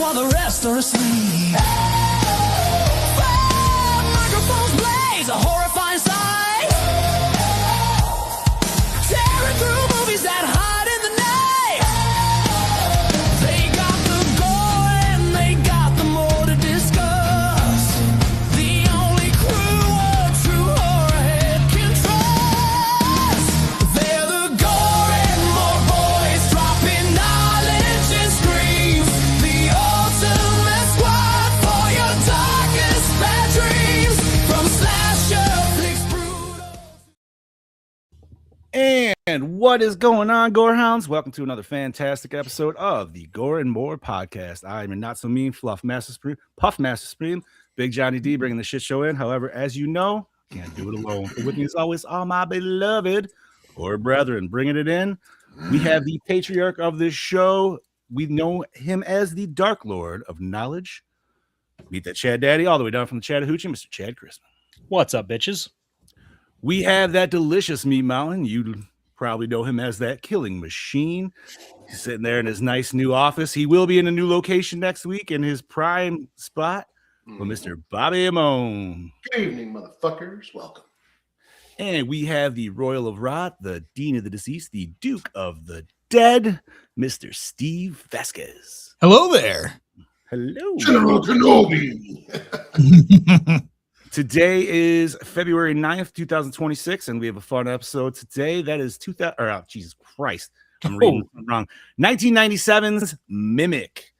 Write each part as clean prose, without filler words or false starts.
while the rest are asleep. Five microphones blaze, a horrifying sight. Tearing through movies that hide in the night. They got the gore and they got the more to discuss. The only crew a true horror head can trust. They're the Gore and more boys, dropping knowledge and screams. The ultimate squad for your darkest bad dreams. From slasher flicks brutal. And what is going on, Gorehounds? Welcome to another fantastic episode of the Gore and More podcast. I am your not so mean Puff Master Supreme, Big Johnny D, bringing the shit show in. However, as you know, can't do it alone. But with me, as always, all my beloved Gore brethren, bringing it in. We have the patriarch of this show. We know him as the Dark Lord of Knowledge. Meet that Chad Daddy, all the way down from the Chattahoochee, Mr. Chad Crispin. What's up, bitches? We have that delicious meat mountain. You probably know him as that killing machine. He's sitting there in his nice new office. He will be in a new location next week in his prime spot with Mr. Bobby Amon. Good evening, motherfuckers. Welcome. And we have the Royal of Rot, the Dean of the Deceased, the Duke of the Dead, Mr. Steve Vasquez. Hello there. Hello. General Kenobi. Today is February 9th, 2026, and we have a fun episode today. That is Jesus Christ. I'm reading wrong. 1997's Mimic.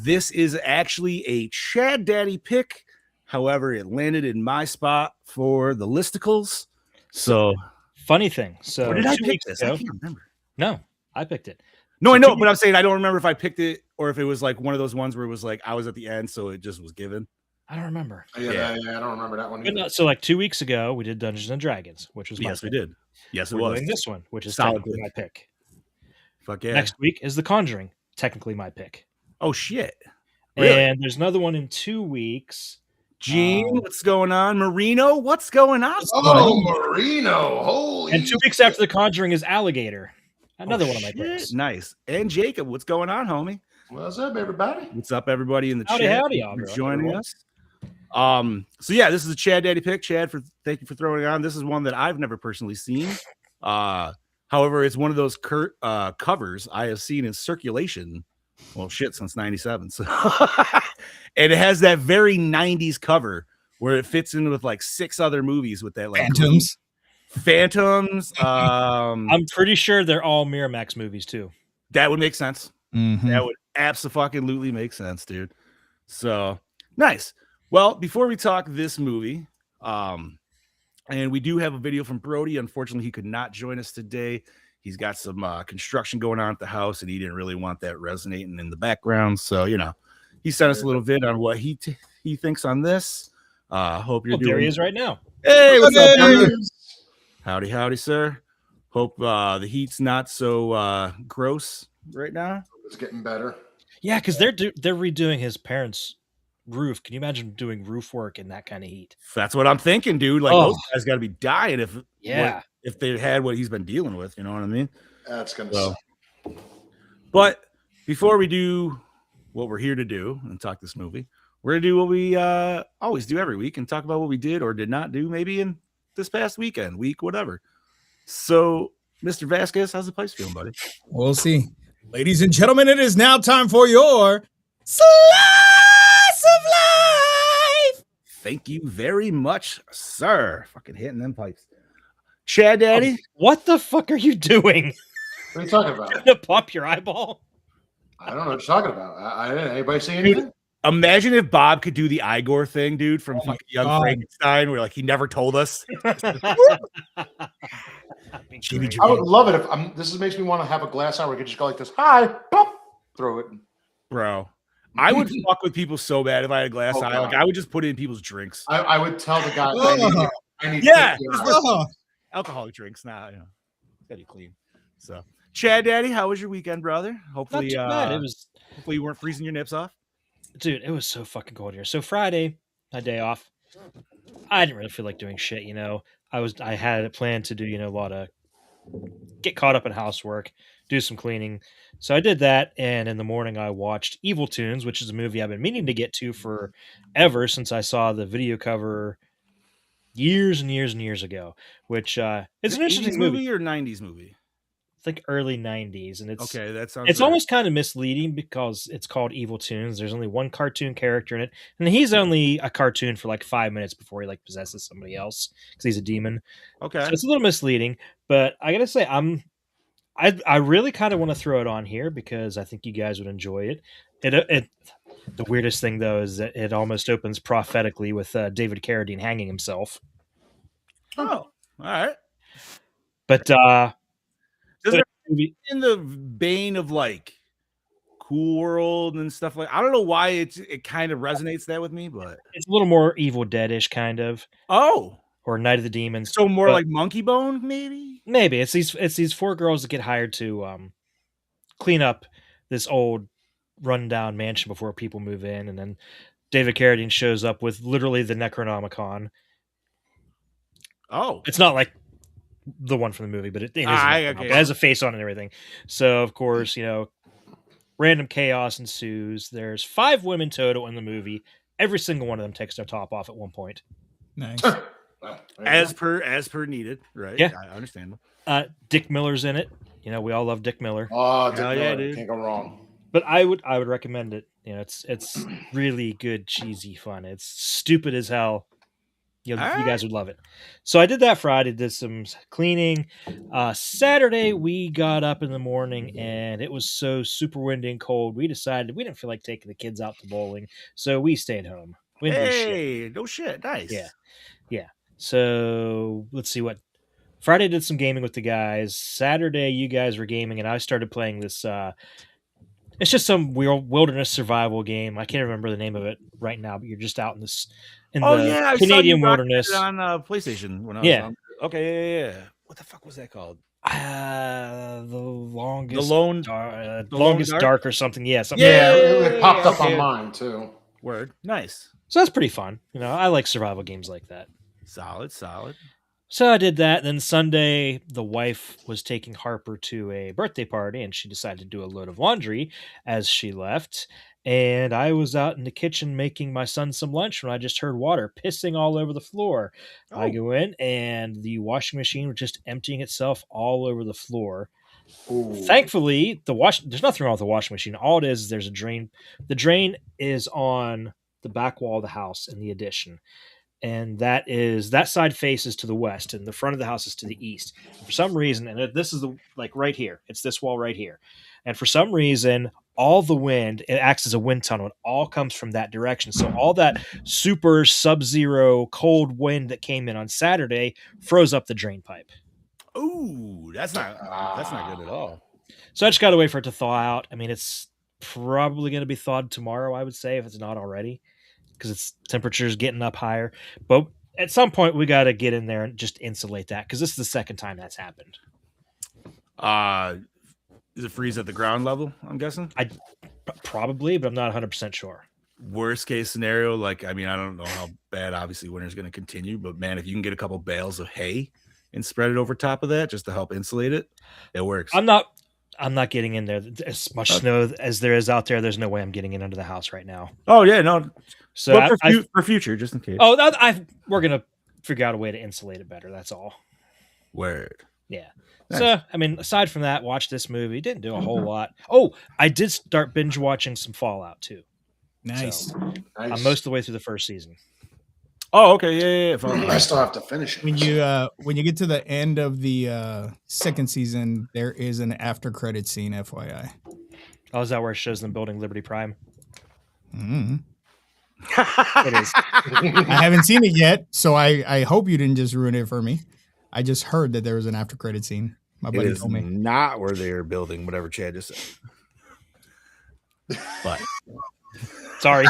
This is actually a Chad Daddy pick. However, it landed in my spot for the listicles. So, Funny thing. So where did I 2 pick weeks this? ago, I can't remember. no, I picked it. No, So I know, 2 but I'm saying I don't remember if I picked it or if it was like one of those ones where it was like I was at the end, so it just was given. I don't remember. Yeah, I don't remember that one But either. no, so like 2 weeks ago, we did Dungeons and Dragons, which was my Yes, we pick. did. Yes, it We're was. doing this one, which is Solid technically pick. my pick. Fuck yeah. Next week is The Conjuring, technically my pick. Oh, shit. Really? And there's another one in 2 weeks. Gene, what's going on? Marino, what's going on? Oh, Marino. Holy And 2 weeks after The Conjuring is Alligator. Another Oh, one of my shit. picks. Nice. And Jacob, what's going on, homie? What's up, everybody? What's up, everybody in the Howdy, chat? howdy, Thank you for Alvaro. joining Everyone. us. So yeah, this is a Chad Daddy pick. Chad, thank you for throwing it on. This is one that I've never personally seen. However, it's one of those covers I have seen in circulation. Well, shit, since '97. So, and it has that very '90s cover where it fits in with like 6 other movies with that like Phantoms. I'm pretty sure they're all Miramax movies too. That would make sense. Mhm. That would absolutely make sense, dude. So nice. Well, before we talk this movie, and we do have a video from Brody. Unfortunately, he could not join us today. He's got some construction going on at the house, and he didn't really want that resonating in the background. So, he sent us a little vid on what he thinks on this. Hope you're Oh, doing. there he is right now. Hey, what's up, Hey. brother? Howdy, sir. Hope the heat's not so gross right now. It's getting better. Yeah, because they're redoing his parents' roof. Can you imagine doing roof work in that kind of heat? That's what I'm thinking, dude. Like those guys got to be dying if they had what he's been dealing with. You know what I mean? That's going to So, suck. but before we do what we're here to do and talk this movie, we're gonna do what we always do every week and talk about what we did or did not do, maybe in this past week, whatever. So, Mr. Vasquez, how's the place feeling, buddy? We'll see. Ladies and gentlemen, it is now time for your Slice of Life. Thank you very much, sir. Fucking hitting them pipes. Chad Daddy? What the fuck are you doing? What are you talking about? Gonna pop your eyeball? I don't know what you're talking about. I didn't. Anybody see anything? Imagine if Bob could do the Igor thing, dude, from fucking Young God. Frankenstein, where like he never told us. I would love it if this makes me want to have a glass hour. We could just go like this. Hi, pop, throw it. Bro, I would fuck with people so bad if I had a glass eye. Like God. I would just put it in people's drinks. I would tell the guy. I need Yeah. 50 hours. Oh, Alcoholic drinks, nah, gotta be clean. So, Chad Daddy, how was your weekend, brother? Not Hopefully, too bad. It was, hopefully you weren't freezing your nips off. dude. It was so fucking cold here. So Friday, my day off. I didn't really feel like doing shit. I had planned to do a lot of get caught up in housework, do some cleaning. So I did that, and in the morning I watched Evil Tunes, which is a movie I've been meaning to get to forever since I saw the video cover years and years and years ago. Which it's an interesting movie. or 90s movie. I think early 90s, and it's Okay, that sounds. it's right. almost kind of misleading because it's called Evil Tunes. There's only one cartoon character in it, and he's only a cartoon for like 5 minutes before he like possesses somebody else because he's a demon. Okay. So it's a little misleading, but I gotta say, I really kind of want to throw it on here because I think you guys would enjoy it. The weirdest thing though is that it almost opens prophetically with David Carradine hanging himself. Oh, all right. But Does it movie, in the vein of like Cool World and stuff like? I don't know why it kind of resonates that with me, but it's a little more Evil Dead-ish kind of, oh, or Night of the Demons. so more but like Monkey Bone, maybe. maybe it's these four girls that get hired to clean up this old rundown mansion before people move in, and then David Carradine shows up with literally the Necronomicon. Oh, It's not like the one from the movie, but it is. okay. It has a face on it and everything. So of course, random chaos ensues. There's 5 women total in the movie. Every single one of them takes their top off at one point. Nice. as per needed, right? Yeah. I understand. Dick Miller's in it. We all love Dick Miller. Oh, Dick Hell yeah, Miller. dude. Can't go wrong. But I would recommend it. It's really good, cheesy fun. It's stupid as hell. You guys would love it. So I did that Friday, did some cleaning. Saturday, we got up in the morning and it was so super windy and cold. We decided we didn't feel like taking the kids out to bowling. So we stayed home. Windy as shit. Hey, no shit. Nice. Yeah. So let's see what. Friday did some gaming with the guys. Saturday, you guys were gaming and I started playing this. It's just some wilderness survival game. I can't remember the name of it right now, but you're just out in I Canadian saw you wilderness it on PlayStation when I was Yeah. on. Okay, yeah. What the fuck was that called? The longest, The longest Dark? dark or something. Yeah, something. Yeah, like that. it popped up okay. on mine too. Word. Nice. So that's pretty fun. I like survival games like that. Solid. So I did that. Then Sunday, the wife was taking Harper to a birthday party, and she decided to do a load of laundry as she left. And I was out in the kitchen making my son some lunch when I just heard water pissing all over the floor. I go in, and the washing machine was just emptying itself all over the floor. Ooh. Thankfully, there's nothing wrong with the washing machine. All it is there's a drain. The drain is on the back wall of the house in the addition. And that side faces to the west, and the front of the house is to the east. For some reason, and this is right here. It's this wall right here. And for some reason, all the wind, it acts as a wind tunnel. It all comes from that direction. So all that super sub-zero cold wind that came in on Saturday froze up the drain pipe. Ooh, that's not good at all. So I just got to wait for it to thaw out. I mean, it's probably going to be thawed tomorrow, I would say, if it's not already, because it's temperatures getting up higher. But at some point, we got to get in there and just insulate that, because this is the second time that's happened. Does it freeze at the ground level? I'm guessing. Probably, but I'm not 100% sure. Worst case scenario, I don't know how bad. Obviously, winter's going to continue, but man, if you can get a couple bales of hay and spread it over top of that just to help insulate it, it works. I'm not getting in there. As much snow as there is out there, there's no way I'm getting in under the house right now. Oh yeah, no. So But for future, just in case. Oh, we're gonna figure out a way to insulate it better. That's all. Word. Yeah. Nice. So I mean, aside from that, watch this movie. Didn't do a whole lot. Oh, I did start binge watching some Fallout too. Nice. So, Nice. I'm most of the way through the first season. Oh, okay, yeah. I still have to finish it. When you get to the end of the second season, there is an after credit scene, FYI. Oh, is that where it shows them building Liberty Prime? Mm-hmm. It is. I haven't seen it yet, so I hope you didn't just ruin it for me. I just heard that there was an after credit scene. My It buddy is told me. not where they are building whatever Chad just said. But Sorry.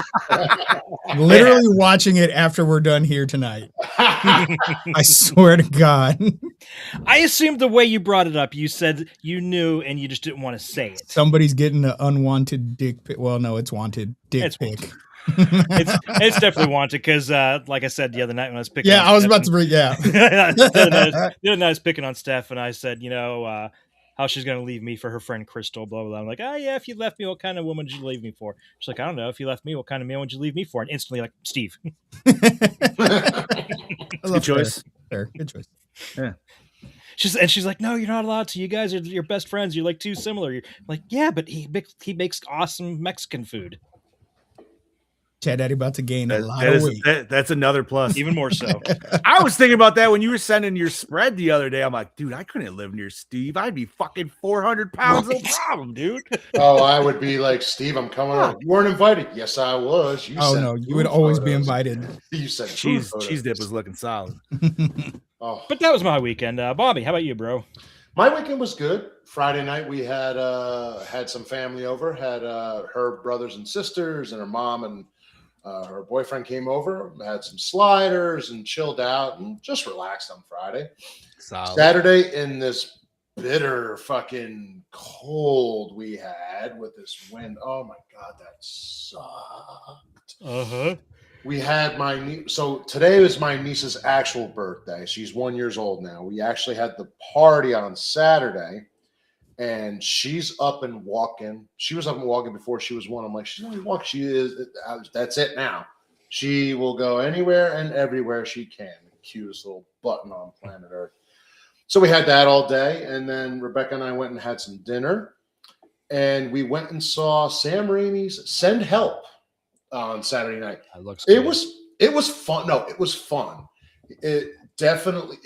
Literally watching it after we're done here tonight. I swear to God. I assumed the way you brought it up, you said you knew and you just didn't want to say it. Somebody's getting an unwanted dick pic. Well, no, it's wanted dick It's pic. It's definitely wanted because, like I said the other night when I was picking. Yeah, on I was Steph about to bring. Yeah, the other night I was picking on Steph, and I said, how she's going to leave me for her friend Crystal, blah, blah, blah. I'm like, oh, yeah, if you left me, what kind of woman would you leave me for? She's like, I don't know. If you left me, what kind of man would you leave me for? And instantly, like, Steve. Good choice. Fair. Good choice. Yeah. She's like, no, you're not allowed to. You guys are your best friends. You're like too similar. You're like, yeah, but he makes awesome Mexican food. Chad Daddy about to gain a lot of weight. That's another plus. Even more so. I was thinking about that when you were sending your spread the other day. I'm like, dude, I couldn't live near Steve. I'd be fucking 400 pounds. No problem, dude. Oh, I would be like, Steve, I'm coming on. You weren't invited. Yes, I was. You you would always be invited. You said cheese dip was looking solid. Oh. But that was my weekend. Bobby, how about you, bro? My weekend was good. Friday night we had some family over. Had her brothers and sisters and her mom and her boyfriend came over. Had some sliders and chilled out and just relaxed on Friday. Solid. Saturday in this bitter fucking cold we had with this wind. Oh my god, that sucked. We had so today was my niece's actual birthday. She's 1 year old now. We actually had the party on Saturday, and she's up and walking. She was up and walking before she was one. I'm like, she's only walking. She is. That's it now. She will go anywhere and everywhere she can. The cutest little button on planet Earth. So we had that all day, and then Rebecca and I went and had some dinner, and we went and saw Sam Raimi's Send Help on Saturday night. That looks good. It was fun. No, it was fun. It definitely.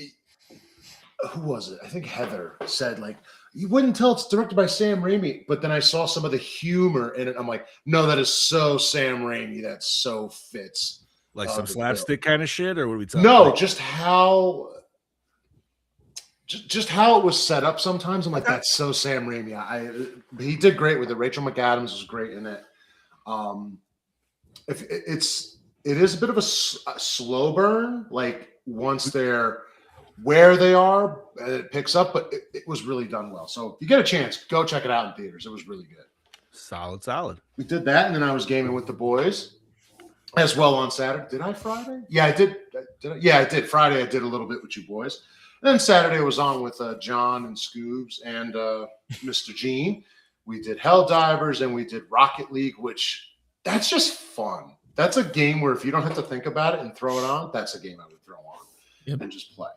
Who was it? I think Heather said, like, you wouldn't tell it's directed by Sam Raimi, but then I saw some of the humor in it. I'm like, no, that is so Sam Raimi. That so fits. Like some slapstick kind of shit, or what are we talking No, about? just how it was set up sometimes. I'm like, that's so Sam Raimi. He did great with it. Rachel McAdams was great in it. It is a bit of a slow burn. Like once they're where they are, it picks up, but it was really done well. So if you get a chance, go check it out in theaters. It was really good. Solid. We did that, and then I was gaming with the boys as well on Saturday. Did I Friday? Yeah, I did. Yeah, I did. Friday I did a little bit with you boys. And then Saturday I was on with John and Scoobs and Mr. Gene. We did Helldivers and we did Rocket League, which that's just fun. That's a game where if you don't have to think about it and throw it on, that's a game I would throw on and just play.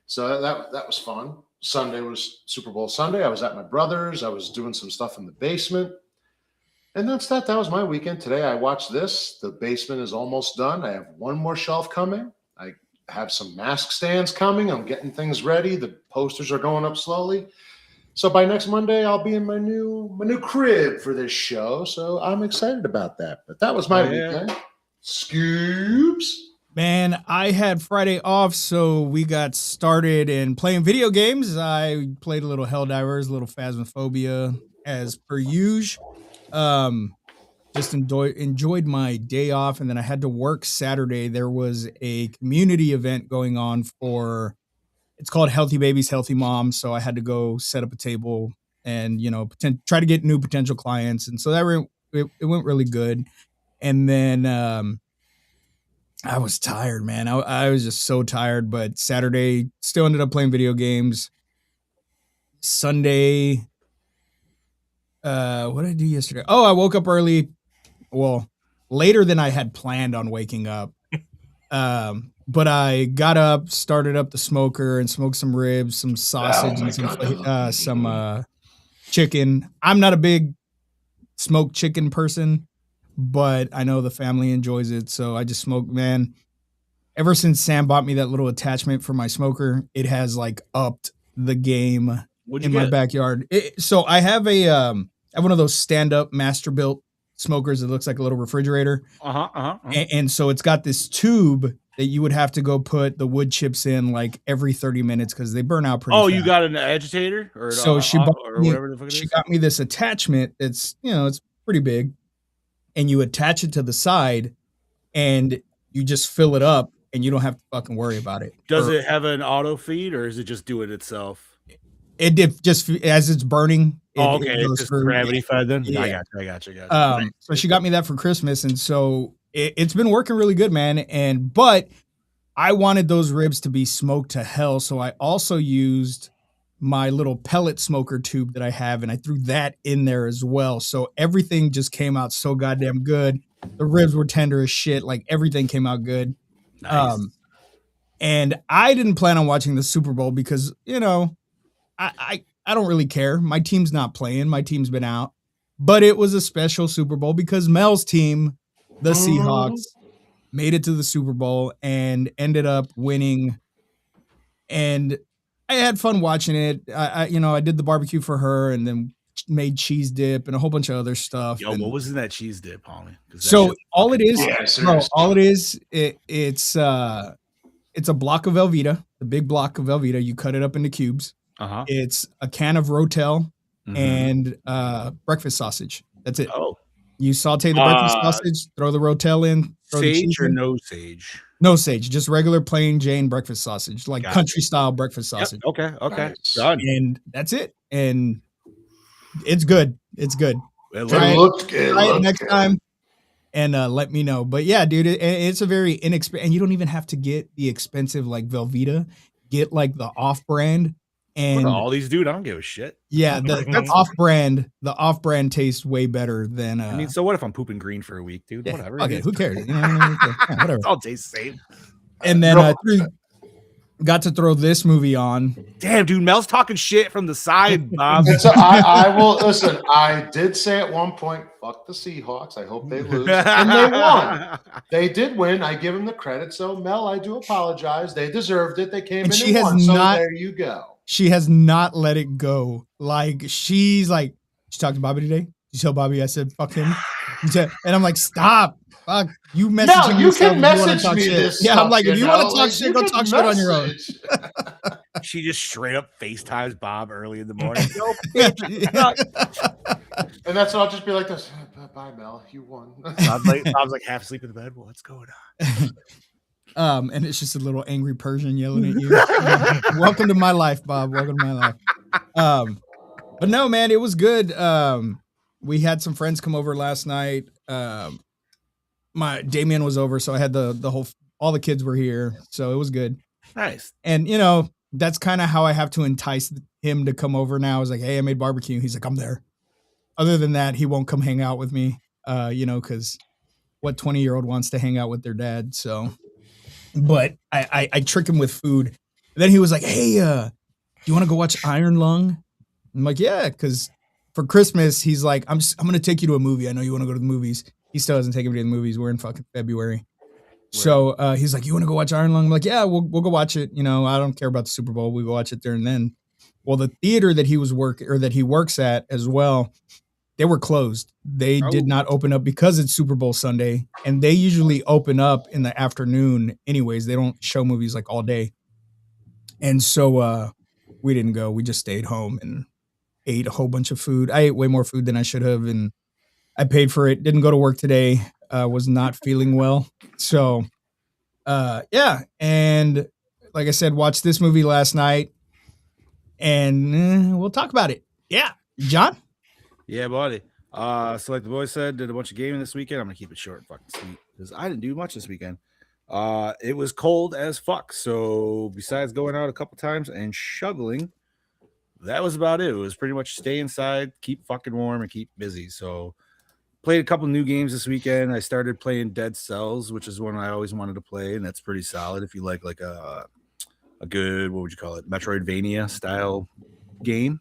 So that was fun. Sunday was Super Bowl Sunday. I was at my brother's. I was doing some stuff in the basement. And that's that. That was my weekend. Today I watched this. The basement is almost done. I have one more shelf coming. I have some mask stands coming. I'm getting things ready. The posters are going up slowly. So by next Monday, I'll be in my new crib for this show. So I'm excited about that. But that was my weekend. Scoops. Man, I had Friday off, so we got started in playing video games. I played a little Helldivers, a little Phasmophobia, as per usual. Just enjoyed my day off, and then I had to work Saturday. There was a community event going on it's called Healthy Babies, Healthy Moms. So I had to go set up a table and, try to get new potential clients. And so it went really good. And then I was tired, man. I was just so tired, but Saturday still ended up playing video games. Sunday, what did I do yesterday? Oh, I woke up early. Well, later than I had planned on waking up. But I got up, started up the smoker and smoked some ribs, some sausage, and some chicken. I'm not a big smoked chicken person, but I know the family enjoys it. So I just smoked, man. Ever since Sam bought me that little attachment for my smoker, it has like upped the game in my backyard. So I have I have one of those stand-up master built smokers that looks like a little refrigerator. And so it's got this tube that you would have to go put the wood chips in like every 30 minutes because they burn out pretty fast. You got an agitator? She got me this attachment. It's, it's pretty big. And you attach it to the side and you just fill it up and you don't have to fucking worry about it. Does it have an auto feed or is it just do it itself? It just, as it's burning. It goes just gravity fed then? Yeah. I got you. So she got me that for Christmas. And so it's been working really good, man. But I wanted those ribs to be smoked to hell, so I also used my little pellet smoker tube that I have, and I threw that in there as well. So everything just came out so goddamn good. The ribs were tender as shit. Like everything came out good. Nice. And I didn't plan on watching the Super Bowl because, I don't really care. My team's not playing. My team's been out. But it was a special Super Bowl because Mel's team, the Seahawks, made it to the Super Bowl and ended up winning. And I had fun watching it. I did the barbecue for her and then made cheese dip and a whole bunch of other stuff. Yo, and what was in that cheese dip, homie? so all it is, Yeah, bro, seriously. all it is, it's a block of Velveeta, the big block of Velveeta. You cut it up into cubes. Uh-huh. It's a can of Rotel Mhm. and breakfast sausage. That's it. Oh, You saute the breakfast sausage, throw the Rotel in, throw the sage cheese or in. no sage? No sage, just regular plain Jane breakfast sausage, like Got it. country style breakfast Yep. sausage. Okay. Nice. Done. And that's it. And it's good. It's good. It Try It looked- looked good. Try it looked next good. time and let me know. But yeah, dude, it's a very inexpensive, and you don't even have to get the expensive like Velveeta. Get like the off-brand, What and the all these dude, I don't give a shit. yeah, the off-brand tastes way better than. I mean, so what if I'm pooping green for a week, dude? yeah, Whatever. okay, It who is- cares? You know, yeah, whatever. It all tastes the same. And then got to throw this movie on. Damn, dude, Mel's talking shit from the side, Bob. And so I will listen. I did say at one point, "Fuck the Seahawks." I hope they lose, and they won. They did win. I give them the credit. So Mel, I do apologize. They deserved it. They came And in she and has won. So not- there you go. She has not let it go. Like she talked to Bobby today. You tell Bobby I said fuck him. And I'm like, stop. Fuck. You message No, him you yourself can if you wanna message talk me shit. this. Yeah, I'm like, if you want to know, talk like, shit, you go can talk shit on your own. message. She just straight up FaceTimes Bob early in the morning. Yo, bitch. And that's what I'll just be like this. Bye, Mel. You won. Bob's like half asleep in the bed. Well, what's going on? And it's just a little angry Persian yelling at you. Welcome to my life, Bob. Welcome to my life. But no, man, it was good. We had some friends come over last night. My Damien was over, so I had all the kids were here, so it was good. Nice. And that's kind of how I have to entice him to come over now. I was like, hey, I made barbecue. He's like, I'm there. Other than that, he won't come hang out with me. Because what 20-year-old wants to hang out with their dad? So, but I trick him with food. And then he was like, hey, do you want to go watch Iron Lung? I'm like, yeah, because for Christmas, he's like, I'm gonna take you to a movie. I know you want to go to the movies. He still hasn't taken me to the movies. We're in fucking February. So he's like, you want to go watch Iron Lung? I'm like, yeah, we'll go watch it. I don't care about the Super Bowl. We go watch it there and then. Well, the theater that he works at as well, they were closed. They did not open up because it's Super Bowl Sunday, and they usually open up in the afternoon anyways. They don't show movies like all day. And so we didn't go. We just stayed home and ate a whole bunch of food. I ate way more food than I should have, and I paid for it. Didn't go to work today. Was not feeling well. So, yeah. And like I said, watched this movie last night, and we'll talk about it. Yeah. John? Yeah, buddy. So like the boys said, did a bunch of gaming this weekend. I'm gonna keep it short and fucking sweet because I didn't do much this weekend. It was cold as fuck. So besides going out a couple times and shoveling, that was about it. It was pretty much stay inside, keep fucking warm, and keep busy. So played a couple new games this weekend. I started playing Dead Cells, which is one I always wanted to play, and that's pretty solid if you like a good, what would you call it, Metroidvania style game.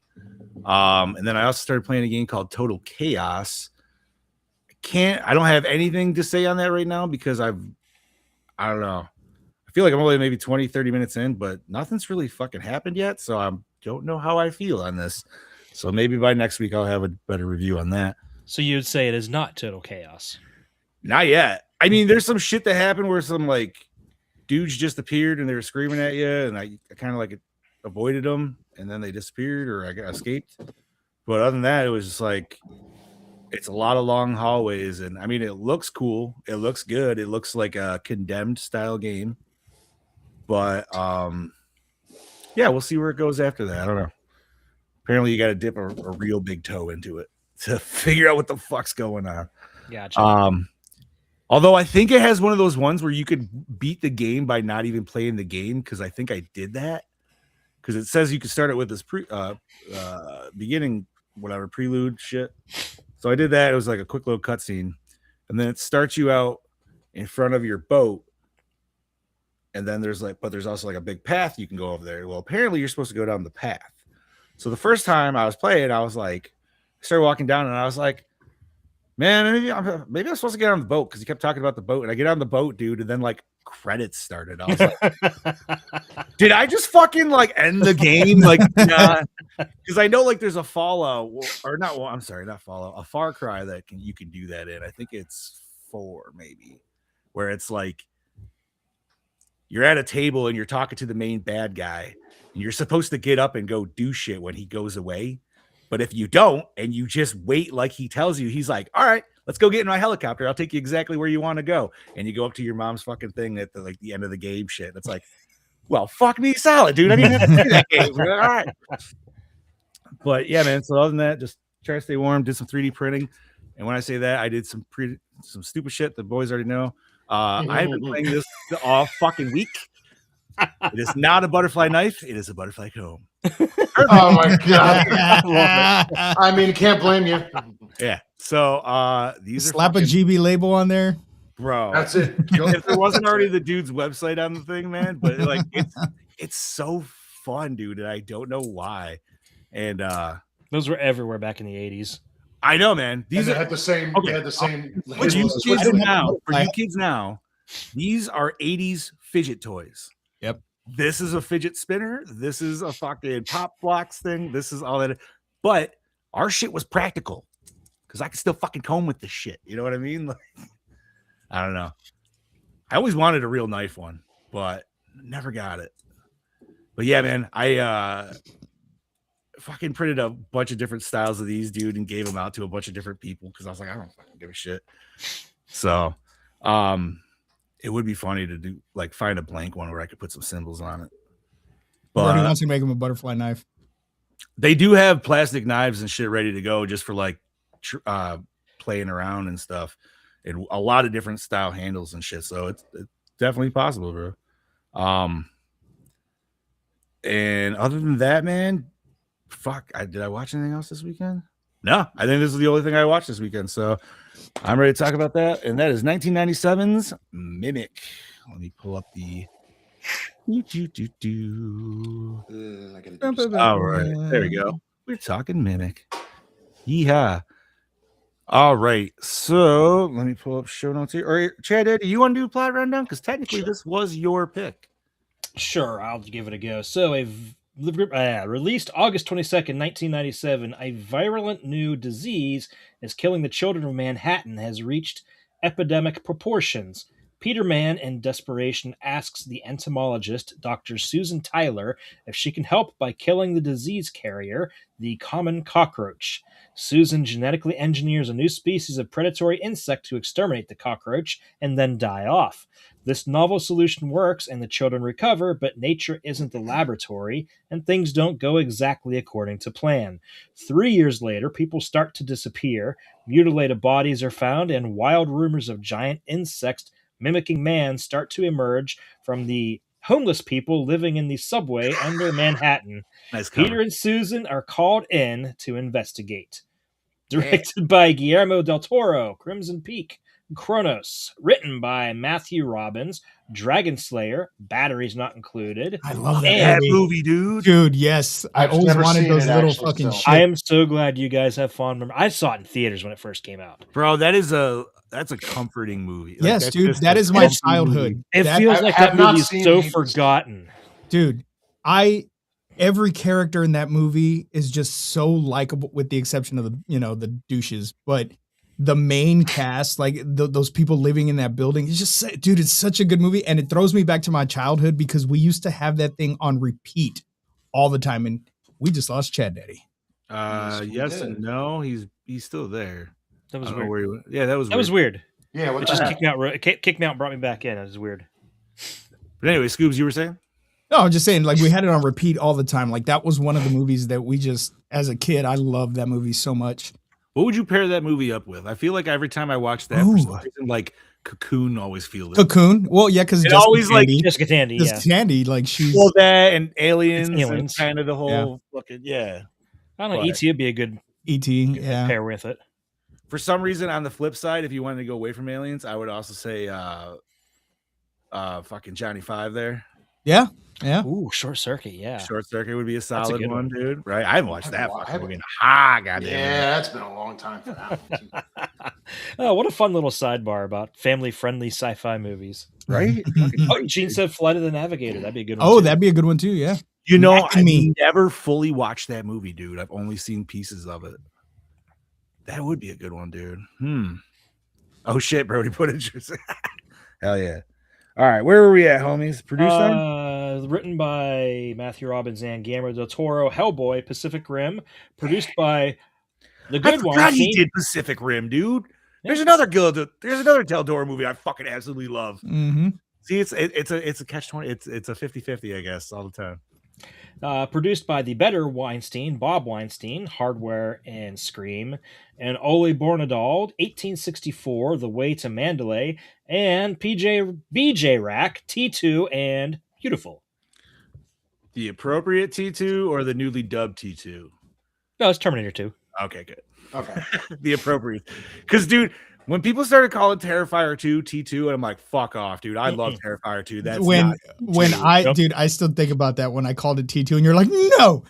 And then I also started playing a game called Total Chaos. I don't have anything to say on that right now because I don't know. I feel like I'm only maybe 20, 30 minutes in, but nothing's really fucking happened yet. So I don't know how I feel on this. So maybe by next week I'll have a better review on that. So you would say it is not total chaos. Not yet. I mean, there's some shit that happened where some like dudes just appeared and they were screaming at you, and I kind of like avoided them, and then they disappeared or I got escaped. But other than that, it was just like it's a lot of long hallways, and I mean, it looks cool. It looks good. It looks like a Condemned style game. But yeah, we'll see where it goes after that. I don't know. Apparently, you got to dip a real big toe into it to figure out what the fuck's going on. Gotcha. Although I think it has one of those ones where you could beat the game by not even playing the game, because I think I did that. Because it says you can start it with this beginning, whatever, prelude shit. So I did that. It was like a quick little cutscene. And then it starts you out in front of your boat. And then there's also like a big path you can go over there. Well, apparently you're supposed to go down the path. So the first time I was playing, I was like, I started walking down and I was like, man, maybe I'm supposed to get on the boat, because he kept talking about the boat. And I get on the boat, dude, and then like credits started. I was like, did I just fucking like end the game? Like, nah. Because I know like there's a Fallout, or not. Well, I'm sorry, not Fallout, a Far Cry that you can do that in. I think it's 4 maybe, where it's like you're at a table and you're talking to the main bad guy, and you're supposed to get up and go do shit when he goes away. But if you don't, and you just wait like he tells you, he's like, all right, let's go get in my helicopter. I'll take you exactly where you want to go. And you go up to your mom's fucking thing at the end of the game shit. It's like, well, fuck me solid, dude. I didn't even have to see that game. All right. But yeah, man. So other than that, just try to stay warm, did some 3D printing. And when I say that, I did some stupid shit the boys already know. I've been playing this all fucking week. It is not a butterfly knife. It is a butterfly comb. Oh my god! I mean, can't blame you. Yeah. So these Slap are a GB label on there. bro. That's it. If there wasn't already the dude's website on the thing, man, but like it's so fun, dude, and I don't know why. And Those were everywhere back in the 80s. I know, man. These Had the same. Okay. They had the same. for you kids now, these are 80s fidget toys. Yep. This is a fidget spinner. This is a fucking pop blocks thing. This is all that. But our shit was practical, because I could still fucking comb with this shit. You know what I mean? Like, I don't know. I always wanted a real knife one, but never got it. But yeah, man, I fucking printed a bunch of different styles of these, dude, and gave them out to a bunch of different people, because I was like, I don't fucking give a shit. So it would be funny to do like find a blank one where I could put some symbols on it. But he But wants to make him a butterfly knife. they do have plastic knives and shit ready to go, just for like playing around and stuff, and a lot of different style handles and shit. So it's definitely possible, bro. And other than that, man, fuck, did I watch anything else this weekend? No, I think this is the only thing I watched this weekend. So I'm ready to talk about that. And that is 1997's Mimic. Let me pull up the. All right, there we go. We're talking Mimic. Yeehaw. All right, so let me pull up show notes here. Or Chad, do you want to do a plot rundown? Because technically, this was your pick. Sure, I'll give it a go. So, released August 22nd, 1997, a virulent new disease is killing the children of Manhattan has reached epidemic proportions. Peter Mann, in desperation, asks the entomologist, Dr. Susan Tyler, if she can help by killing the disease carrier, the common cockroach. Susan genetically engineers a new species of predatory insect to exterminate the cockroach and then die off. This novel solution works and the children recover, but nature isn't the laboratory and things don't go exactly according to plan. 3 years later, people start to disappear, mutilated bodies are found, and wild rumors of giant insects mimicking man start to emerge from the homeless people living in the subway under Manhattan. Nice cover. Peter and Susan are called in to investigate. Directed by Guillermo del Toro, Crimson Peak, Kronos. Written by Matthew Robbins, Dragon Slayer, batteries not included. I love That movie, dude. Dude, yes. I I've always never wanted seen those it little actually, fucking so. shit. I am so glad you guys have fond memories. I saw it in theaters when it first came out. Bro, that's a comforting movie. Like, Yes, that's dude. just That a is my comfy childhood. movie. It That- feels I like have that not movie is seen so either. forgotten. Dude, every character in that movie is just so likable, with the exception of the douches. But the main cast, like those people living in that building, it's just, dude, it's such a good movie, and it throws me back to my childhood because we used to have that thing on repeat all the time, and we just lost Chad Daddy. Yes, we Yes did. and no. He's still there. That was I don't know weird. where he went. Yeah, that was That was weird. Yeah, what It the just heck? kicked me out. Kicked me out and brought me back in. It was weird. But anyway, Scoobs, you were saying? No, I'm just saying, like, we had it on repeat all the time. Like, that was one of the movies that we just, as a kid, I loved that movie so much. What would you pair that movie up with? I feel like every time I watch that, for some reason, like Cocoon always feels it. Cocoon. Well, yeah, because It always like Jessica Tandy, yeah. Jessica Tandy, like she's well that and aliens, It's Aliens. and kind of the whole fucking I don't know. But- E.T. would be a good ET. Yeah. pair with it. For some reason, on the flip side, if you wanted to go away from aliens, I would also say fucking Johnny Five there. Yeah. Yeah. Ooh, Short Circuit, yeah. Short Circuit would be a a solid good one, one. dude. Right? I haven't watched that I fucking movie in goddamn. Yeah, that's been a long time for that one, too. Oh, what a fun little sidebar about family-friendly sci-fi movies. Right? Oh, Gene said Flight of the Navigator. That'd be a good one. Oh, too. that'd be a good one too. Yeah. You know, Mac and I Me. never fully watched that movie, dude. I've only seen pieces of it. That would be a good one, dude. Oh shit, Brody put it. Hell yeah. All right, where were we at, homies? Producer? Written by Matthew Robbins and Guillermo del Toro. Hellboy, Pacific Rim. Produced by the I good forgot one. he did Pacific Rim, dude. Yeah. There's another Del Toro movie I fucking absolutely love. Mm-hmm. See, it's a catch-20. It's a 50-50, I guess, all the time. Produced by the better Weinstein, Bob Weinstein, Hardware and Scream, and Ole Bornedal, 1864, The Way to Mandalay, and BJ Rack, T2, and Beautiful. The appropriate T2 or the newly dubbed T2? No, it's Terminator 2. Okay, good. Okay. The appropriate. Because, dude, when people started calling Terrifier 2 T2, and I'm like, fuck off, dude. I love Terrifier 2. That's when not Nope. dude, I still think about that when I called it T2, and you're like, no,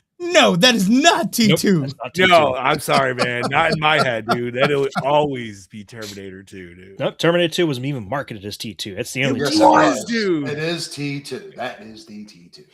that is not T2. Nope, that's not T2. No, I'm sorry, man. Not in my head, dude. That'll always be Terminator 2, dude. Nope, Terminator 2 wasn't even marketed as T2. It's the only It T2. was, dude. It is T2. That is the T2.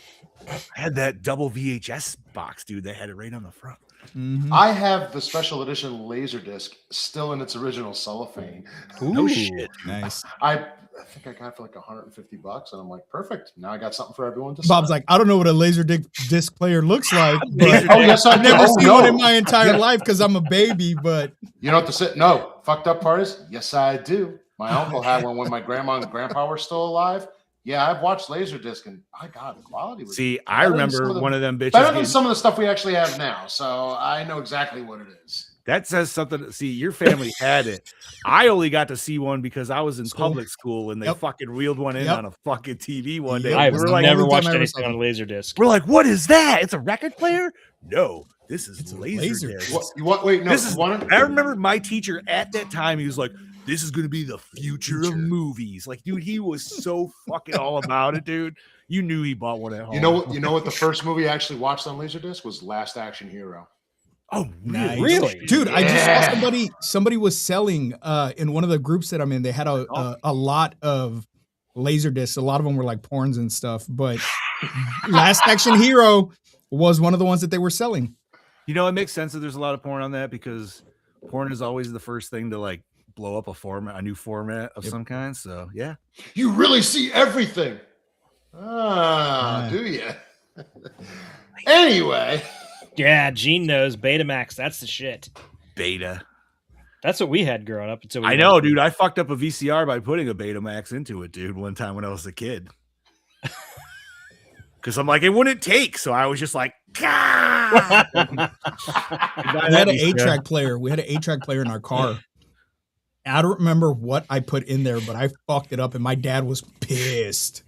I had that double VHS box, dude. They had it right on the front. Mhm. I have the special edition Laserdisc still in its original cellophane. No Ooh. shit. Nice. I think I got it for like $150, and I'm like, perfect. Now I got something for everyone to. Bob's sign. like, I don't know what a laser disc player looks like, Laser but Oh yes, I've never seen no. one in my entire Yeah. life because I'm a baby. But You know what to say? No, fucked up part is, yes, I do. My uncle had one when my grandma and grandpa were still alive. Yeah, I've watched Laserdisc, and my God, the quality was See, I better than some remember of the- one of them bitches. better than getting- some of the stuff we actually have now. So I know exactly what it is. That says something. See, your family had it. I only got to see one because I was in School. public school and they Yep. fucking reeled one in Yep. on a fucking TV one day. Yep. I've was we're the like, never only time watched I ever anything saw on Laserdisc. we're like, what is that? It's a record player? No, this is It's a laser laser disc. disc. What you want? Wait, no. This is. you want I remember my teacher at that time. He was like, "This is going to be the future of movies." Like, dude, he was so fucking all about it, dude. You knew he bought one at home. You know what? The first movie I actually watched on Laserdisc was Last Action Hero. Oh, Nice. Really? dude, I just Yeah. saw somebody was selling in one of the groups that I'm in. They had a lot of laser discs. A lot of them were like porns and stuff. But Last Action Hero was one of the ones that they were selling. You know, it makes sense that there's a lot of porn on that because porn is always the first thing to like blow up a new format of Yep. some kind. So yeah. You really see everything. Ah, Yeah. do you? Anyway, Yeah, Gene knows Betamax. That's the shit. Beta. That's what we had growing up. Until we I got know, it. dude. I fucked up a VCR by putting a Betamax into it, dude, one time when I was a kid. Because I'm like, it wouldn't take. So I was just like, "Gah!" We had an 8-track player. We had an 8-track player in our car. I don't remember what I put in there, but I fucked it up, and my dad was pissed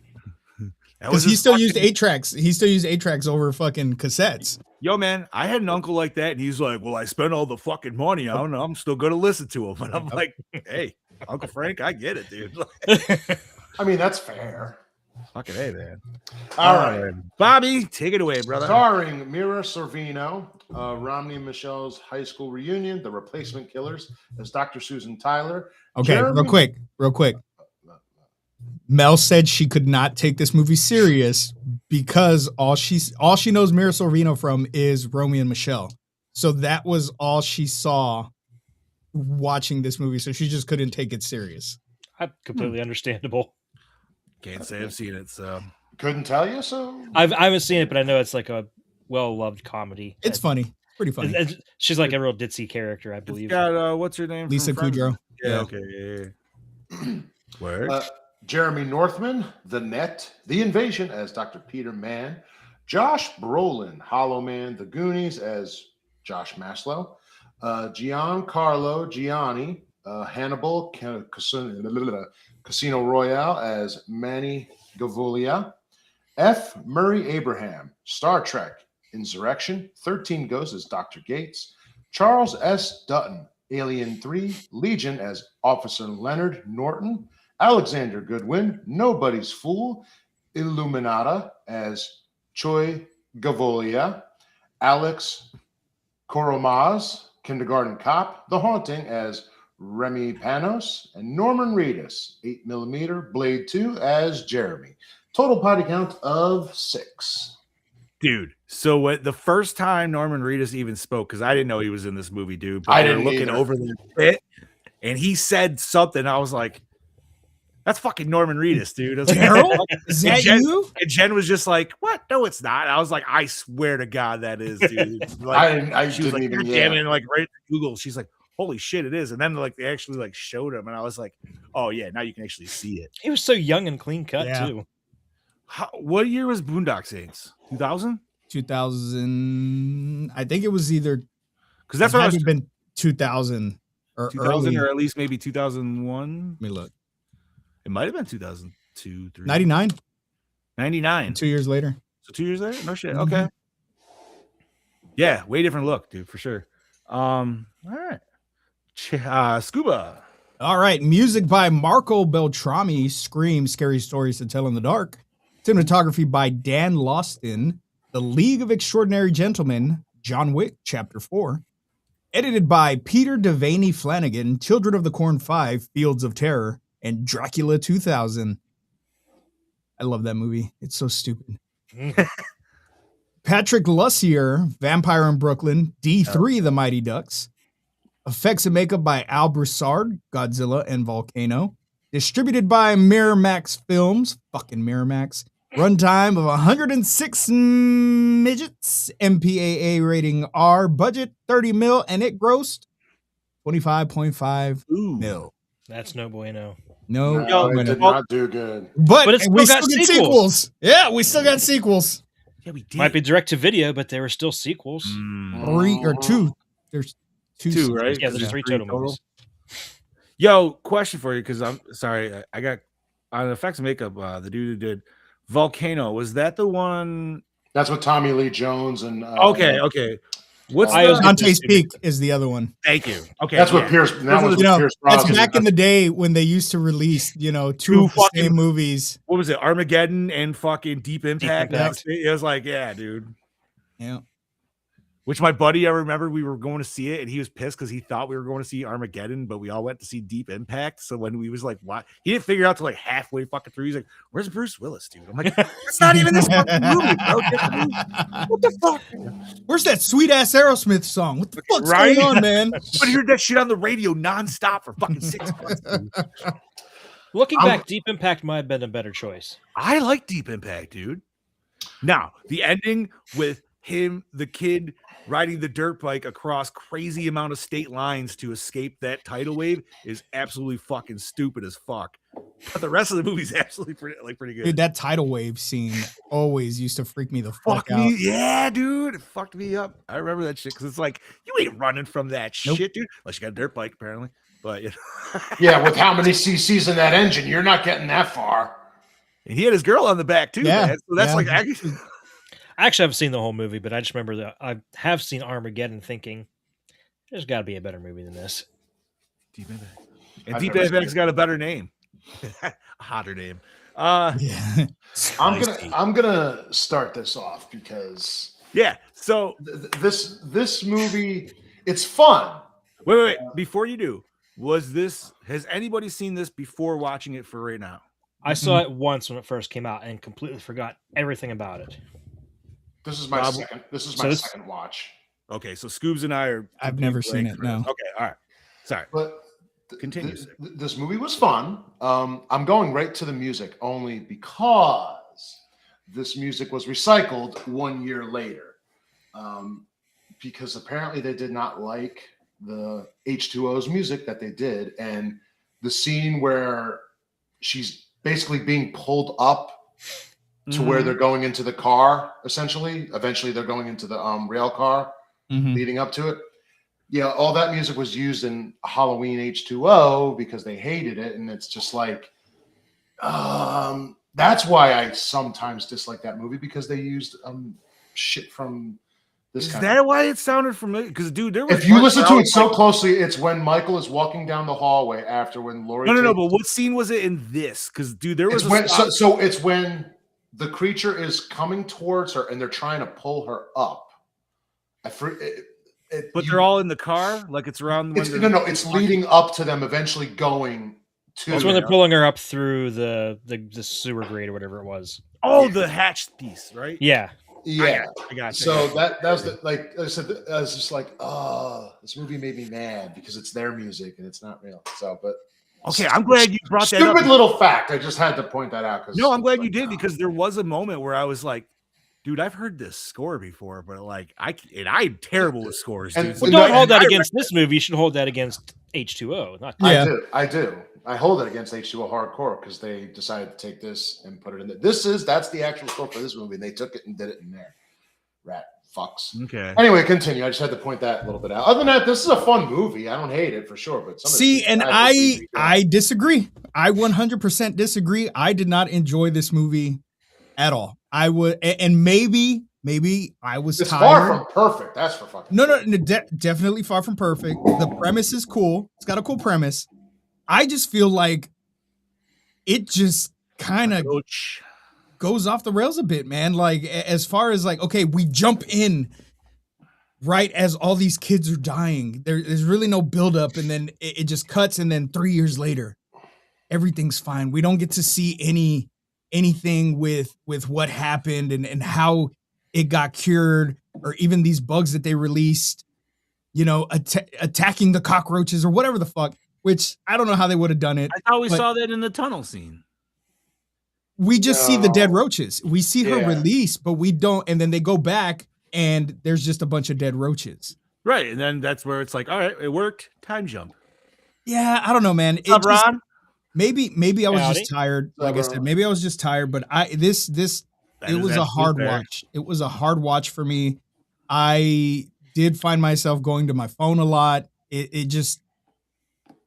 That because was he his still fucking- used 8-tracks. He still used 8-tracks over fucking cassettes. Yo, man, I had an uncle like that, and he's like, "Well, I spent all the fucking money. I don't know. I'm still gonna listen to him." And I'm like, "Hey, Uncle Frank, I get it, dude." I mean that's fair. Fucking hey, man. All right. Bobby, take it away, brother. Starring Mira Sorvino, Romney and Michelle's high school reunion, The Replacement Killers, as Dr. Susan Tyler. Okay, Jeremy- real quick. Mel said she could not take this movie serious because all she knows Mira Sorvino from is Romeo and Michelle. So that was all she saw watching this movie. So she just couldn't take it serious. Completely understandable. Can't say I've seen it, so Couldn't tell you, so I haven't seen it, but I know it's like a well-loved comedy. It's funny, pretty funny. She's like a real ditzy character, I it's believe. got what's her name? Lisa from Friends? Kudrow. Yeah, Yeah. okay. Yeah. Word. Jeremy Northman, The Net, The Invasion as Dr. Peter Mann, Josh Brolin, Hollow Man, The Goonies as Josh Maslow, Giancarlo Gianni, Hannibal, Casino Royale as Manny Gavolia. F. Murray Abraham, Star Trek, Insurrection, 13 Ghosts as Dr. Gates. Charles S. Dutton, Alien 3, Legion as Officer Leonard Norton. Alexander Goodwin, Nobody's Fool, Illuminata as Choi Gavolia. Alex Koromaz, Kindergarten Cop, The Haunting as Remy Panos, and Norman Reedus, 8mm Blade 2 as Jeremy. Total potty count of 6. Dude, so what the first time Norman Reedus even spoke, because I didn't know he was in this movie, dude. But I they were didn't looking either. over the pit, and he said something. I was like, "That's fucking Norman Reedus, dude." I was like, Harold, is And that Jen- you? And Jen was just like, "What? No, it's not." I was like, "I swear to God, that is, dude." Like, I she was didn't like, even. "God damn it!" And like right at Google, she's like, "Holy shit, it is!" And then like they actually like showed him, and I was like, "Oh yeah, now you can actually see it." He was so young and clean cut Yeah. too. What year was Boondock Saints? 2000? 2000. I think it was either. Because that's what I had was. to have been 2000 or 2000 early. or at least maybe 2001. Let me look. It might have been 2002, 3. 99. 99. 2 years later. So 2 years later? No shit. Mhm. Okay. Yeah, way different look, dude, for sure. All right. Scuba. All right. Music by Marco Beltrami. Scream, Scary Stories to Tell in the Dark. Cinematography by Dan Loston. The League of Extraordinary Gentlemen. John Wick, Chapter 4. Edited by Peter Devaney Flanagan. Children of the Corn 5, Fields of Terror. And Dracula 2000. I love that movie. It's so stupid. Patrick Lussier, Vampire in Brooklyn. D3, The Mighty Ducks. Effects and makeup by Al Broussard, Godzilla and Volcano. Distributed by Miramax Films. Fucking Miramax. Runtime of 106 midgets. MPAA rating R. Budget 30 mil. And it grossed 25.5 Ooh. mil. That's no bueno. No, No, it bueno. did not do good. But it's we still got still get sequels. sequels. Yeah, we still got sequels. Yeah, we did. Might be direct to video, but there were still sequels. Mm. 3 or 2. There's 2. Two, sequels. right? Yeah, there's three total movies. Yo, question for you, because I'm sorry. I got on effects and makeup, the dude who did Volcano. Was that the one? That's what Tommy Lee Jones and Okay. What's I was the, gonna- Dante's Peak is the other one. thank you. Okay. That's what yeah. Pierce. That was You know, Pierce that's Brosnan. back in the day when they used to release, two of the fucking- same movies. What was it? Armageddon and fucking Deep Impact. Impact. It was like, yeah, dude. Yeah. Which my buddy, I remember we were going to see it, and he was pissed because he thought we were going to see Armageddon, but we all went to see Deep Impact. So when we was like, "What?" He didn't figure out till like halfway fucking through. He's like, "Where's Bruce Willis, dude?" I'm like, "It's not even this fucking movie, bro. What the fuck?" Where's that sweet ass Aerosmith song? What the fuck's Right? going on, man? But heard that shit on the radio nonstop for fucking 6 months. Dude. Looking I'm- back, Deep Impact might have been a better choice. I like Deep Impact, dude. Now the ending with him, the kid riding the dirt bike across crazy amount of state lines to escape that tidal wave is absolutely fucking stupid as fuck. But the rest of the movie's absolutely pretty good. Dude, that tidal wave scene always used to freak me the fuck out. me, yeah, dude, it fucked me up. I remember that shit because it's like you ain't running from that Nope. shit, dude. Unless you got a dirt bike, apparently. But you know. Yeah, with how many CCs in that engine, you're not getting that far. And he had his girl on the back too. Yeah, Man. So that's yeah. like actually, I actually haven't seen the whole movie, but I just remember that I have seen Armageddon thinking, there's got to be a better movie than this. Deep Impact. And I've Deep never seen Impact's it. got a better name, a hotter name. Yeah. I'm gonna start this off because Yeah. So this movie, it's fun. wait. Before you do, has anybody seen this before watching it for right now? I saw it once when it first came out and completely forgot everything about it. This is my Rob- second. This is So my this- second watch. Okay, so Scoobs and I are. I've never complete seen it, blank for no. this. Okay, all right. Sorry. But Continue, sir. this movie was fun. I'm going right to the music only because this music was recycled 1 year later. Because apparently they did not like the H2O's music that they did, and the scene where she's basically being pulled up to Mm-hmm. where they're going into the car, essentially. Eventually, they're going into the rail car Mhm. leading up to it. Yeah, all that music was used in Halloween H2O because they hated it, and it's just like, that's why I sometimes dislike that movie because they used shit from this Is kind that of. why it sounded familiar? Because dude, there was If you parts listen where to I it was so like, closely, it's when Michael is walking down the hallway after when Lori. no. But what scene was it in this? Because dude, there was It's when so it's when the creature is coming towards her and they're trying to pull her up. But they're all in the car, like it's around. It's it's leading up to them eventually going to. That's when they're pulling her up through the sewer grate or whatever it was. Oh, the hatched piece, right? Yeah. Yeah, I got you. so that was like I said, I was just like, oh, this movie made me mad because it's their music and it's not real. So, but okay, I'm glad you brought that up. Stupid little fact. I just had to point that out. No, I'm glad you did because there was a moment where I was like, dude, I've heard this score before, but like I'm terrible with scores, dude. Well, don't hold that against this movie. You should hold that against H2O. Not I do. I hold it against H2O Hardcore because they decided to take this and put it in there. That's the actual score for this movie. And they took it and did it in there. Rat fucks. Okay. Anyway, continue. I just had to point that a little bit out. Other than that, this is a fun movie. I don't hate it for sure, but see, and I disagree. I 100% disagree. I did not enjoy this movie at all. I would, and maybe I was it's tired. far from perfect. That's for fucking no, definitely far from perfect. The premise is cool. It's got a cool premise. I just feel like it just kind of goes off the rails a bit, man. Like as far as like, okay, we jump in right as all these kids are dying. There's really no buildup, and then it just cuts, and then 3 years later, everything's fine. We don't get to see anything with what happened and how it got cured, or even these bugs that they released, attacking the cockroaches or whatever the fuck, which I don't know how they would have done it. I thought we saw that in the tunnel scene. We just see the dead roaches. We see her release, but we don't. And then they go back and there's just a bunch of dead roaches. Right. And then that's where it's like, all right, it worked. Time jump. Yeah. I don't know, man. What's up, Ron? Maybe I was just tired. Like I said, maybe I was just tired, but it was a hard watch. It was a hard watch for me. I did find myself going to my phone a lot. It just,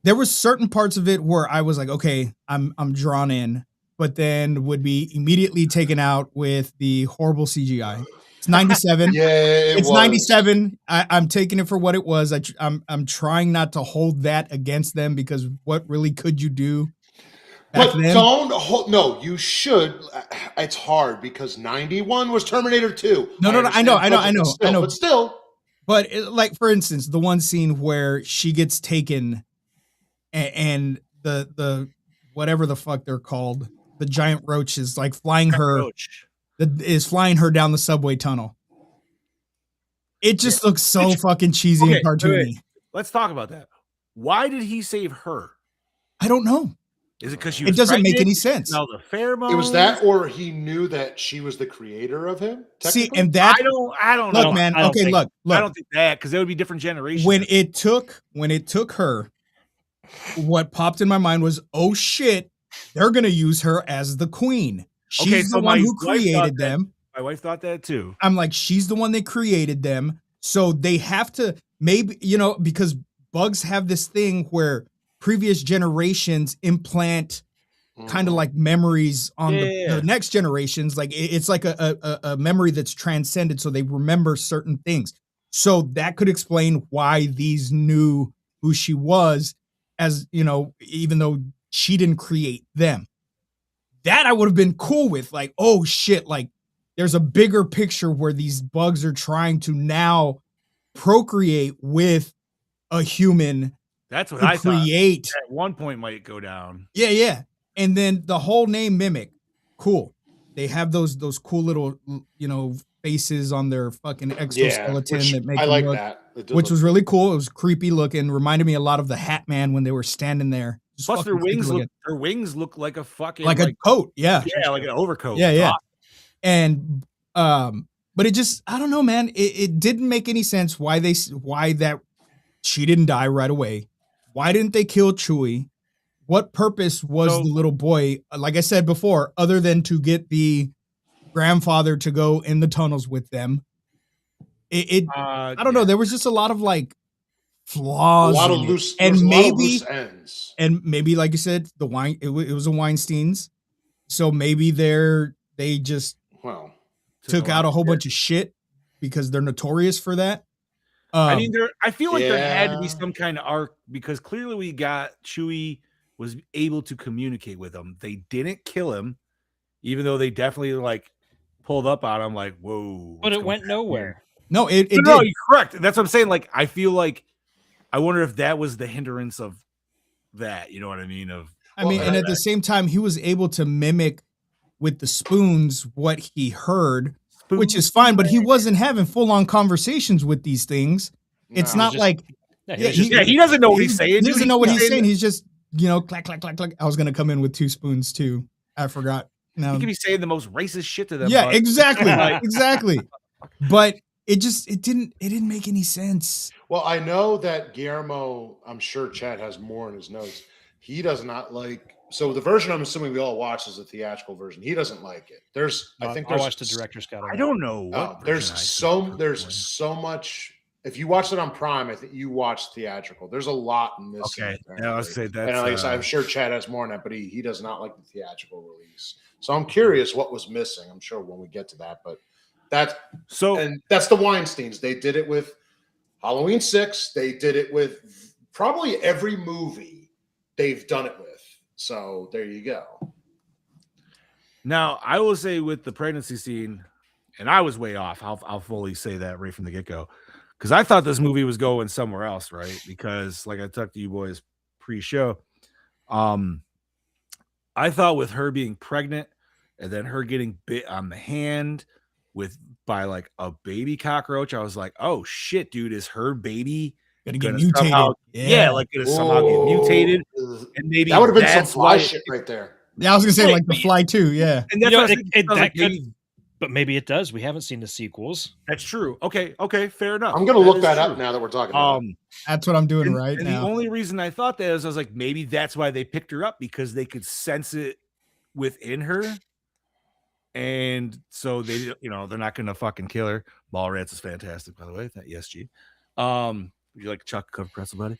there was certain parts of it where I was like, okay, I'm drawn in, but then would be immediately taken out with the horrible CGI. It's 97. Yeah, it's 97. I'm taking it for what it was. I'm trying not to hold that against them because what really could you do? But no, you should. It's hard because 91 was Terminator 2. No, I know. But still. But like, for instance, the one scene where she gets taken and the whatever the fuck they're called, the giant roach is like flying her down the subway tunnel. It just looks so fucking cheesy and cartoony. Wait. Let's talk about that. Why did he save her? I don't know. Is it because she was It doesn't make pregnant? any sense. No, the pheromones. It was that, or he knew that she was the creator of him. See, and that I don't know. Look, man. I Look. don't think that because it would be different generations. When it took her, what popped in my mind was, oh shit, they're gonna use her as the queen. She's the one who created them. My wife thought that too. I'm like, she's the one that created them. So they have to maybe, because bugs have this thing where previous generations implant kind of like memories on the next generations. Like it's like a memory that's transcended. So they remember certain things. So that could explain why these knew who she was, as even though she didn't create them. That I would have been cool with. Like, oh shit, like there's a bigger picture where these bugs are trying to now procreate with a human. That's what I create. Thought. At one point might go down. Yeah. And then the whole name Mimic. Cool. They have those cool little, faces on their fucking exoskeleton that make I like look, that. Which was really cool. It was creepy looking. Reminded me a lot of the Hat Man when they were standing there. Plus their wings look like a fucking like a coat. Yeah. Yeah, like an overcoat. Yeah. And but it just, I don't know, man. It didn't make any sense why that she didn't die right away. Why didn't they kill Chewie? What purpose was the little boy, like I said before, other than to get the grandfather to go in the tunnels with them? I don't know. There was just a lot of like flaws. A lot of in it. loose, and there's a lot of maybe loose ends. and maybe like you said, the wine it was a Weinstein's, so maybe they just Well, took out a whole bunch of shit because they're notorious for that. I mean, I feel like there had to be yeah. some kind of arc because clearly we got Chewie was able to communicate with him. They didn't kill him, even though they definitely like pulled up on him. Like, whoa! But what's it going went on nowhere. no, it here? did. No, you're correct. That's what I'm saying. Like, I feel like I wonder if that was the hindrance of that. You know what I mean? I mean, and at the same time, he was able to mimic with the spoons what he heard, which is fine. But he wasn't having full on conversations with these things. It's No, not just- like he doesn't know what he's saying. He doesn't dude. know what he's saying. saying. He's just clack clack clack clack. I was gonna come in with 2 spoons too. I forgot. No, He could be saying the most racist shit to them. yeah, but- exactly, Like- exactly. But it didn't make any sense. Well, I know that Guillermo, I'm sure Chad has more in his notes. He does not like. So the version I'm assuming we all watched is the theatrical version. He doesn't like it. I think I watched the director's cut. I don't know what. There's version I there's took. so much. If you watched it on Prime, I think you watched theatrical. There's a lot in this. Okay, yeah, I was say that. And like I said, I'm sure Chad has more on that, but he does not like the theatrical release. So I'm curious what was missing. I'm sure when we get to that, but that's the Weinsteins. They did it with Halloween 6. They did it with probably every movie they've done it with. So there you go. Now I will say with the pregnancy scene, and I was way off. I'll fully say that right from the get go, because I thought this movie was going somewhere else, right? Because like I talked to you boys pre-show, I thought with her being pregnant and then her getting bit on the hand by like a baby cockroach, I was like, oh shit, dude, is her baby Gonna get gonna mutated. somehow, like gonna somehow get mutated? And maybe that would have been some that's fly why shit right there. Yeah, I was gonna say Right, like the Fly too. Yeah, And that's You know, what I was thinking. I was like, maybe but maybe it does. We haven't seen the sequels. that's true. Okay, fair enough. I'm gonna look is that up true. now that we're talking about it. that's what I'm doing And, right and now. the only reason I thought that is I was like, maybe that's why they picked her up, because they could sense it within her. And so they, they're not gonna fucking kill her. Mallrats is fantastic, by the way. That ESG. Would you like a chocolate covered pretzel, buddy?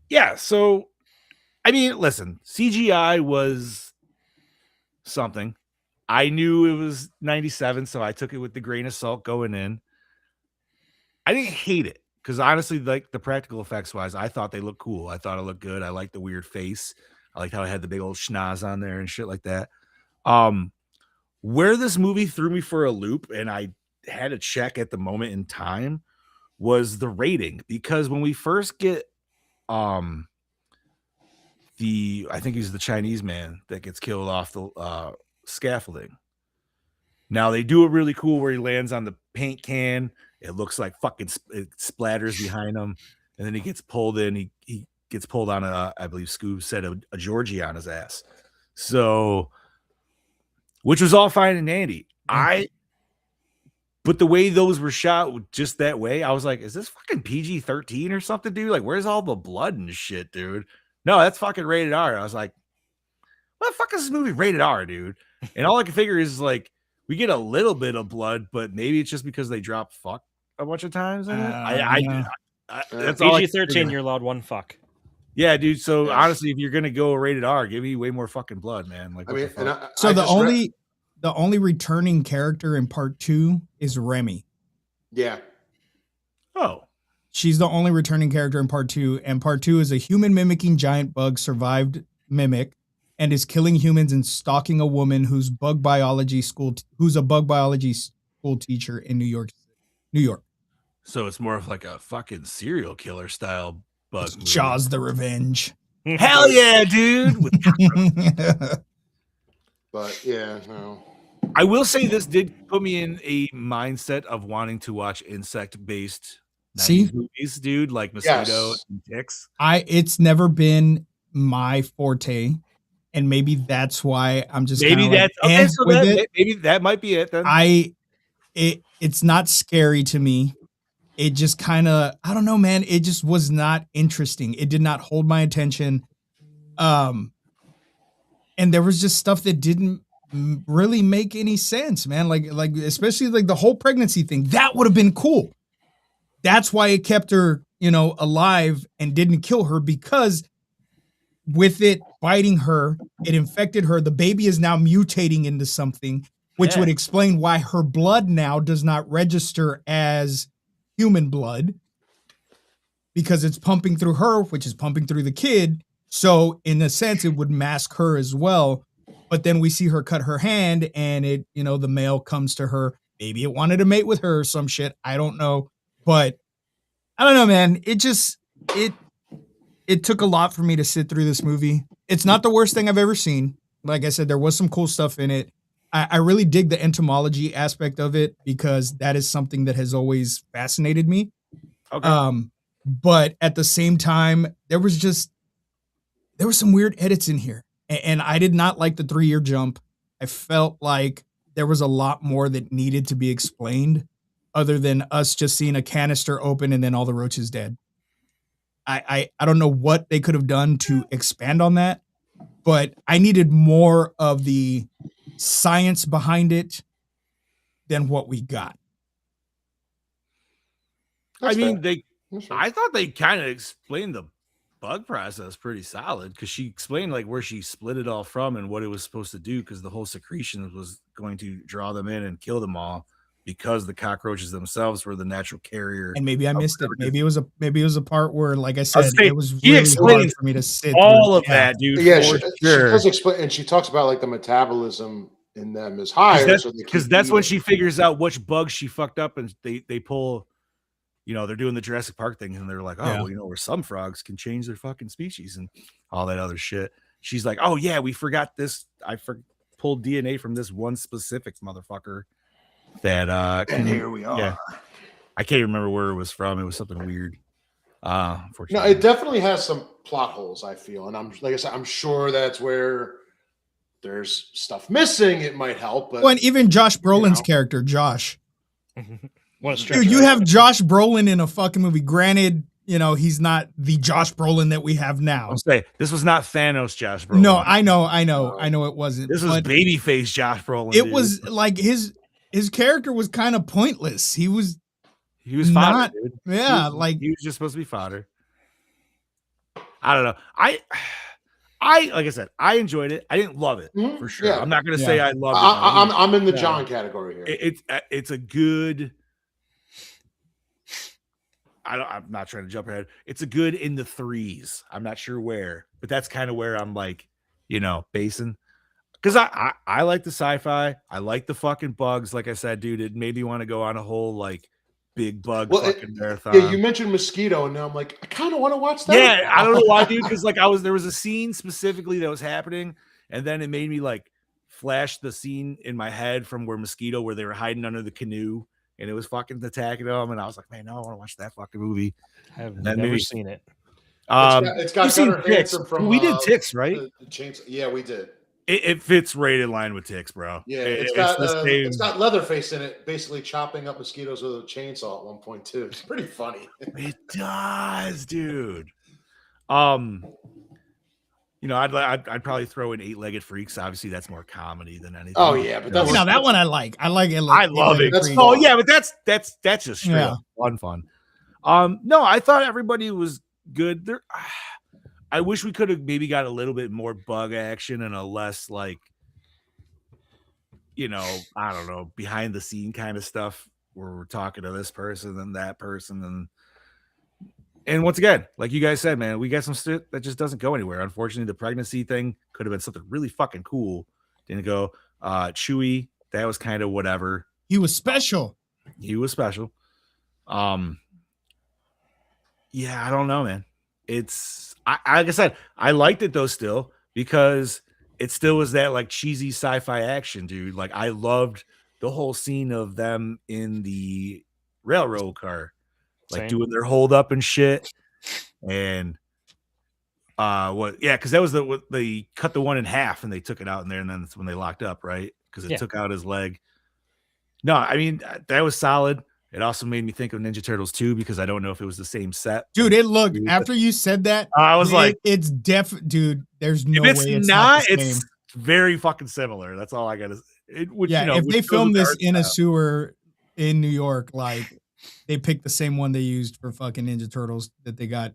Yeah. So, I mean, listen, CGI was something. I knew it was 97, so I took it with the grain of salt going in. I didn't hate it because honestly, like the practical effects wise, I thought they looked cool. I thought it looked good. I liked the weird face. I liked how it had the big old schnoz on there and shit like that. Where this movie threw me for a loop, and I had to check at the moment in time, was the rating, because when we first get I think he's the Chinese man that gets killed off the scaffolding. Now they do it really cool where he lands on the paint can. It looks like fucking it splatters behind him, and then he gets pulled in. He gets pulled on I believe Scoob said a Georgie on his ass. So, which was all fine and dandy. But the way those were shot just that way, I was like, is this fucking PG-13 or something, dude? Like, where's all the blood and shit, dude? No, that's fucking rated R. I was like, what the fuck is this movie rated R, dude? And all I can figure is like, we get a little bit of blood, but maybe it's just because they drop fuck a bunch of times in it. That's all I can PG-13, figure. you're allowed one fuck. Yeah, dude. So Yes. honestly, if you're gonna go rated R, give me way more fucking blood, man. Like, I what mean, the fuck? and So I the just read- only returning character in part 2 is Remy. yeah. Oh, She's the only returning character in part 2, and part 2 is a human mimicking giant bug survived mimic and is killing humans and stalking a woman who's a bug biology school teacher in New York. so it's more of like a fucking serial killer style bug. movie. Jaws the Revenge. Hell yeah, dude. But yeah, no. I will say this did put me in a mindset of wanting to watch insect-based See? movies, dude, like mosquito Yes. and ticks. It's never been my forte, and maybe that's why I'm just Maybe kinda that's like, okay. So with that, it. maybe that might be it then. It's not scary to me. It just kind of, I don't know, man. It just was not interesting. It did not hold my attention. And there was just stuff that didn't really make any sense, man. Like especially like the whole pregnancy thing. That would have been cool. that's why it kept her, alive and didn't kill her, because with it biting her, it infected her. The baby is now mutating into something, which would explain why her blood now does not register as human blood, because it's pumping through her, which is pumping through the kid. So in a sense, it would mask her as well. But then we see her cut her hand, and it, the male comes to her. Maybe it wanted to mate with her or some shit. I don't know. But I don't know, man. It took a lot for me to sit through this movie. It's not the worst thing I've ever seen. Like I said, there was some cool stuff in it. I really dig the entomology aspect of it, because that is something that has always fascinated me. Okay. But at the same time, there were some weird edits in here. And I did not like the 3-year jump. I felt like there was a lot more that needed to be explained, other than us just seeing a canister open and then all the roaches dead. I don't know what they could have done to expand on that, but I needed more of the science behind it than what we got. That's I mean, fair. I thought they kind of explained the bug process pretty solid, because she explained like where she split it all from and what it was supposed to do, because the whole secretion was going to draw them in and kill them all, because the cockroaches themselves were the natural carrier. And maybe I missed it. Maybe it was a part where, like I I said, was saying, it was he really hard explains for me to sit all through. of that, dude. Yeah, for she sure. does explain, and she talks about like the metabolism in them is higher, Because that's when she figures out which bugs she fucked up, and they pull, they're doing the Jurassic Park thing, and they're like, oh, Yeah. well, where some frogs can change their fucking species and all that other shit. She's like, oh yeah, we forgot this. Pulled DNA from this one specific motherfucker that and here we are. Yeah, I can't remember where it was from. It was something weird. No, Unfortunately, it definitely has some plot holes, I feel, and like I said, I'm sure that's where there's stuff missing. It might help, but Well, and even Josh Brolin's character, Josh. What a stretch. Dude, you right? have Josh Brolin in a fucking movie. Granted, he's not the Josh Brolin that we have now. I'll say this was not Thanos Josh Brolin. No, I know it wasn't. This was but babyface Josh Brolin. it dude. was like his character was kind of pointless. He was fodder, not, dude. yeah, he was just supposed to be fodder. I don't know. I like I said, I enjoyed it. I didn't love it for sure. Yeah. I'm not gonna say I loved it. I'm in the John category here. It's a good. I'm not trying to jump ahead. It's a good in the 3s. I'm not sure where, but that's kind of where I'm like, basing. Because I like the sci-fi. I like the fucking bugs. Like I said, dude, it made me want to go on a whole like big bug fucking marathon. Yeah, you mentioned mosquito, and now I'm like, I kind of want to watch that. Yeah, I don't know why, dude. Because like there was a scene specifically that was happening, and then it made me like flash the scene in my head from where they were hiding under the canoe, and it was fucking attacking them, and I was like, man, no, I want to watch that fucking movie. I've never seen it. It's got Gunnar Hansen from. We did Ticks, right? Yeah, we did. It fits right in line with Ticks, bro. Yeah, it's it's got Leatherface in it, basically chopping up mosquitoes with a chainsaw at one point too. It's pretty funny. It does, dude. I'd probably throw in 8-Legged Freaks. Obviously, that's more comedy than anything. Oh yeah, but that's that one I like. I like it. I love it. Yeah, but that's just straight up fun. No, I thought everybody was good. I wish we could have maybe got a little bit more bug action and a less like, I don't know, behind the scene kind of stuff where we're talking to this person and that person and once again, like you guys said, man, we got some shit that just doesn't go anywhere. Unfortunately, the pregnancy thing could have been something really fucking cool. Didn't go. Chewie, that was kind of whatever. He was special. Yeah, I don't know, man. It's like I said, I liked it though still, because it still was that like cheesy sci-fi action, dude. Like I loved the whole scene of them in the railroad car, like doing their hold up and shit. And because that was they cut the one in half and they took it out in there, and then that's when they locked up, right? Because it took out his leg. No, I mean that was solid. It also made me think of Ninja Turtles 2, because I don't know if it was the same set. Dude, it looked, after you said that, I was like, it's dude, there's no way it's not the same. It's very fucking similar. That's all I got to say. If they filmed this in a sewer in New York, like, they picked the same one they used for fucking Ninja Turtles that they got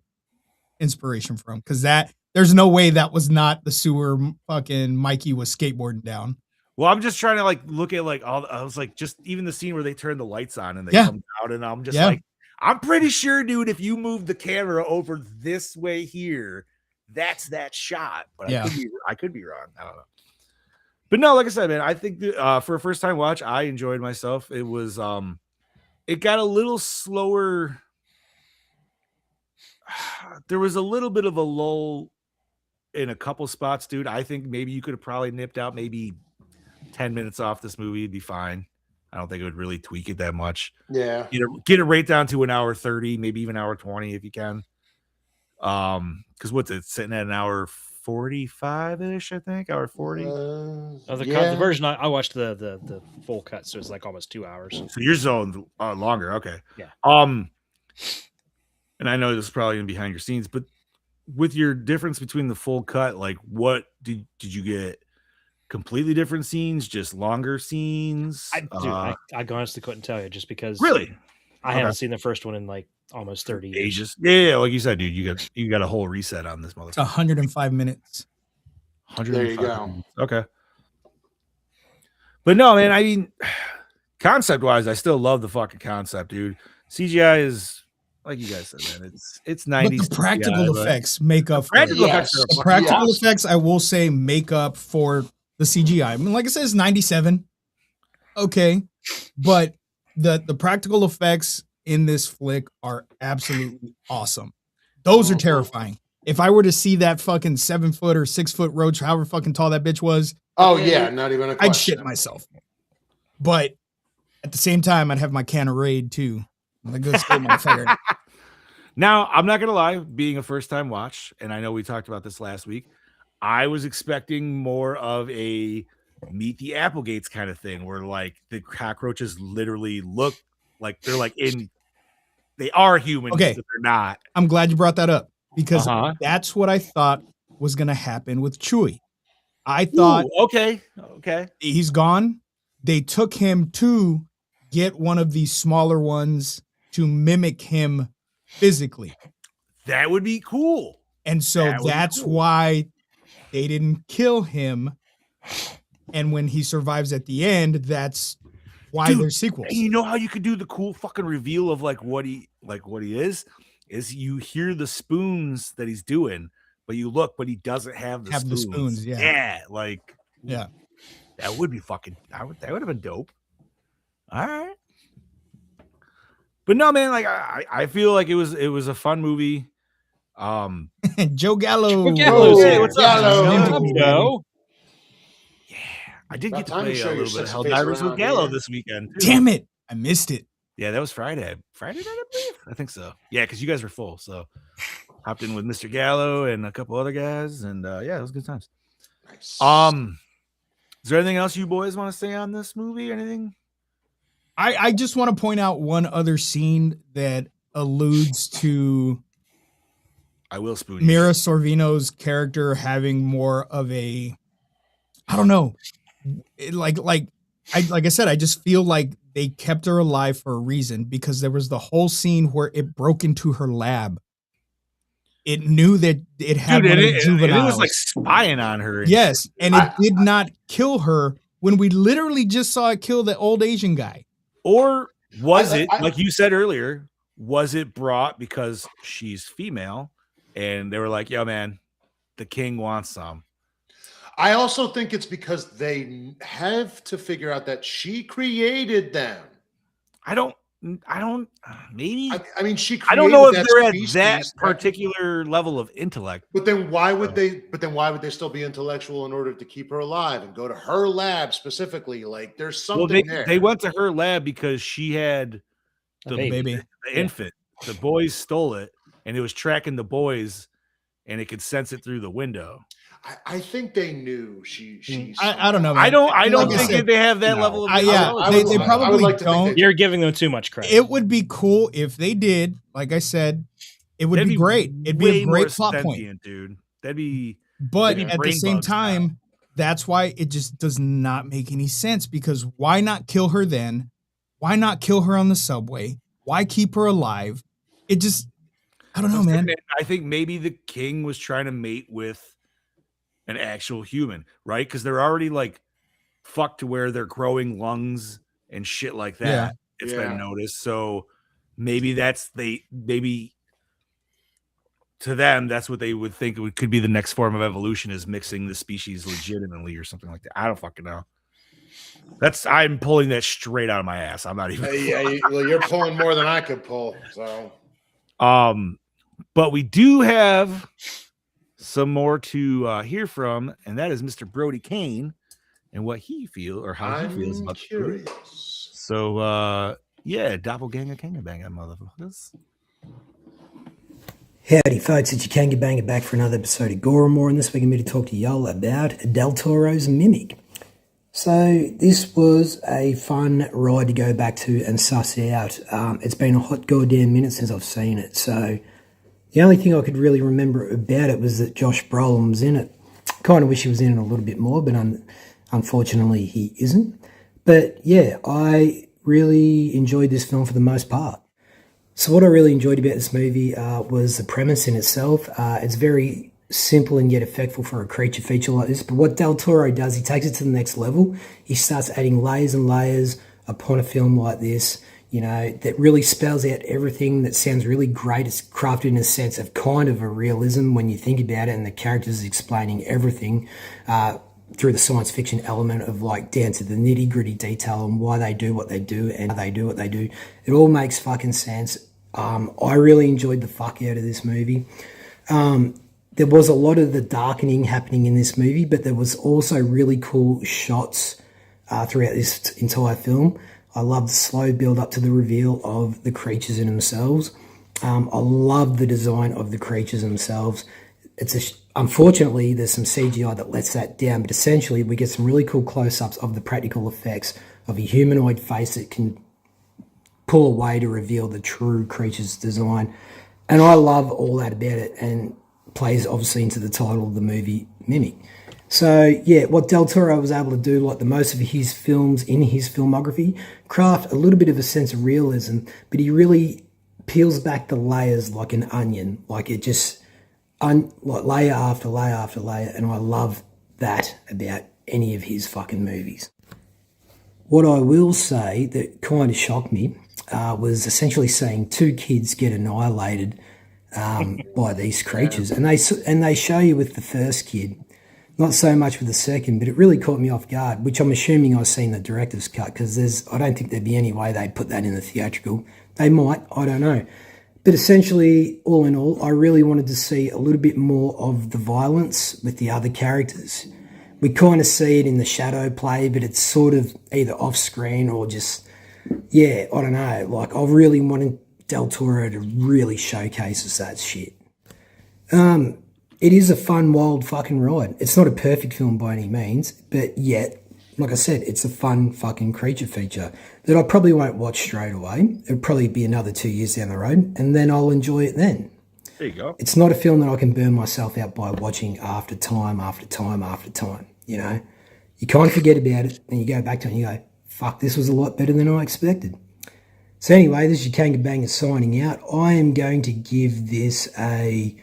inspiration from. Because there's no way that was not the sewer fucking Mikey was skateboarding down. Well, I'm just trying to like look at like all. I was like, just even the scene where they turn the lights on and they Yeah. come out, and I'm just Yeah. like, I'm pretty sure, dude, if you move the camera over this way here, that's that shot. But Yeah. I could be wrong. I don't know. But no, like I said, man, I think that, for a first time watch, I enjoyed myself. It was it got a little slower. There was a little bit of a lull in a couple spots, dude. I think maybe you could have probably nipped out maybe 10 minutes off this movie. It'd be fine. I don't think it would really tweak it that much. Yeah. Get it right down to an hour 30, maybe even hour 20 if you can. Because what's it sitting at an hour 45-ish, I think, hour 40. The version I watched the full cut, so it's like almost 2 hours. So your zone's longer, okay. Yeah. And I know this is probably behind your scenes, but with your difference between the full cut, like what did you get? Completely different scenes, just longer scenes? I honestly couldn't tell you, just because really I haven't seen the first one in like almost 30 years. ages. Yeah, like you said, dude, you got a whole reset on this motherfucker. It's 105 minutes. 105 There you go. minutes. Okay. But no, man, I mean, concept wise, I still love the fucking concept, dude. CGI is, like you guys said, man, it's 90s. But the practical CGI, effects make up for it. practical effects are The fucking practical awesome. effects, I will say, make up for the CGI. I mean, like I said, it's 97. Okay. But the practical effects in this flick are absolutely awesome. Those are terrifying. If I were to see that fucking 7 foot or 6 foot roach, however fucking tall that bitch was, Oh yeah, not even a question. I'd shit myself. But at the same time, I'd have my can of Raid too. I'm a good straight motherfucker. Now, I'm not gonna lie, being a first time watch, and I know we talked about this last week, I was expecting more of a Meet the Applegates kind of thing, where like the cockroaches literally look like they're like they are humans, Okay. but they're not. I'm glad you brought that up because Uh-huh. that's what I thought was going to happen with Chewie. I thought Ooh, okay. he's gone. They took him to get one of these smaller ones to mimic him physically. That would be cool. And so That would be that's cool. why they didn't kill him. And when he survives at the end, that's why Dude, there's sequels. And you know how you could do the cool fucking reveal of like what he is you hear the spoons that he's doing, but you look, but he doesn't have the spoons. Yeah. Yeah, like Yeah. that would be fucking that would have been dope. All right. But no, man, like I feel like it was a fun movie. Joe Gallo. Joe Gallo, Oh, hey, what's up, Gallo. Joe? Yeah, I did About get to time you play show a your little bit of sexy face Helldivers with around Gallo here. this weekend. too. Damn it. I missed it. Yeah, that was Friday. Friday night, I believe. I think so. Yeah, because you guys were full. So hopped in with Mr. Gallo and a couple other guys, and yeah, it was good times. Nice. Is there anything else you boys want to say on this movie or anything? I just want to point out one other scene that alludes to I will spoon you. Mira Sorvino's character having more of a, I don't know, like I said, I just feel like they kept her alive for a reason, because there was the whole scene where it broke into her lab. It knew that it had Dude, one of and the it juveniles. was like spying on her. and Yes, shit. and it did not kill her when we literally just saw it kill the old Asian guy. Or was I- it, I- like you said earlier, was it brought because she's female and they were like, yo, man, the king wants some? I also think it's because they have to figure out that she created them. I don't, maybe. I mean, she. Created I don't know if that they're at species, that particular level of intellect. But then why would they? But then why would they still be intellectual in order to keep her alive and go to her lab specifically? Like, there's something Well, there. they went to her lab because she had A the baby. the infant. The boys stole it, and it was tracking the boys, and it could sense it through the window. I think they knew she. I don't know. Man. I don't Like I think said, that they have that no. level of. yeah, I they would probably like to think don't. they- You're giving them too much credit. It would be cool if they did. Like I said, it would That'd be great. It'd be way a more great plot point. sentient, dude. That'd be. But Maybe at the brain same bugs now. time, that's why it just does not make any sense, because why not kill her then? Why not kill her on the subway? Why keep her alive? It just, I don't know, man. I think maybe the king was trying to mate with an actual human, right? Because they're already like fucked to where they're growing lungs and shit like that. Yeah. It's Yeah. been noticed. So maybe maybe to them, that's what they would think could be the next form of evolution, is mixing the species legitimately or something like that. I don't fucking know. I'm pulling that straight out of my ass. I'm not even. Well, you're pulling more than I could pull. So, But we do have some more to hear from, and that is Mr. Brody Kane and what he feels or how he feels I'm about curious. the So, yeah, doppelganger, kangabanger, motherfuckers. Howdy, folks. It's your Kangabanger back for another episode of Gore, and this week I'm here to talk to y'all about Del Toro's Mimic. So this was a fun ride to go back to and suss out. It's been a hot goddamn minute since I've seen it, so the only thing I could really remember about it was that Josh Brolin was in it. Kind of wish he was in it a little bit more, but unfortunately he isn't. But yeah, I really enjoyed this film for the most part. So what I really enjoyed about this movie was the premise in itself. It's very simple and yet effectful for a creature feature like this. But what Del Toro does, he takes it to the next level. He starts adding layers and layers upon a film like this, that really spells out everything that sounds really great. It's crafted in a sense of kind of a realism when you think about it, and the characters explaining everything through the science fiction element of like down to the nitty gritty detail and why they do what they do and how they do what they do. It all makes fucking sense. I really enjoyed the fuck out of this movie. There was a lot of the darkening happening in this movie, but there was also really cool shots throughout this entire film. I love the slow build up to the reveal of the creatures in themselves. I love the design of the creatures themselves. Unfortunately, there's some CGI that lets that down, but essentially we get some really cool close-ups of the practical effects of a humanoid face that can pull away to reveal the true creature's design. And I love all that about it, and plays obviously into the title of the movie, Mimic. So yeah, what Del Toro was able to do, like the most of his films in his filmography, craft a little bit of a sense of realism, but he really peels back the layers like an onion. Like it just, like layer after layer after layer, and I love that about any of his fucking movies. What I will say that kind of shocked me was essentially seeing two kids get annihilated by these creatures, and they show you with the first kid, not so much with the second, but it really caught me off guard. Which I'm assuming I've seen the director's cut, because I don't think there'd be any way they'd put that in the theatrical. They might, I don't know. But essentially, all in all, I really wanted to see a little bit more of the violence with the other characters. We kind of see it in the shadow play, but it's sort of either off screen or just, yeah, I don't know. Like, I really wanted Del Toro to really showcase us that shit. It is a fun, wild fucking ride. It's not a perfect film by any means, but yet, like I said, it's a fun fucking creature feature that I probably won't watch straight away. It'll probably be another 2 years down the road, and then I'll enjoy it then. There you go. It's not a film that I can burn myself out by watching after time after time after time, you kind of forget about it, and you go back to it and you go, fuck, this was a lot better than I expected. So anyway, this is your Kangabanger signing out. I am going to give this a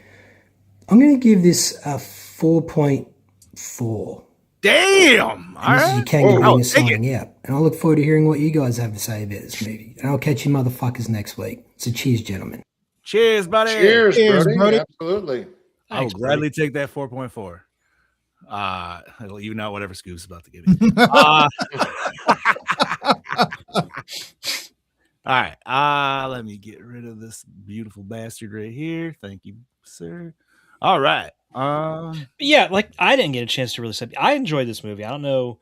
4.4. Damn! All This is right. your Kangabanger take it. signing out. And I look forward to hearing what you guys have to say about this movie. And I'll catch you motherfuckers next week. So cheers, gentlemen. Cheers, buddy. Cheers, Cheers, Brody. Brody. Absolutely. I will Thanks, gladly take that 4.4. I'll even out whatever Scoop's about to give me. All right. Let me get rid of this beautiful bastard right here. Thank you, sir. All right. But yeah, like I didn't get a chance to really say. I enjoyed this movie. I don't know.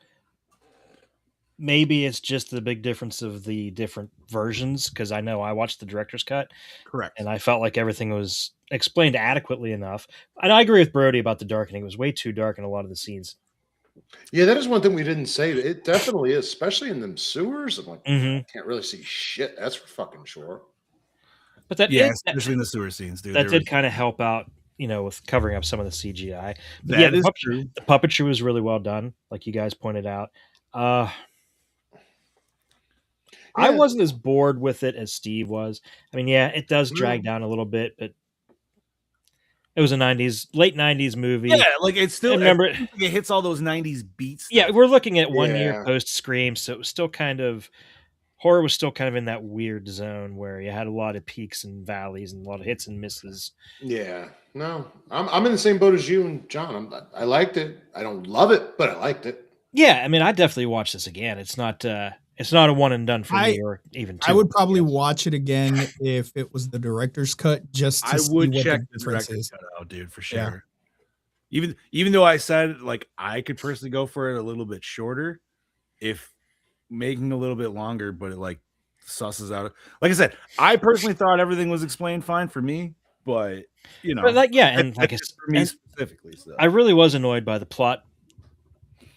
Maybe it's just the big difference of the different versions, because I know I watched the director's cut Correct. and I felt like everything was explained adequately enough. And I agree with Brody about the darkening. It was way too dark in a lot of the scenes. Yeah, that is one thing we didn't say. It definitely is, especially in them sewers. I'm like, Mhm. I can't really see shit. That's for fucking sure. But that Yeah, that, especially in the sewer scenes, dude. that There did was- kind of help out, with covering up some of the CGI. But That yeah, is the true. puppetry was really well done, like you guys pointed out. I Yeah. wasn't as bored with it as Steve was. I mean, yeah, it does drag down a little bit, but it was a late 90s movie. Yeah, like it's still. And remember, it hits all those '90s beats. yeah, stuff. we're looking at 1 year Yeah. post Scream, so it was still kind of horror was still kind of in that weird zone where you had a lot of peaks and valleys and a lot of hits and misses. Yeah. No, I'm in the same boat as you and John. I liked it. I don't love it, but I liked it. Yeah, I mean, I definitely watch this again. It's not a one and done for me, or even two. I would probably watch it again if it was the director's cut, just to I see would what check the the difference director's is. cut out, dude, for Yeah. sure. Even though I said like I could personally go for it a little bit shorter, if making a little bit longer, but it like susses out. Like I said, I personally thought everything was explained fine for me, but you know, But like, yeah, and that's like just for me and specifically. So I really was annoyed by the plot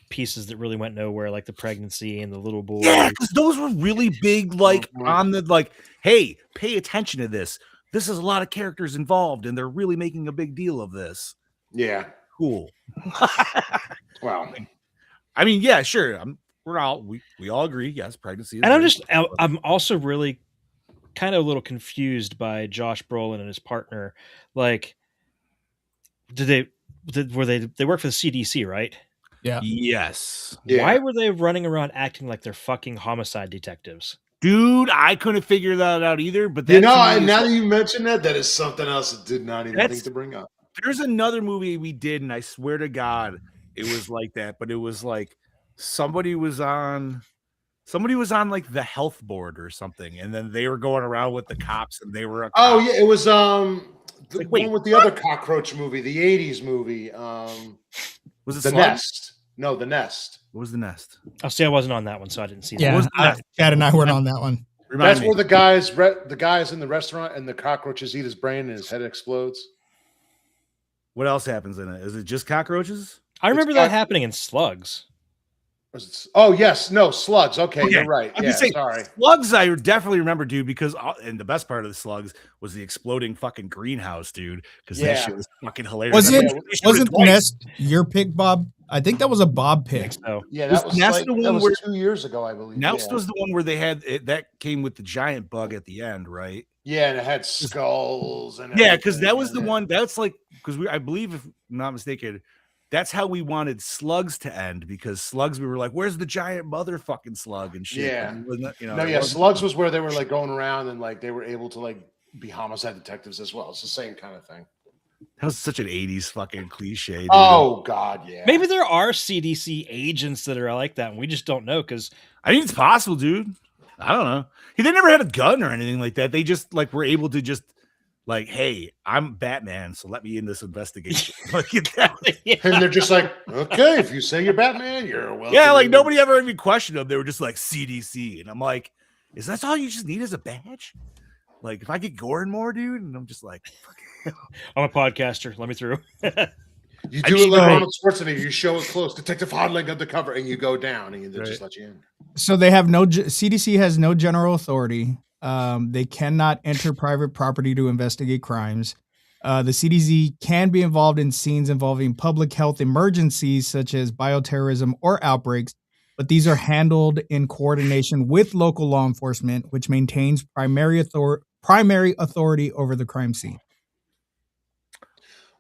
pieces that really went nowhere, like the pregnancy and the little boy. yeah, because those were really big, like Mhm. on the like, hey, pay attention to this. This is a lot of characters involved, and they're really making a big deal of this. Yeah. Cool. Well, I mean, yeah, sure. We all agree. Yes, pregnancy. Is And very- I'm also really kind of a little confused by Josh Brolin and his partner. Like, they work for the CDC, right? Yeah. yes, yeah. Why were they running around acting like they're fucking homicide detectives? dude. I couldn't figure that out either. But You that know, to me is now like- that you mention that, that is something else I did not even That's- think to bring up. there's another movie we did, and I swear to God, it was like that. But it was like somebody was on like the health board or something, and then they were going around with the cops, and they were a Oh cop. yeah, it was the Like, wait, one with the other cockroach movie, the '80s movie, Was it The Slug? Nest. No, The Nest. What was the nest? Oh, see, I wasn't on that one, so I didn't see that. Yeah. was that? Chad and I weren't on that one. Remind That's me. where the guys in the restaurant and the cockroaches eat his brain and his head explodes. What else happens in it? Is it just cockroaches? I remember got- that happening in Slugs. Oh yes, no slugs. Okay, Okay, you're right. I'm Yeah, just saying, sorry. slugs, I definitely remember, dude, because and the best part of the slugs was the exploding fucking greenhouse, dude. Because that Yeah. shit was fucking hilarious. Was I it? mean, shit Wasn't the twice. nest your pick, Bob? I think that was a Bob I pick. think so. Yeah, Was that was Nest like, the one that was where- 2 years ago, I believe. Nest yeah. was the one where they had it, that came with the giant bug at the end, right? Yeah, and it had skulls and Yeah, because that everything, was the yeah. one. That's like because I believe, if I'm not mistaken, that's how we wanted slugs to end, because slugs, we were like, where's the giant motherfucking slug and shit? Yeah. And it wasn't- you know, No, it yeah, wasn't- slugs was where they were like going around and like they were able to like be homicide detectives as well. It's the same kind of thing. That was such an 80s fucking cliche. Dude. Oh God, yeah. Maybe there are CDC agents that are like that, and we just don't know because I think it's possible, dude. I don't know. They never had a gun or anything like that. They just like were able to just like, hey, I'm Batman, so let me in this investigation. Like, And they're just like, okay, if you say you're Batman, you're welcome. yeah, like nobody ever even questioned them. They were just like CDC, and I'm like, is that all you just need as a badge? Like, if I get Gore and more, dude, and I'm just like, I'm a podcaster. Let me through. You I do mean, it like no. Arnold Schwarzenegger. You show it close, Detective Hodling undercover, and you go down, and they just Right. let you in. So they have no CDC has no general authority. They cannot enter private property to investigate crimes. The CDC can be involved in scenes involving public health emergencies such as bioterrorism or outbreaks, but these are handled in coordination with local law enforcement, which maintains primary authority over the crime scene.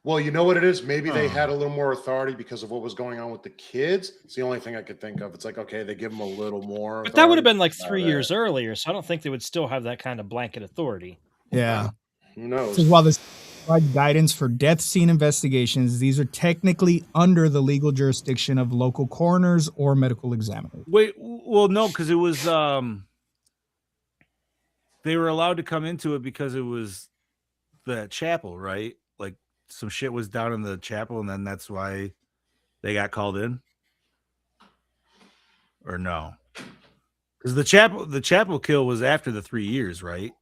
Well, you know what it is? Maybe they Oh. had a little more authority because of what was going on with the kids. It's the only thing I could think of. It's like, okay, they give them a little more. But that would have been like authority. 3 years earlier, so I don't think they would still have that kind of blanket authority. Yeah. Who knows? So while this provides guidance for death scene investigations, these are technically under the legal jurisdiction of local coroners or medical examiners. wait, well, no, because it was they were allowed to come into it because it was the chapel, right? Like some shit was down in the chapel, and then that's why they got called in. Or no? Because the chapel kill was after the 3 years, right?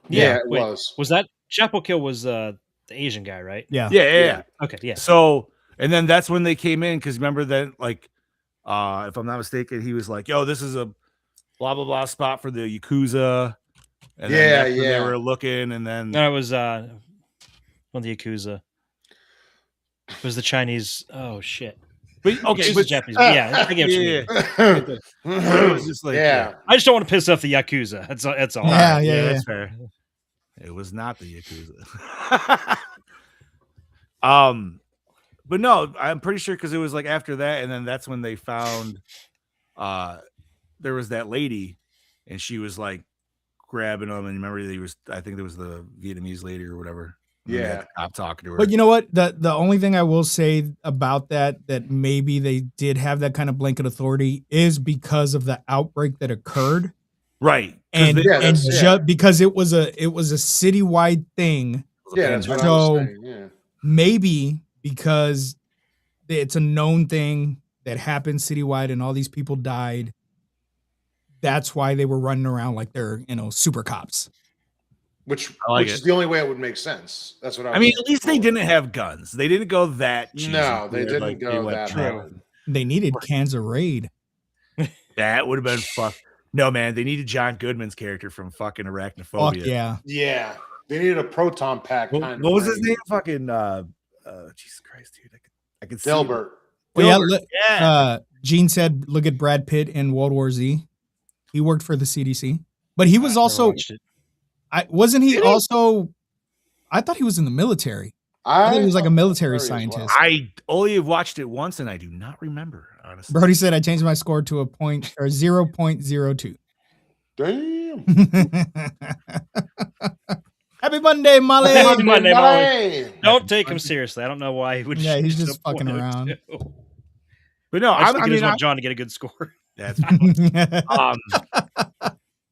Yeah, it wait, was. Was that Chapel Kill was the Asian guy, right? Yeah. Yeah. Okay, yeah. So, and then that's when they came in, because remember that, like, if I'm not mistaken, he was like, "Yo, this is a blah blah blah spot for the Yakuza." And then Yeah, that's when yeah. they were looking, and then No, it was one of the Yakuza. It was the Chinese. Oh shit! But okay, Yakuza's but Japanese. Yeah, I get what you mean. it was just like yeah. I just don't want to piss off the Yakuza. That's all. Yeah, Alright, yeah, that's fair. It was not the Yakuza. But no, I'm pretty sure because it was like after that, and then that's when they found there was that lady, and she was like grabbing him, and remember I think there was the Vietnamese lady or whatever. And then they had Yeah. the cop talking to her. But you know what? The only thing I will say about that maybe they did have that kind of blanket authority is because of the outbreak that occurred. Right. And Yeah, because it was a citywide thing. Yeah, that's what I So was saying. Yeah. maybe because it's a known thing that happened citywide and all these people died. That's why they were running around like they're, super cops. Which like is it. the only way it would make sense. That's what I was I mean, at least they going didn't have guns. They didn't go that cheesy. No, they didn't like, go went that true. hard. They needed cans of Raid. That would have been fuck. No, man, they needed John Goodman's character from fucking Arachnophobia. Fuck yeah. Yeah. They needed a proton pack. What was his name? Fucking Jesus Christ, dude. I could see Delbert. Well, Yeah. Gene said, look at Brad Pitt in World War Z. He worked for the CDC, but he was also, wasn't he also, I thought he was in the military. I thought he was like a military scientist. I only have watched it once and I do not remember, honestly. Brody said I changed my score to 0.02. Damn. Happy Monday, Molly. Happy Monday, Molly. Don't take him seriously. I don't know why he would. Yeah, he's just fucking around. But no, I just want John to get a good score. That's fine.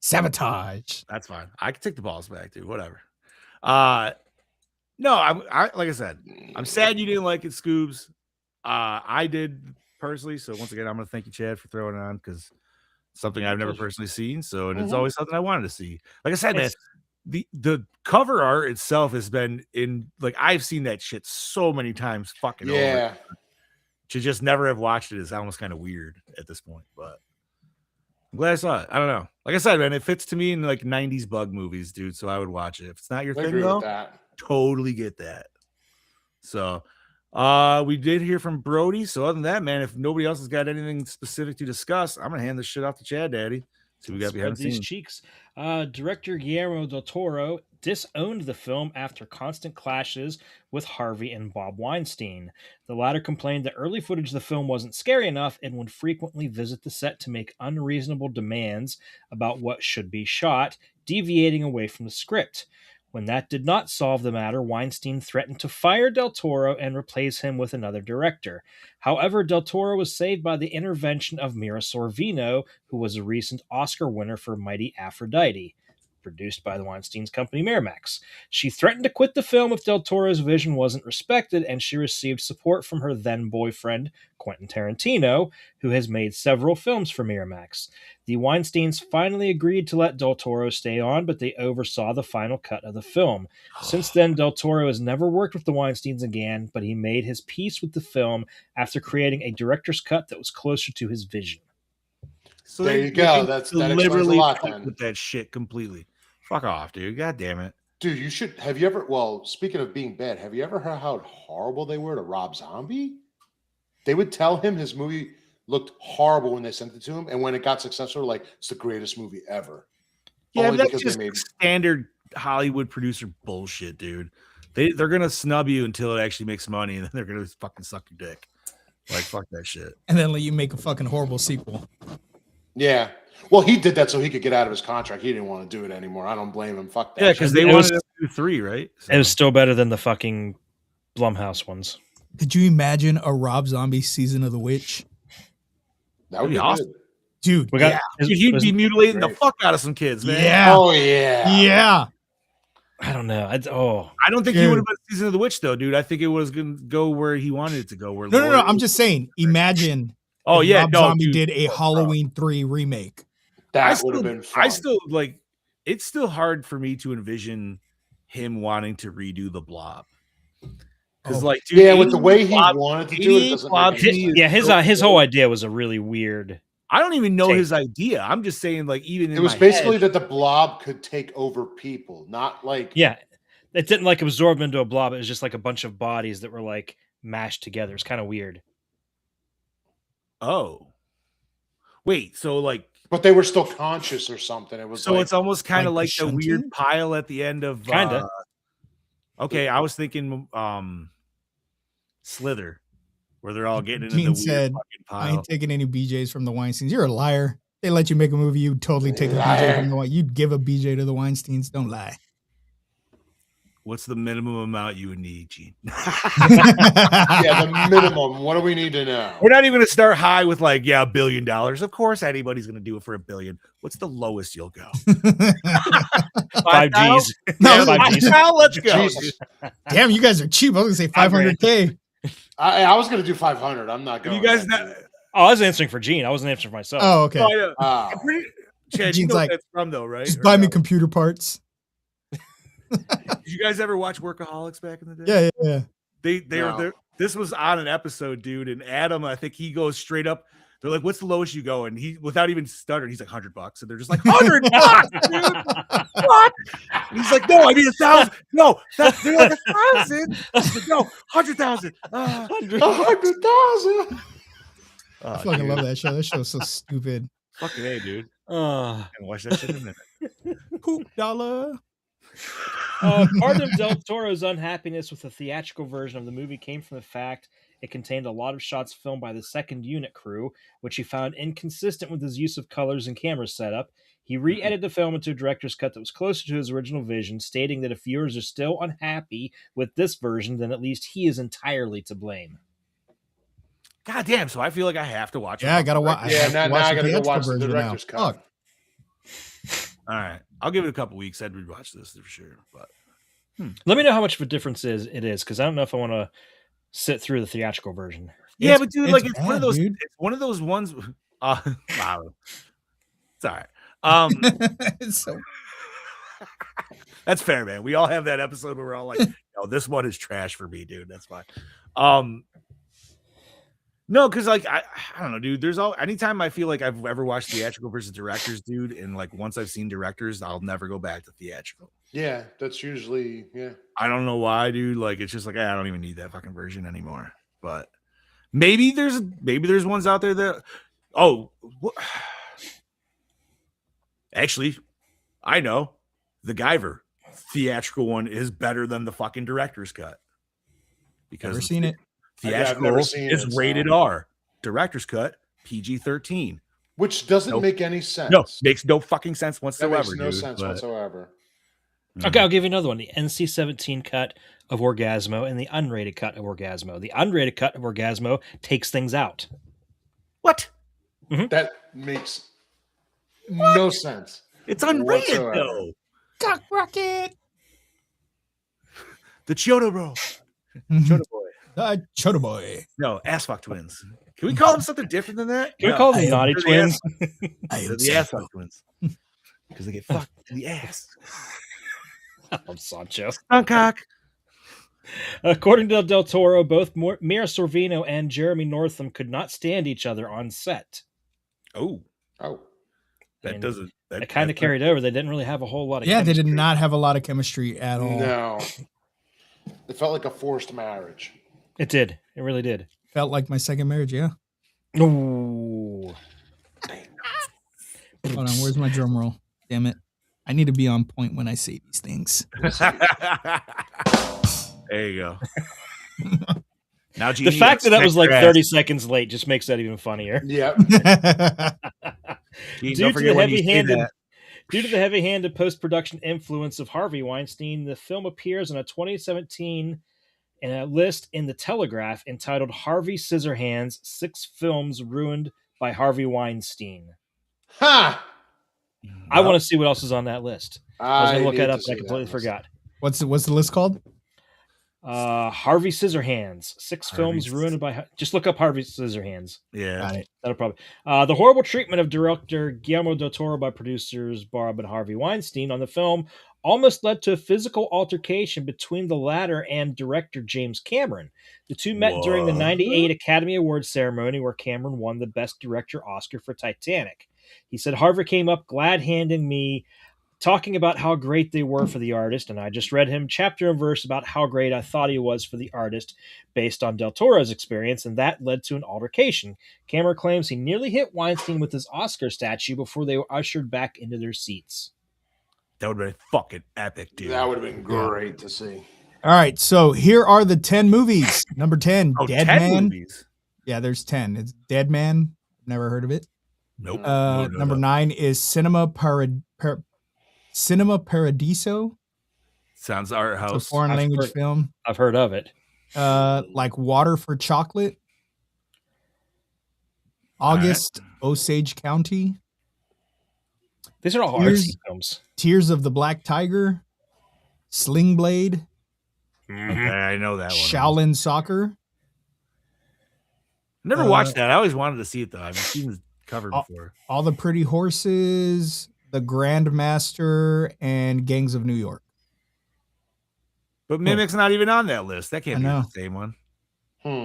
Sabotage. That's fine. I can take the balls back, dude. Whatever. No, I like I said, I'm sad you didn't like it, Scoobs. I did personally. So once again, I'm gonna thank you, Chad, for throwing it on because something I've never personally seen. So and it's always something I wanted to see. Like I said, man, the cover art itself has been in like I've seen that shit so many times fucking over. To just never have watched it is almost kind of weird at this point, but I'm glad I saw it. I don't know. Like I said, man, it fits to me in like 90s bug movies, dude. So I would watch it. If it's not your thing, though, totally get that. So we did hear from Brody. So other than that, man, if nobody else has got anything specific to discuss, I'm gonna hand this shit off to Chad, Daddy. See what we got behind the scenes. Cheeks. Director Guillermo del Toro disowned the film after constant clashes with Harvey and Bob Weinstein. The latter complained that early footage of the film wasn't scary enough and would frequently visit the set to make unreasonable demands about what should be shot, deviating away from the script. When that did not solve the matter, Weinstein threatened to fire Del Toro and replace him with another director. However, Del Toro was saved by the intervention of Mira Sorvino, who was a recent Oscar winner for Mighty Aphrodite, produced by the Weinstein's company Miramax. She threatened to quit the film if Del Toro's vision wasn't respected, and she received support from her then-boyfriend, Quentin Tarantino, who has made several films for Miramax. The Weinsteins finally agreed to let Del Toro stay on, but they oversaw the final cut of the film. Since then, Del Toro has never worked with the Weinsteins again, but he made his peace with the film after creating a director's cut that was closer to his vision. So there you go. That explains a lot then. With that shit completely. Fuck off, dude. God damn it. Dude, you should. Have you ever, well, speaking of being bad, have you ever heard how horrible they were to Rob Zombie? They would tell him his movie looked horrible when they sent it to him, and when it got successful, like, it's the greatest movie ever. Yeah, that's just standard Hollywood producer bullshit, dude. They're gonna snub you until it actually makes money, and then they're gonna fucking suck your dick. Like, fuck that shit. And then let you make a fucking horrible sequel. Yeah. Well, he did that so he could get out of his contract. He didn't want to do it anymore. I don't blame him. Fuck that. Yeah, because they wanted to do 3, right? So. It was still better than the fucking Blumhouse ones. Could you imagine a Rob Zombie season of The Witch? That would be awesome. Dude, he'd be mutilating the fuck out of some kids, man. Yeah. Oh, yeah. Yeah. I don't know. I don't think he would have been season of The Witch, though, dude. I think it was going to go where he wanted it to go. Where No. I'm just saying, imagine Rob Zombie did a Halloween 3 remake. That would have been fun. I still, like, it's still hard for me to envision him wanting to redo the Blob. Because, like, dude, with the way he wanted to do it, doesn't his whole idea was a really weird. I don't even know his idea. I'm just saying, like, even it was basically that the Blob could take over people, not like it didn't like absorb into a blob. It was just like a bunch of bodies that were like mashed together. It's kind of weird. Oh, wait. So like, But they were still conscious or something. It was so like, it's almost kind of like like the the weird shunting? pile at the end of Kinda. Okay, I was thinking Slither, where they're all getting into Gene the weird said, fucking I pile. ain't taking any BJs from the Weinsteins. You're a liar. They let you make a movie. You'd totally take a BJ from the Weinsteins. You'd give a BJ to the Weinsteins. Don't lie. What's the minimum amount you would need, Gene? yeah, the minimum. What do we need to know? We're not even going to start high with like, yeah, $1 billion. Of course, anybody's going to do it for $1 billion. What's the lowest you'll go? 5 G's. No, 5 G's. Now let's go. Jesus. Damn, you guys are cheap. I was going to say 500K. I was going to do 500. I'm not Have going. you guys that not? deep. Oh, I was answering for Gene. I wasn't answering for myself. Oh, okay. Oh, yeah. Ah. I'm pretty, Chad, you Gene's know like, what that's from though, right? Just Or buy me no? computer parts. Did you guys ever watch Workaholics back in the day? Yeah. They No. were there. This was on an episode, dude. And Adam, I think he goes straight up. They're like, "What's the lowest you go?" And he, without even stuttering, he's like $100. And they're just like, $100, dude. What? And he's like, "No, I mean 1,000. No, they're like 1,000. He's like, no, 100,000. 100,000. I fucking love that show. That show's so stupid. Fucking A, dude. Uh, And watch that shit in a minute. Poop dollar. Part of Del Toro's unhappiness with the theatrical version of the movie came from the fact it contained a lot of shots filmed by the second unit crew, which he found inconsistent with his use of colors and camera setup. He re-edited the film into a director's cut that was closer to his original vision, stating that if viewers are still unhappy with this version, then at least he is entirely to blame. God damn. So I feel like I have to watch it. Yeah, I gotta watch. Yeah, now I got to go theatrical watch the version director's now. cut. Fuck. All right. I'll give it a couple weeks. I'd rewatch this for sure. But Let me know how much of a difference it is, because I don't know if I want to sit through the theatrical version. yeah, It's- but dude, it's like it's one of bad, those. dude. It's one of those ones. Wow. It's all right. It's so That's fair, man. We all have that episode where we're all like, "No, this one is trash for me, dude." That's fine. No, because like I don't know, dude. There's all anytime I feel like I've ever watched theatrical versus directors, dude, and like once I've seen directors, I'll never go back to theatrical. Yeah, that's usually, yeah. I don't know why, dude. Like it's just like I don't even need that fucking version anymore. But maybe there's ones out there that actually, I know the Guyver theatrical one is better than the fucking director's cut because never seen it. Yeah, I've theatrical never seen is it, so- rated R, director's cut PG-13. Which doesn't Nope. make any sense. No, makes no fucking sense that whatsoever. makes no dude, sense but- whatsoever. Okay, I'll give you another one. The NC-17 cut of Orgasmo and the unrated cut of Orgasmo. The unrated cut of Orgasmo takes things out. What? That makes no sense. It's unrated Whatsoever. though. Cock rocket. The Chiodo bro. Mhm. Chiodo boy. Chota boy. No, ass fuck twins. Can we call them something different than that? Can we No. call them I- Naughty They're the Twins? I They're am the ass Sancho. fuck twins. Because they get fucked in the ass. I'm Sancho. Uncock. According to Del Toro, both Mira Sorvino and Jeremy Northam could not stand each other on set. Oh, Oh, that And doesn't. That It kind of that's- carried over. They didn't really have a whole lot of Yeah, they did chemistry. not have a lot of chemistry at all. no. It felt like a forced marriage. It did. It really did. Felt like my second marriage. Yeah. Ooh. Hold on. Where's my drum roll? Damn it. I need to be on point when I say these things. There you go. Now, The fact that was like 30 seconds late just makes that even funnier. Yeah. Gene, Due don't to forget the when you say heavy-handed that. Due to the heavy-handed post-production influence of Harvey Weinstein, the film appears in a 2017 list in The Telegraph entitled Harvey Scissorhands: 6 Films Ruined by Harvey Weinstein. Ha! I want to see what else is on that list. I was going to look need that up, to but I see completely list. forgot. What's the list called? Harvey Scissorhands: 6 Harvey films ruined by. Just look up Harvey Scissorhands. Yeah. Got it. That'll probably. The horrible treatment of director Guillermo del Toro by producers Barb and Harvey Weinstein on the film almost led to a physical altercation between the latter and director James Cameron. The two met during the What? 98 Academy Awards ceremony where Cameron won the Best Director Oscar for Titanic. He said, Harvey came up glad handing me talking about how great they were for the artist, and I just read him chapter and verse about how great I thought he was for the artist based on Del Toro's experience, and that led to an altercation. Cameron claims he nearly hit Weinstein with his Oscar statue before they were ushered back into their seats. That would have been fucking epic, dude. That would have been great to see. All right, so here are the 10 movies. Number 10, Oh, Dead 10 Man. movies. Yeah, there's 10. It's Dead Man. Never heard of it. Nope. Number 9 is Cinema Paradiso. Sounds art It's a house. foreign language film. I've heard of it. Like Water for Chocolate. August, Osage County. These are all Here's- artsy films. Tears of the Black Tiger. Sling Blade. Okay, I know that one. Shaolin Soccer. Never watched that. I always wanted to see it though. I've seen the cover before. All the Pretty Horses. The Grandmaster and Gangs of New York. But Mimic's not even on that list. That can't I be know. the same one.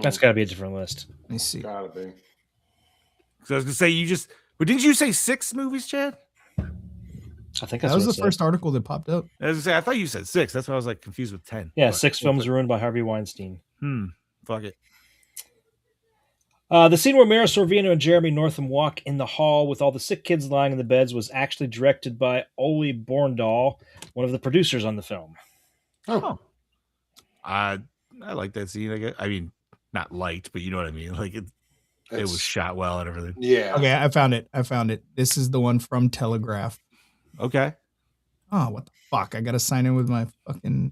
That's got to be a different list. Let me see. Gotta be. So I was gonna say but didn't you say 6 movies, Chad? I think that's That was what the it said. first article that popped up. I was gonna say I thought you said 6. That's why I was like confused with 10. Yeah, But- 6 films ruined by Harvey Weinstein. Fuck it. The scene where Mira Sorvino and Jeremy Northam walk in the hall with all the sick kids lying in the beds was actually directed by Ole Borndahl, one of the producers on the film. Oh. I like that scene. I mean, not liked, but you know what I mean. Like it was shot well and everything. Yeah. Okay, I found it. This is the one from Telegraph. Okay. Oh, what the fuck? I gotta sign in with my fucking.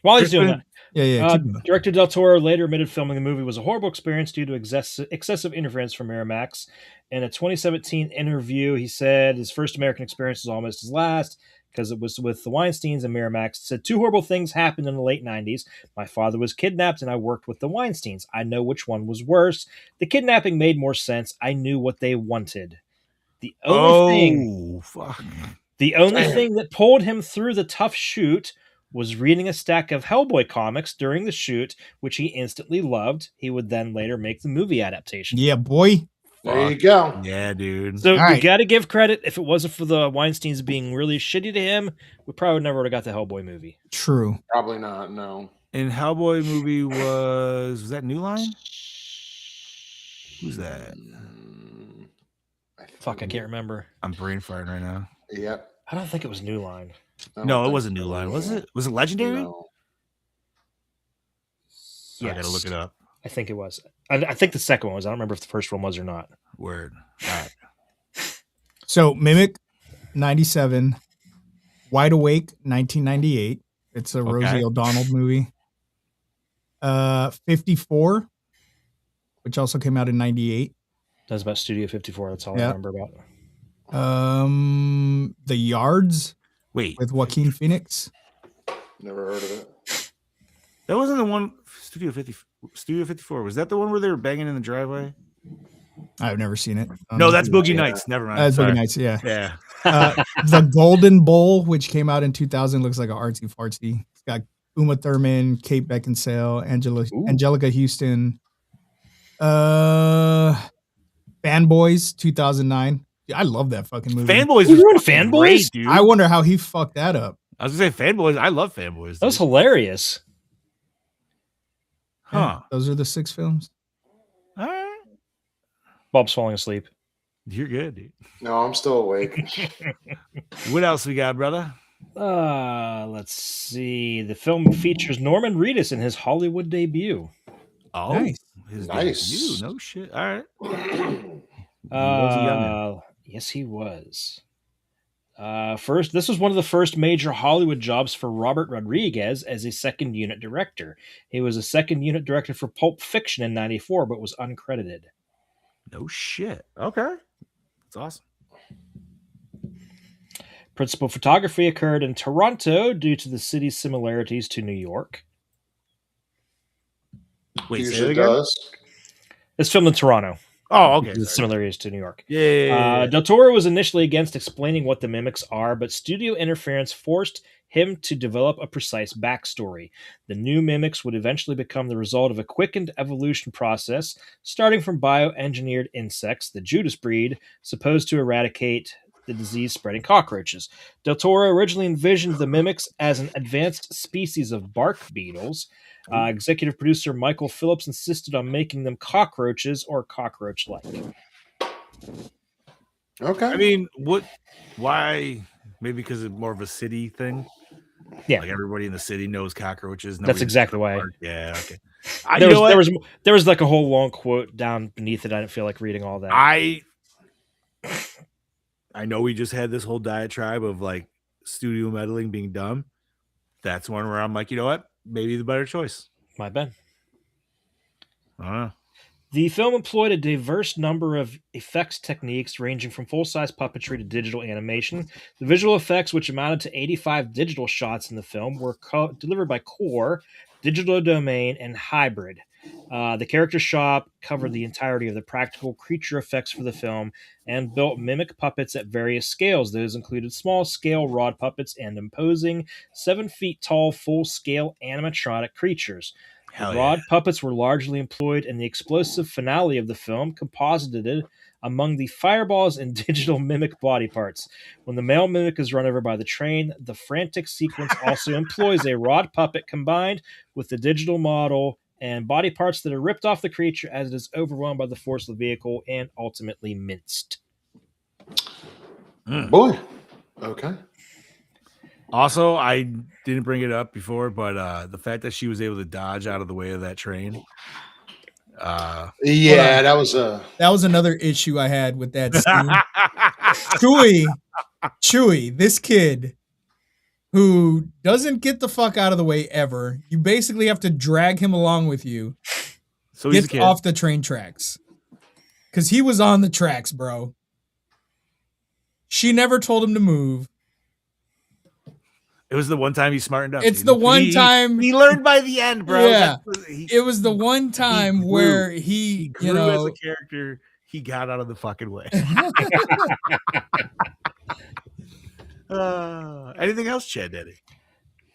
While he's doing that, Yeah. keep going. Director Del Toro later admitted filming the movie was a horrible experience due to excessive interference from Miramax. In a 2017 interview, he said his first American experience was almost his last because it was with the Weinsteins and Miramax. He said 2 horrible things happened in the late 90s. My father was kidnapped and I worked with the Weinsteins. I know which one was worse. The kidnapping made more sense. I knew what they wanted. The only thing that pulled him through the tough shoot was reading a stack of Hellboy comics during the shoot, which he instantly loved. He would then later make the movie adaptation. Yeah, boy. There you go. Yeah, dude. So All you right. got to give credit. If it wasn't for the Weinsteins being really shitty to him, we probably never would have got the Hellboy movie. True. Probably not. No. And Hellboy movie was that New Line? Who's that? Fuck, I can't remember. I'm brain farting right now. Yep. I don't think it was New Line. No, it wasn't New Line, was it? Was it Legendary? No. I gotta look it up. I think it was. I think the second one was. I don't remember if the first one was or not. Word. All right. So Mimic, 97. Wide Awake, 1998. It's a Rosie O'Donnell movie. 54, which also came out in 98. That was about Studio 54. That's all I Yeah. remember about. The Yards Wait, with Joaquin Phoenix. Never heard of it. that wasn't the one. Studio 54. Was that the one where they were banging in the driveway? I've never seen it. No, that's Boogie Yeah. Nights. Never mind. That's Sorry. Boogie Nights, yeah. Yeah. The Golden Bowl, which came out in 2000, looks like an artsy fartsy. It's got Uma Thurman, Kate Beckinsale, Angelica Houston. Fanboys, 2009. I love that fucking movie. Fanboys. You was ruined fucking Fanboys? great, dude. I wonder how he fucked that up. I was gonna say Fanboys. I love Fanboys. That was dude. hilarious. Huh. Those are the 6 films. All right. Bob's falling asleep. You're good, dude. No, I'm still awake. What else we got, brother? Let's see. The film features Norman Reedus in his Hollywood debut. Oh, Nice. his Nice. debut. No shit. All right. was a youngin'. Yes, he was. This was one of the first major Hollywood jobs for Robert Rodriguez as a second unit director. He was a second unit director for Pulp Fiction in '94, but was uncredited. No shit. Okay. That's awesome. Principal photography occurred in Toronto due to the city's similarities to New York. Wait, say it Usually again? does. It's filmed in Toronto. Oh, okay. The sorry. similarities to New York. Yeah. Del Toro was initially against explaining what the mimics are, but studio interference forced him to develop a precise backstory. The new mimics would eventually become the result of a quickened evolution process, starting from bioengineered insects, the Judas breed, supposed to eradicate the disease-spreading cockroaches. Del Toro originally envisioned the mimics as an advanced species of bark beetles. Executive producer Michael Phillips insisted on making them cockroaches or cockroach-like. Okay. I mean, why? Maybe because it's more of a city thing. Yeah. Like everybody in the city knows cockroaches. That's exactly why. Yeah. Okay. There was like a whole long quote down beneath it. I didn't feel like reading all that. I know we just had this whole diatribe of like studio meddling being dumb. That's one where I'm like, you know what? Maybe the better choice. My bad. I don't know. The film employed a diverse number of effects techniques ranging from full-size puppetry to digital animation. The visual effects, which amounted to 85 digital shots in the film, were delivered by Gore, Digital Domain, and Hybrid. The character shop covered the entirety of the practical creature effects for the film and built mimic puppets at various scales. Those included small-scale rod puppets and imposing 7 feet tall full-scale animatronic creatures. The rod puppets were largely employed in the explosive finale of the film, composited among the fireballs and digital mimic body parts. When the male mimic is run over by the train, the frantic sequence also employs a rod puppet combined with the digital model and body parts that are ripped off the creature as it is overwhelmed by the force of the vehicle and ultimately minced. Boy. Okay. Also, I didn't bring it up before, but the fact that she was able to dodge out of the way of that train. Yeah, that was another issue I had with that scene. Chewy, this kid who doesn't get the fuck out of the way ever. You basically have to drag him along with you. So he's Get off the train tracks. Because he was on the tracks, bro. She never told him to move. It was the one time he smartened up. It's the one time he learned by the end, bro. Yeah, it was the one time where he grew as a character. He got out of the fucking way. Anything else, Chad Daddy?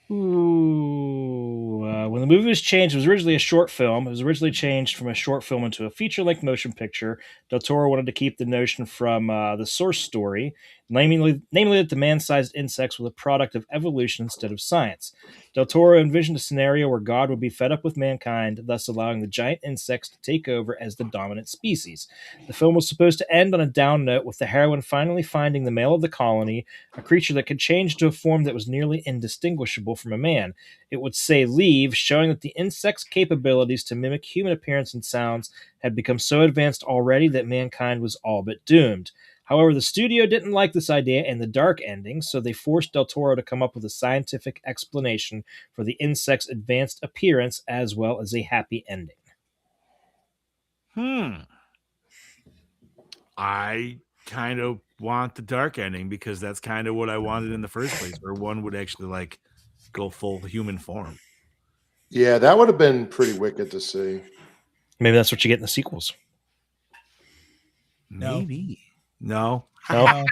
When the movie was changed, it was originally a short film. It was originally changed from a short film into a feature-length motion picture. Del Toro wanted to keep the notion from the source story, namely that the man-sized insects were the product of evolution instead of science. Del Toro envisioned a scenario where God would be fed up with mankind, thus allowing the giant insects to take over as the dominant species. The film was supposed to end on a down note, with the heroine finally finding the male of the colony, a creature that could change to a form that was nearly indistinguishable from a man. It would say leave, showing that the insect's capabilities to mimic human appearance and sounds had become so advanced already that mankind was all but doomed. However, the studio didn't like this idea and the dark ending, so they forced Del Toro to come up with a scientific explanation for the insect's advanced appearance as well as a happy ending. I kind of want the dark ending because that's kind of what I wanted in the first place, where one would actually like go full human form. Yeah, that would have been pretty wicked to see. Maybe that's what you get in the sequels. Maybe. No. I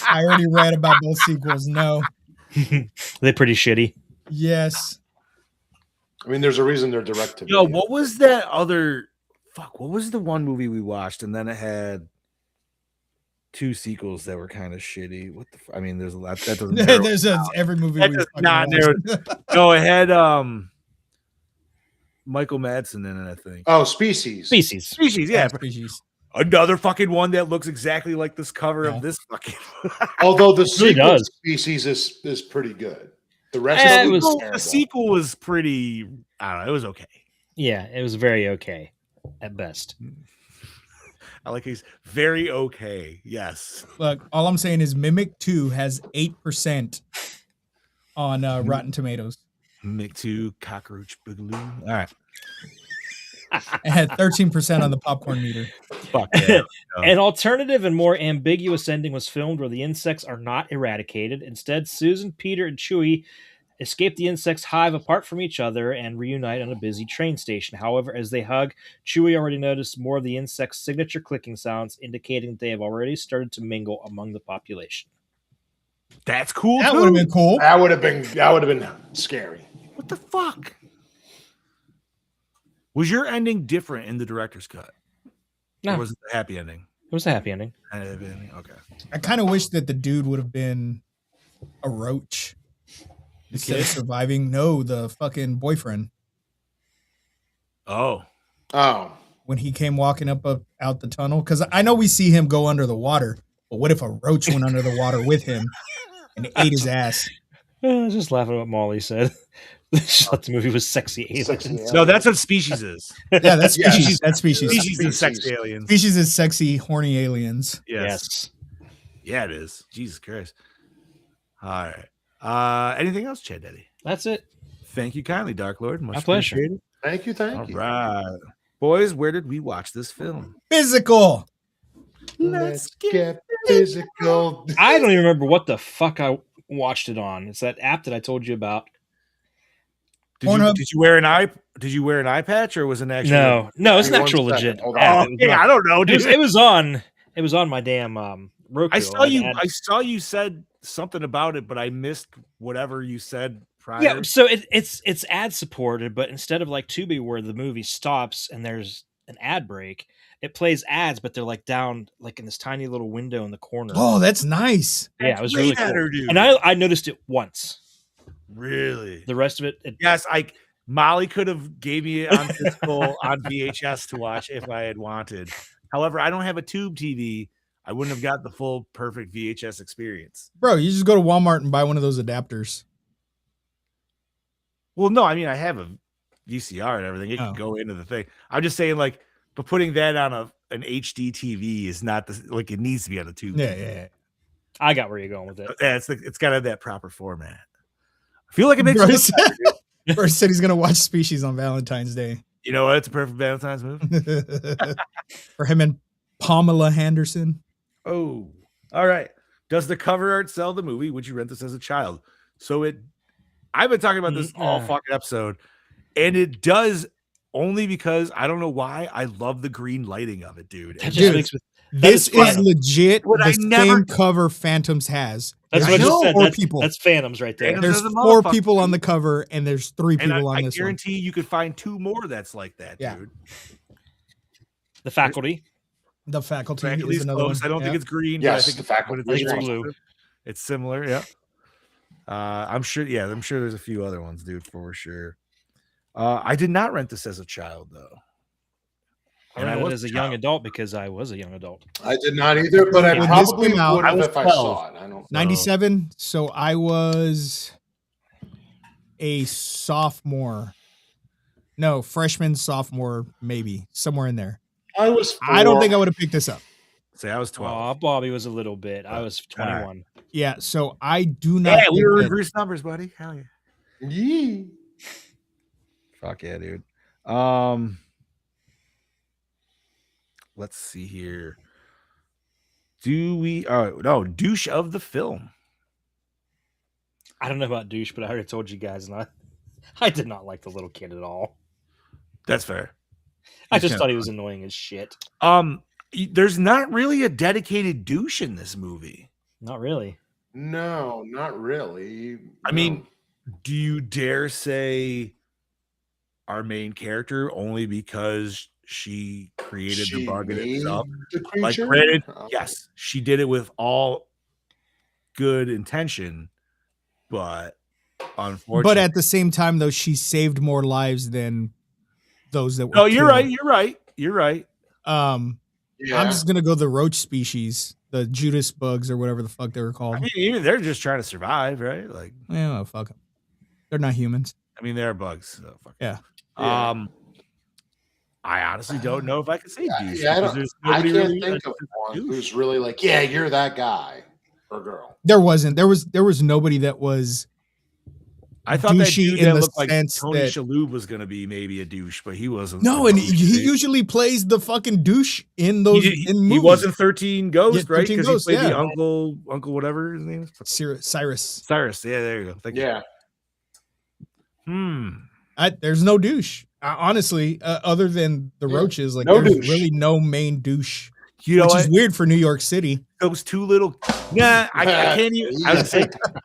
already read about both sequels. No. They're pretty shitty. Yes. I mean, there's a reason they're direct to Yo, what was that other? Fuck, what was the one movie we watched and then it had 2 sequels that were kind of shitty? What the? I mean, there's a lot. That doesn't. There's every movie. That does not narrow. No, it had Michael Madsen in it, I think. Oh, Species. Yeah. Species. Another fucking one that looks exactly like this cover of this fucking. Although the really sequel to does. Species is pretty good. The rest of it was the sequel was pretty. I don't know. It was okay. Yeah, it was very okay at best. I like he's very okay. Yes. Look, all I'm saying is Mimic 2 has 8% on Rotten Tomatoes. Mimic 2 Cockroach Boogaloo. All right. It had 13% on the popcorn meter. Fuck yeah. An alternative and more ambiguous ending was filmed where the insects are not eradicated. Instead, Susan, Peter, and Chewie escape the insects' hive apart from each other and reunite on a busy train station. However, as they hug, Chewie already noticed more of the insects' signature clicking sounds, indicating that they have already started to mingle among the population. That's cool. That would have been cool. That would have been scary. What the fuck? Was your ending different in the director's cut? No. Or was it the happy ending? was a happy ending. Okay. I kind of wish that the dude would have been a roach instead of kid? surviving. No, the fucking boyfriend. Oh. Oh, When he came walking up out the tunnel, because I know we see him go under the water, but what if a roach went under the water with him and ate his ass? I was just laughing at what Molly said. She thought the movie was sexy aliens. sexy No, that's what Species is. Yeah, that's Yeah. species. That's species. Species is sex Species. aliens. Species is sexy, horny aliens. Yes. Yeah, it is. Jesus Christ. All right. Anything else, Chad Daddy? That's it. Thank you kindly, Dark Lord. Much My pleasure. appreciated. thank you, thank All you. right. Boys, where did we watch this film? Physical. Let's get physical. I don't even remember what the fuck I watched it on. It's that app that I told you about. Pornhub. Did you wear an eye patch or was it an actual? No, it's an Give me 1 actual second. legit. Hold app. on. Oh, yeah, I don't know, It was, dude. it was on my damn Roku. I saw you said something about it, but I missed whatever you said prior. Yeah, so it's ad supported, but instead of like Tubi where the movie stops and there's an ad break, it plays ads, but they're like down like in this tiny little window in the corner. Oh, that's nice. Yeah, it was way really better, cool. dude. And I noticed it once. Really? The rest of it, Yes, Molly could have gave me it on physical on VHS to watch if I had wanted. However, I don't have a tube TV. I wouldn't have got the full perfect VHS experience. Bro, you just go to Walmart and buy one of those adapters. Well, no, I mean I have a VCR and everything. It Oh. can go into the thing. I'm just saying, like, but putting that on an HD TV is not like it needs to be on a tube. Yeah. I got where you're going with it. Yeah, it's got to have that proper format. I feel like it makes Bro, it look better, dude. First said he's gonna watch Species on Valentine's Day. You know what? It's a perfect Valentine's movie. For him and Pamela Henderson. Oh, all right. Does the cover art sell the movie? Would you rent this as a child? So I've been talking about this all fucking episode, and it does only because I don't know why I love the green lighting of it, dude. That And just Dude, makes me, This is is legit But I the never- same cover Phantoms has. that's There's what I just said. four That's, people. that's Phantoms right there. Phantoms. There's There's a 4 motherfucker, people on the dude. cover, and there's 3 and people on I this one. guarantee you could find 2 more that's like that, Yeah. dude. The faculty. The faculty Faculty's is another close. one. I don't think Yeah. it's green. Yes, but I think the it's, faculty but is very blue. close. It's similar. Yeah. I'm sure. Yeah, I'm sure there's a few other ones, dude, for sure. I did not rent this as a child though. I And I rented was it as a a young child. adult because I was a young adult. I did not either, but I When this probably came out, would I have was if I 12. saw it. I don't. 97. So I was a sophomore. No, freshman, sophomore, maybe somewhere in there. I was. I don't 4. think I would have picked this up. Say I was 12. Oh, Bobby was a little bit. I was 21. Yeah, so I do not. Yeah, we think were that- reverse numbers, buddy. Hell yeah. Yee. Fuck yeah, dude. Let's see here. Do we? No, douche of the film. I don't know about douche, but I already told you guys, and I did not like the little kid at all. That's fair. I He's just kinda thought he was annoying as shit. There's not really a dedicated douche in this movie. Not really. No, not really. I mean, do you dare say our main character only because she created the bug in made itself? the Like, creature? granted, Oh. yes, she did it with all good intention, but unfortunately, But at the same time, though, she saved more lives than those that were. no, you're killed. right. You're right. You're right. Yeah. I'm just gonna go the roach species, the Judas bugs or whatever the fuck they were called. I mean, even they're just trying to survive, right? Like, Yeah, well, fuck 'em. They're not humans. I mean, they're bugs. So fuck it. Yeah. Yeah. I honestly don't know if I can say douche. Yeah, because there's I nobody can't really think of one douche. who's really like, yeah, you're that guy or girl. There wasn't. There was nobody that was. I thought that douchey dude in that the looked like sense Tony that- Shalhoub was going to be maybe a douche, but he wasn't. No, a and douche, he right? usually plays the fucking douche in those in movies. he wasn't 13 Ghost, Yeah, right? 13 Because Ghost, he played the yeah. uncle, whatever his name is. Cyrus. Cyrus. Yeah, there you go. Thank you. Yeah. There's no douche. Honestly, other than the Yeah. roaches, like No there's douche. really no main douche, You know which what? is weird for New York City. those two little. Yeah, I can't even.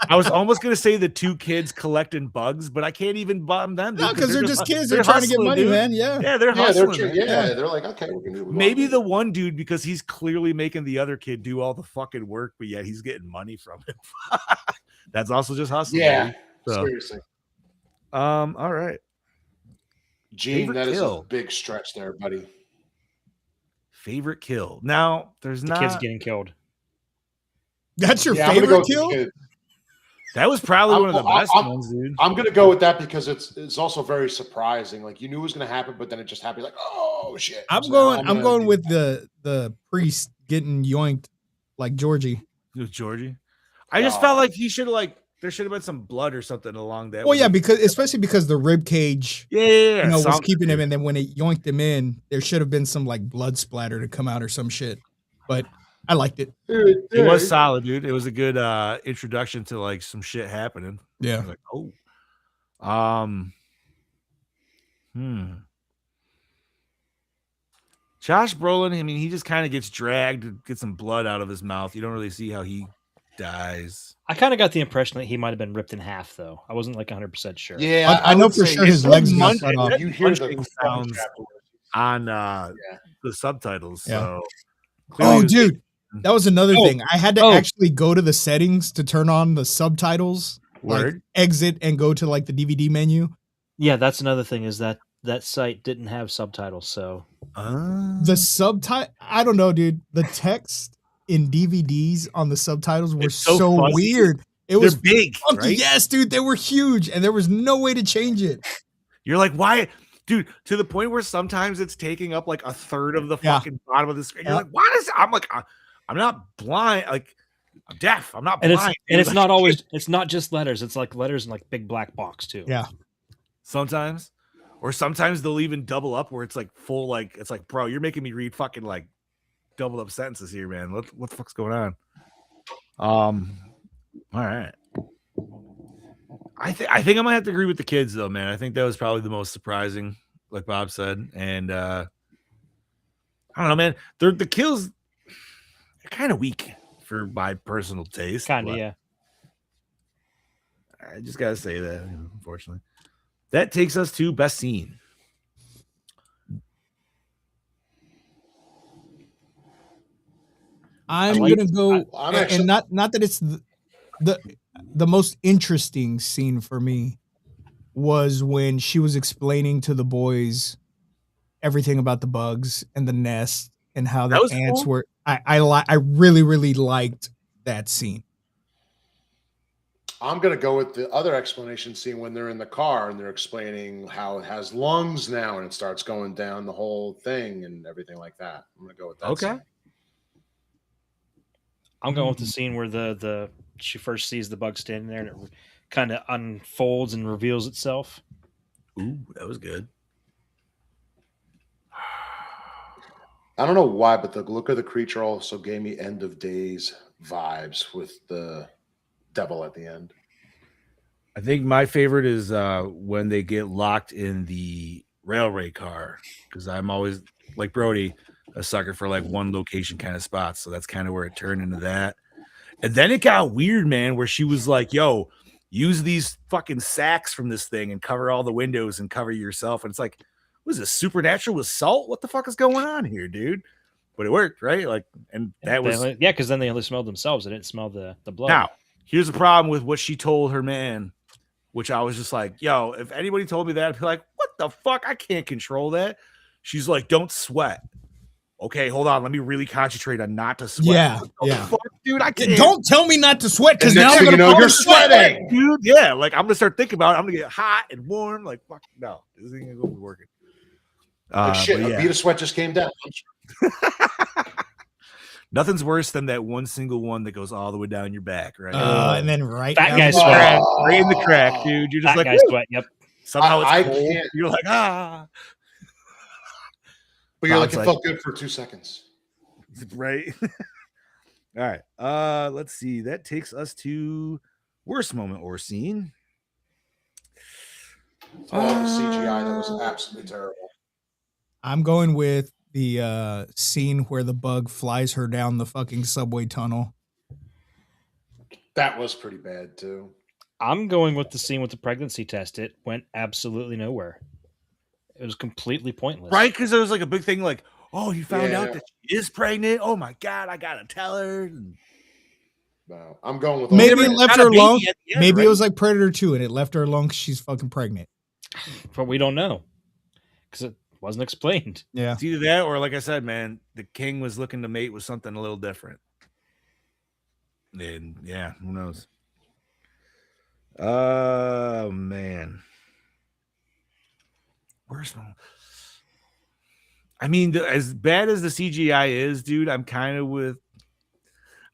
I was almost gonna say the two kids collecting bugs, but I can't even bottom them. No, because they're just kids. They're they're trying to get hustling, money, dude. man. Yeah. Yeah, they're Yeah, hustling. man. they're like, okay, we're gonna do. Maybe the one dude because he's clearly making the other kid do all the fucking work, but yet he's getting money from him. That's also just hustling. Yeah, baby. So, seriously. all right. Gene, Favorite that is kill. a big stretch there, buddy. Favorite kill. Now, there's The not. kids getting killed. That's your Yeah, I'm gonna go favorite with the kill? kid. That was probably one of the best I'm- ones, dude. I'm gonna go with that because it's also very surprising. Like you knew it was gonna happen, but then it just happened. Like, oh shit! I'm So going. now I'm gonna- going with the priest getting yoinked like Georgie. It was Georgie. I just felt like he should have there should have been some blood or something along that. Well, yeah, because especially because the rib cage, yeah, was something, keeping him, dude. and then when it yoinked him in, there should have been some like blood splatter to come out or some shit. But I liked it. It was solid, dude. It was a good introduction to like some shit happening. Yeah. Like, oh, Josh Brolin. I mean, he just kind of gets dragged to get some blood out of his mouth. You don't really see how he dies. I kind of got the impression that he might have been ripped in half, though. I wasn't like 100% sure. Yeah, I know would for say sure it's his like legs got munch- cut off. You hear the Munching crunch sounds afterwards. on the subtitles. Yeah. So, Oh, clearly it was- dude, that was another Oh. thing. I had to Oh. actually go to the settings to turn on the subtitles. Like Word. exit and go to like the DVD menu. Yeah, that's another thing is that site didn't have subtitles, so The subtitle, I don't know, dude. The text in DVDs on the subtitles were It's so so fuzzy. weird. It they're was big, funky. right? Yes, dude, they were huge, and there was no way to change it. You're like, why, dude? To the point where sometimes it's taking up like a third of the Yeah. fucking bottom of the screen. You're Yeah. like, why is? I'm like, I'm not blind. Like, I'm deaf. I'm not and blind. it's dude. not always it's not just letters. It's like letters in like big black box too. Yeah. Sometimes, or sometimes they'll even double up where it's like full. Like it's like, bro, you're making me read fucking like double up sentences here, man. What the fuck's going on? All right. I think I might have to agree with the kids though, man. I think that was probably the most surprising, like Bob said, and I don't know, man. The kills are kind of weak for my personal taste. Kind of, but yeah. I just gotta say that, unfortunately. That takes us to best scene. I'm like- gonna go, I'm and actually- not that it's the most interesting scene for me was when she was explaining to the boys everything about the bugs and the nest and how That the was ants cool. were. I really liked that scene. I'm gonna go with the other explanation scene when they're in the car and they're explaining how it has lungs now and it starts going down the whole thing and everything like that. I'm gonna go with that. Okay. scene. I'm going with the scene where the she first sees the bug standing there and it kind of unfolds and reveals itself. Ooh, that was good. I don't know why, but the look of the creature also gave me end of days vibes with the devil at the end. I think my favorite is when they get locked in the railway car because I'm always like Brody, a sucker for like one location kind of spots. So that's kind of where it turned into that. And then it got weird, man, where she was like, yo, use these fucking sacks from this thing and cover all the windows and cover yourself. And it's like, was this supernatural with salt? What the fuck is going on here, dude? But it worked, right? Like, and that was because then they only smelled themselves. They didn't smell the blood. now. Here's the problem with what she told her man, which I was just like, yo, if anybody told me that, I'd be like, what the fuck? I can't control that. She's like, don't sweat. Okay, hold on. Let me really concentrate on not to sweat. Yeah, What the yeah. fuck, dude, I can't. Don't tell me not to sweat because And now next I'm thing gonna you know, fall you're in sweat. sweating. dude. Yeah, like I'm gonna start thinking about it. I'm gonna get hot and warm. Like, fuck, no, this ain't gonna be working. Like shit, but a yeah. bead of sweat just came down. Nothing's worse than that one single one that goes all the way down your back, right? And then right That down guy's the- sweat. Right in the crack, dude. You're just That like, guy's "Woo." sweat. Yep. Somehow I it's cold. can't- You're like, ah, But you're like, Bob's it like- felt good for 2 seconds. right. All right. Let's see. That takes us to worst moment or scene. Oh, the CGI, that was absolutely terrible. I'm going with the scene where the bug flies her down the fucking subway tunnel. That was pretty bad too. I'm going with the scene with the pregnancy test. It went absolutely nowhere. It was completely pointless. Right? Because there was like a big thing like, oh, you found Yeah. out that she is pregnant. Oh my God, I gotta tell her. And No, I'm going with Maybe it Never left got a her baby alone. at the end, Maybe it right? was like Predator 2 and it left her alone because she's fucking pregnant. But we don't know because it wasn't explained. Yeah. It's either that or, like I said, man, the king was looking to mate with something a little different. And yeah, who knows? Oh man, where's my? I mean, as bad as the CGI is, dude, I'm kind of with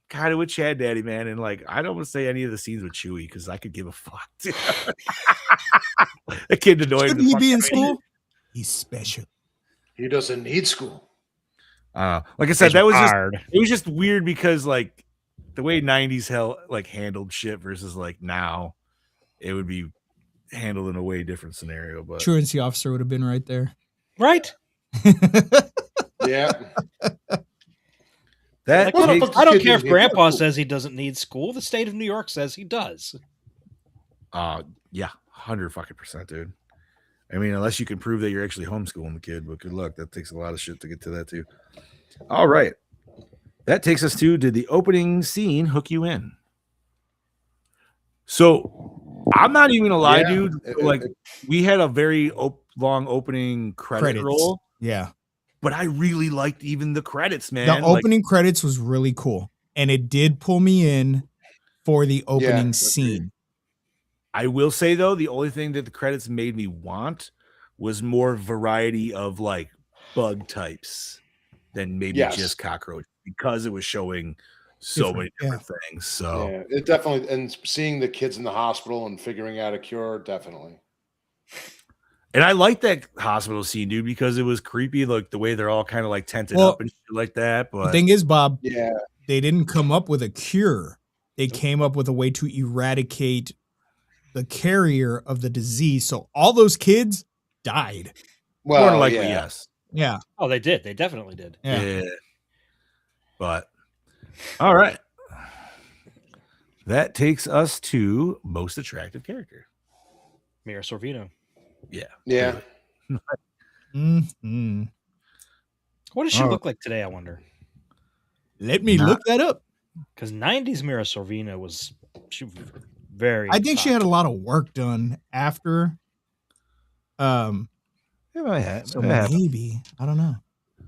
Chad Daddy, man, and like I don't want to say any of the scenes with Chewie because I could give a fuck. Dude. The kid annoying. Shouldn't he be in school? He's special. He doesn't need school. Like I said, It's that was just hard. it was just weird because like the way 90s handled shit versus like now, it would be handled in a way different scenario. But Truancy officer would have been right there. Right? Yeah. that Like, What the takes- fuck- I don't kid care if didn't need Grandpa school. says he doesn't need school. The state of New York says he does. yeah, 100%, dude. I mean, unless you can prove that you're actually homeschooling the kid, but good luck. That takes a lot of shit to get to that too. All right. That takes us to, did the opening scene hook you in? So I'm not even gonna lie, Yeah. dude. Like we had a very long opening credit Credits. roll, Yeah. but I really liked even the credits, man. The Like, opening credits was really cool. And it did pull me in for the opening agreed. scene. I will say though, the only thing that the credits made me want was more variety of like bug types than maybe Yes. just cockroach because it was showing so Different, many different things. So Yeah, it definitely, and seeing the kids in the hospital and figuring out a cure, definitely. and I like that hospital scene, dude, because it was creepy, like the way they're all kind of like tented Well, up and shit like that. The But thing is, Bob, Yeah, they didn't come up with a cure. They came up with a way to eradicate the carrier of the disease. So all those kids died. more well, than likely, yeah. yes. Yeah. Oh, they did. They definitely did. Yeah. But all right. That takes us to most attractive character. Mira Sorvino. Yeah. Yeah. Mhm. What does she Oh. look like today, I wonder? Let me Nah. look that up. Because 90s Mira Sorvino was very I think she had a hot. lot of work done after. So maybe. I don't know.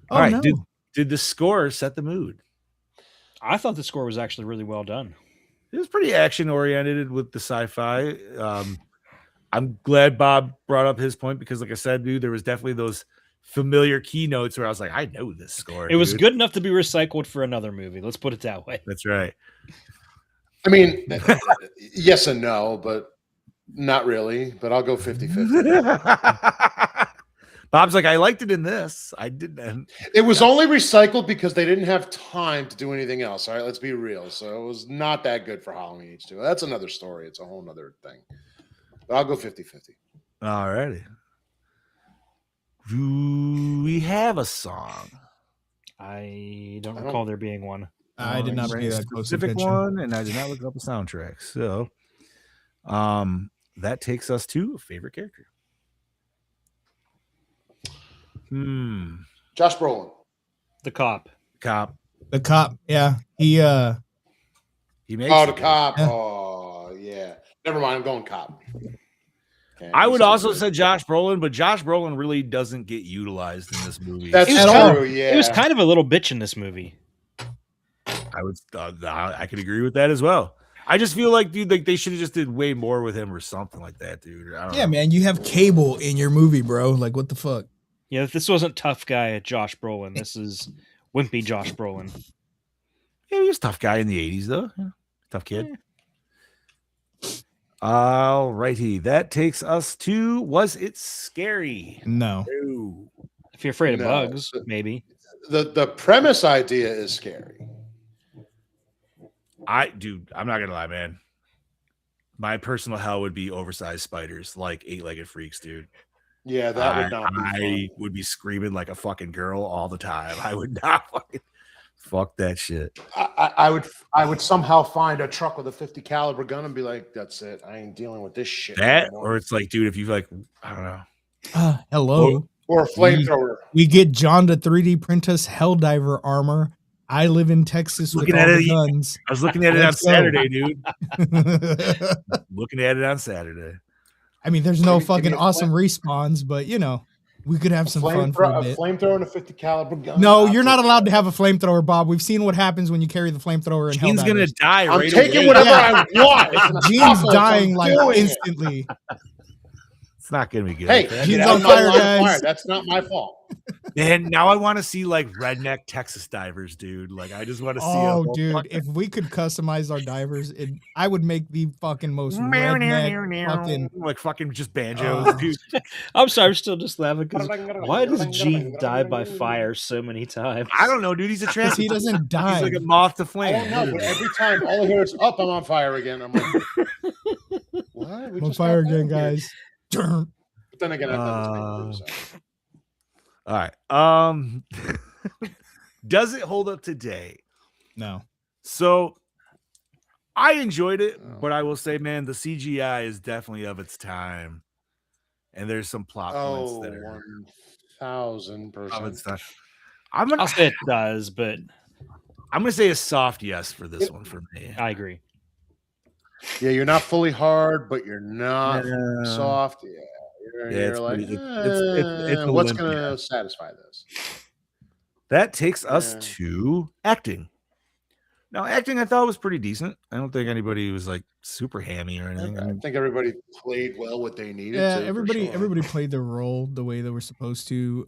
Oh, All right. no. Did the score set the mood? I thought the score was actually really well done. It was pretty action oriented with the sci-fi. I'm glad Bob brought up his point because, like I said, dude, there was definitely those familiar keynotes where I was like, I know this score. It was dude. good enough to be recycled for another movie. Let's put it that way. That's right. I mean, yes and no, but not really. But I'll go 50-50. Bob's like, I liked it in this. I didn't. It was only recycled because they didn't have time to do anything else. All right, let's be real. So it was not that good for Halloween H2. That's another story. It's a whole nother thing. But I'll go 50-50. All righty. Do we have a song? I don't I don't- recall there being one. I did not pay A that close specific attention. one, and I did not look up the soundtrack. So, that takes us to favorite character. Josh Brolin. The cop. Cop. The cop. Yeah. He makes Oh, it the good. cop. Yeah. Oh, yeah. Never mind. I'm going cop. Okay, I would so also good. say Josh Brolin, but Josh Brolin really doesn't get utilized in this movie. That's It was true. kind of- Yeah. It was kind of a little bitch in this movie. I would, I could agree with that as well. I just feel like, dude, like they should have just did way more with him or something like that, dude. I don't Yeah, know. man. You have Cable in your movie, bro. Like, what the fuck? Yeah, if this wasn't tough guy Josh Brolin. This is wimpy Josh Brolin. Yeah, he was a tough guy in the 80s, though. Yeah, tough kid. All righty. That takes us to, was it scary? No. No. If you're afraid of No. bugs, maybe. The premise idea is scary. Dude, I'm not gonna lie, man. My personal hell would be oversized spiders, like 8-legged freaks, dude. Yeah, that would not be fun. I would be screaming like a fucking girl all the time. I would not fucking fuck that shit. I would somehow find a truck with a 50 caliber gun and be like, that's it. I ain't dealing with this shit. That, anymore. or it's like, dude, if you like, I don't know. Hello. Or a flamethrower. We get John to 3D print us Helldiver armor. I live in Texas with Looking all at the it, guns. I was looking at it on Let's go. Saturday, dude. Looking at it on Saturday. I mean, there's no Give me fucking a awesome respawns, but we could have some fun for a bit. Flamethrower and a 50 caliber gun. No, you're not allowed to have a flamethrower, Bob. We've seen what happens when you carry the flamethrower in Gene's gonna Helldivers. die. I'm right taking away. whatever I want. Gene's dying I'm like doing it. instantly. It's not gonna be good. Hey, okay? Gene's get on out fire, my guys. fire. That's not my fault. Man, now I want to see like redneck Texas divers, dude. Like, I just want to see. Oh, dude, if we could customize our divers, I would make the fucking most redneck fucking. like fucking just banjos, dude. I'm sorry, I'm still just laughing because why does Gene die by fire so many times? I don't know, dude. He's a Because trans. he doesn't He's die. like a moth to I flame. don't know, but every time all I hear is up, I'm on fire again. I'm like, what? We On just fire got again, that here. guys. Durr. But then again, I've done this before, so. All right. Does it hold up today? No. So I enjoyed it, Oh. but I will say, man, the CGI is definitely of its time. And there's some plot points Oh, that are 1000%. of its time. I'm gonna I'll say it does, but say a soft yes for this one for me. I agree. Yeah, you're not fully hard, but you're not Yeah. soft. Yeah, Yeah, you're it's like, pretty- it's a what's limp, going yeah. to satisfy this? That takes us Yeah. to acting. Now, acting I thought was pretty decent. I don't think anybody was like super hammy or anything. I think everybody played well what they needed Yeah, to. for everybody sure. played their role the way they were supposed to.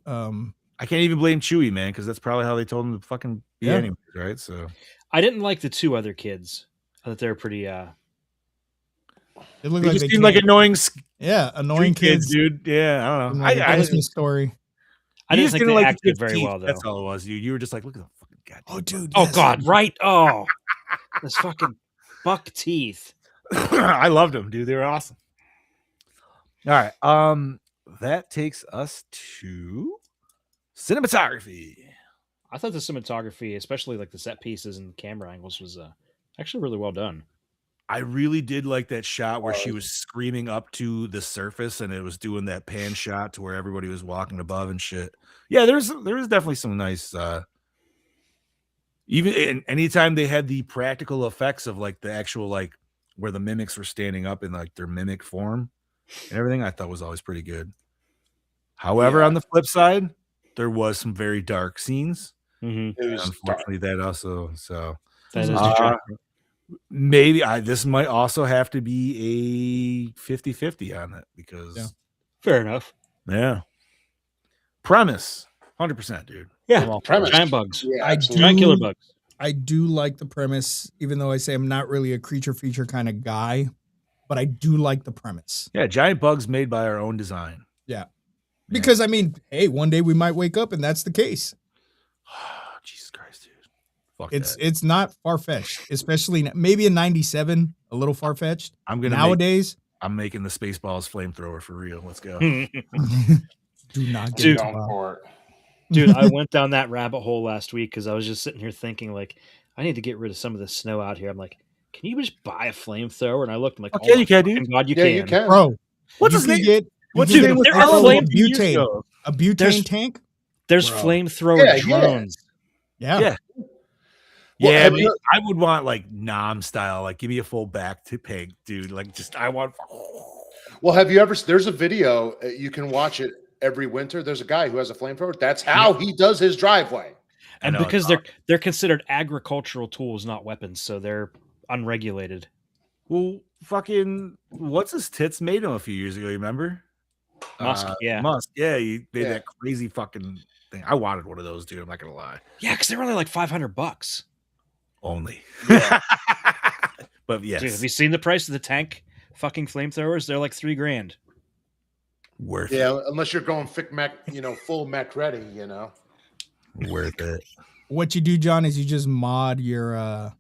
I can't even blame Chewie, man, because that's probably how they told him to fucking be Yeah. anyways, right? So I didn't like the two other kids. I thought they were pretty. It looked they like just they seemed like came- annoying annoying street kids. dude. Yeah, I don't from, know. like, a I Christmas story. I you didn't just think didn't they like the acted kid's very teeth. well, though. That's all it was, dude. You were just like, look at the fucking goddamn. Oh, dude. Oh yes. God, right? Oh, those fucking buck teeth. I loved them, dude. They were awesome. All right. That takes us to cinematography. I thought the cinematography, especially like the set pieces and camera angles, was actually really well done. I really did like that shot where she was screaming up to the surface and it was doing that pan shot to where everybody was walking above and shit. Yeah, there was definitely some nice even anytime they had the practical effects of like the actual like where the mimics were standing up in like their mimic form and everything, I thought was always pretty good. However, on the flip side, there was some very dark scenes. Mm-hmm. It was Unfortunately, that also so That is Uh, distracting. maybe this might also have to be a 50-50 on it because Fair enough. yeah. Premise 100%, dude. Yeah, I'm all for premise. it. giant bugs, Yeah, I absolutely. giant do- killer bugs. I do like the premise, even though I say I'm not really a creature feature kind of guy, but I do like the premise. Yeah, giant bugs made by our own design. Because, I mean, hey, one day we might wake up and that's the case. Jesus Christ, dude. Fuck It's not far-fetched, especially maybe in 97, a little far-fetched. I'm gonna Nowadays, I'm making the Spaceballs flamethrower for real. Let's go. do not get Dude. into Going Bob. for it. Dude, I went down that rabbit hole last week because I was just sitting here thinking, like, I need to get rid of some of the snow out here. I'm like, can you just buy a flamethrower? And I looked, I'm like, Okay, my you can, dude. fucking God, you Yeah, can. you can. Bro, What's you his can name? get- What's you his can name? get There are a flame years butane, ago. a butane There's- tank. There's Bro. flamethrower Yeah, yeah. drones. Yeah. Yeah. Well, Yeah, have man, you- I would want like Nom style. Like, give me a full back to pig, dude. Like, just I want. Well, have you ever? There's a video you can watch it every winter. There's a guy who has a flamethrower. That's how he does his driveway. And I know, because they're considered agricultural tools, not weapons, so they're unregulated. Well, fucking, what's his tits made him a few years ago? You remember? Musk, yeah. Musk. Yeah, he made Yeah. that crazy fucking thing. I wanted one of those, dude. I'm not gonna lie. Yeah, because they're only like $500. Only. Yeah. But yes, Dude, have you seen the price of the tank fucking flamethrowers? They're like $3,000. worth it. Yeah, unless you're going full mech ready, Worth it. What you do, John, is you just mod your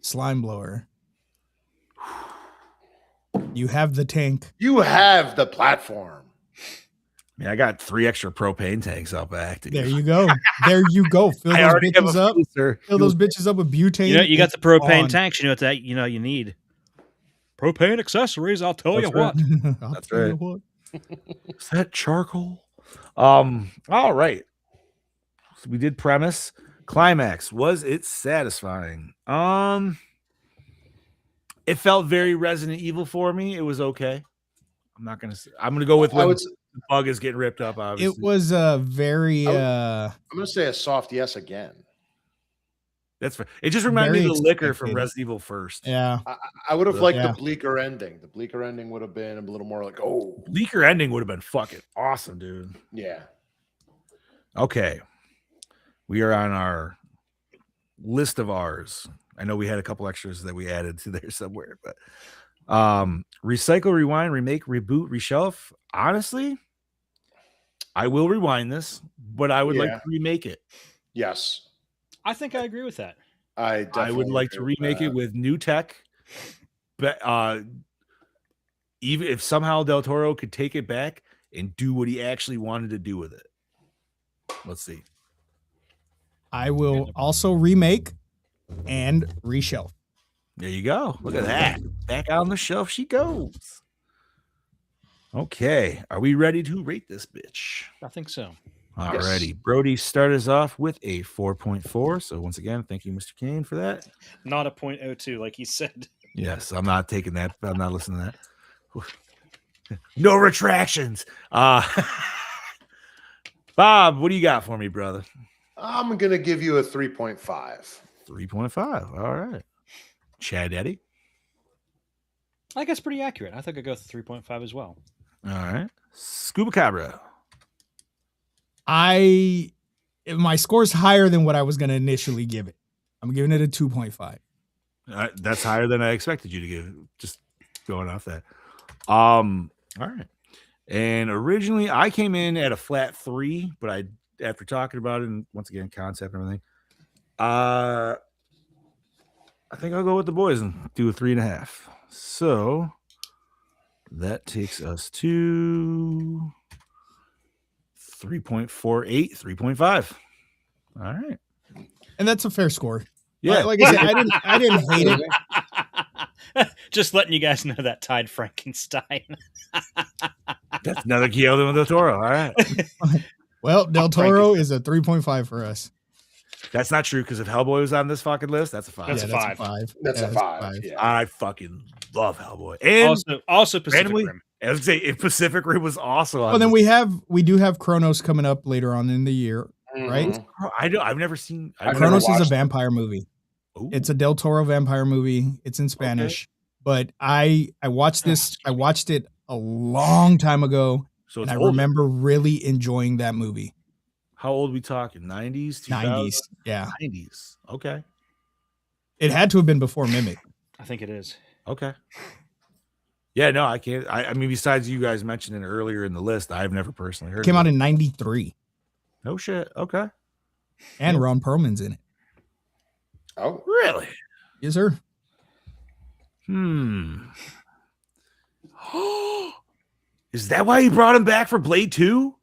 slime blower. You have the tank. You have the platform. Yeah, I got 3 extra propane tanks out back. To There give. you go. There you go. Fill I those already have a bitches up. fuel, sir. Fill those bitches up with butane. You know, you got the It's propane on. tanks. You know what that you need. Propane accessories. I'll tell you That's right. what. I'll That's tell you right. what. Is that charcoal? All right. So we did premise. Climax. Was it satisfying? It felt very Resident Evil for me. It was okay. I'm not gonna. I'm gonna go with I when would. the bug is getting ripped up. Obviously, It was a very I'm going to say a soft yes again. that's fair. It just reminded me Very of the liquor from expected. Resident Evil First. yeah. I would have liked Yeah. the bleaker ending. The bleaker ending would have been a little more like, oh, Bleaker ending would have been fucking awesome, dude. yeah. Okay, we are on our list of ours. I know we had a couple extras that we added to there somewhere, but recycle, rewind, remake, reboot, reshelf. Honestly, I will rewind this, but I would like Yeah. to remake it. Yes. I think I agree with that. I definitely I would like to agree with remake it that. with new tech. But even if somehow Del Toro could take it back and do what he actually wanted to do with it. Let's see. I will also remake and reshelf. There you go. Look at that. Back on the shelf she goes. Okay. Are we ready to rate this bitch? I think so. Alrighty. Brody, start us off with a 4.4. So once again, thank you, Mr. Kane, for that. Not a .02, like he said. Yes, I'm not taking that. I'm not listening to that. No retractions. Bob, what do you got for me, brother? I'm going to give you a 3.5. 3.5. All right. Chad Eddie. I think that's pretty accurate. I think I'd go with 3.5 as well. All right. Scuba Cabra. My score's higher than what I was going to initially give it. I'm giving it a 2.5. That's higher than I expected you to give. Just going off that. All right. And originally I came in at a flat 3, but after talking about it and once again concept and everything, I think I'll go with the boys and do a 3.5. So that takes us to 3.48, 3.5. All right. And that's a fair score. Yeah. Like I said, I didn't hate it. Just letting you guys know that tied Frankenstein. That's another Guillermo del Toro. All right. Well, Del Toro is a 3.5 for us. That's not true because if Hellboy was on this fucking list, that's a 5. That's a That's 5. That's Yeah, a 5. Yeah. I fucking love Hellboy. And Also Pacific randomly, Rim. I was gonna say if Pacific Rim was also on Well, then this- we do have Kronos coming up later on in the year, right? Mhm. I've never seen I've never Kronos is a watched it. vampire movie. Ooh. It's a Del Toro vampire movie. It's in Spanish, but I watched this. I watched it a long time ago, So and it's I older. remember really enjoying that movie. How old we talking? 90s, 2000s, 90s, yeah. 90s. Okay. It had to have been before Mimic. I think it is. Okay. Yeah, no, I can't. I mean, besides you guys mentioning it earlier in the list, I've never personally heard. Came of out it. in '93, No shit. Okay. and Ron Perlman's in it. Oh, Really? Yes, sir. Is that why he brought him back for Blade 2?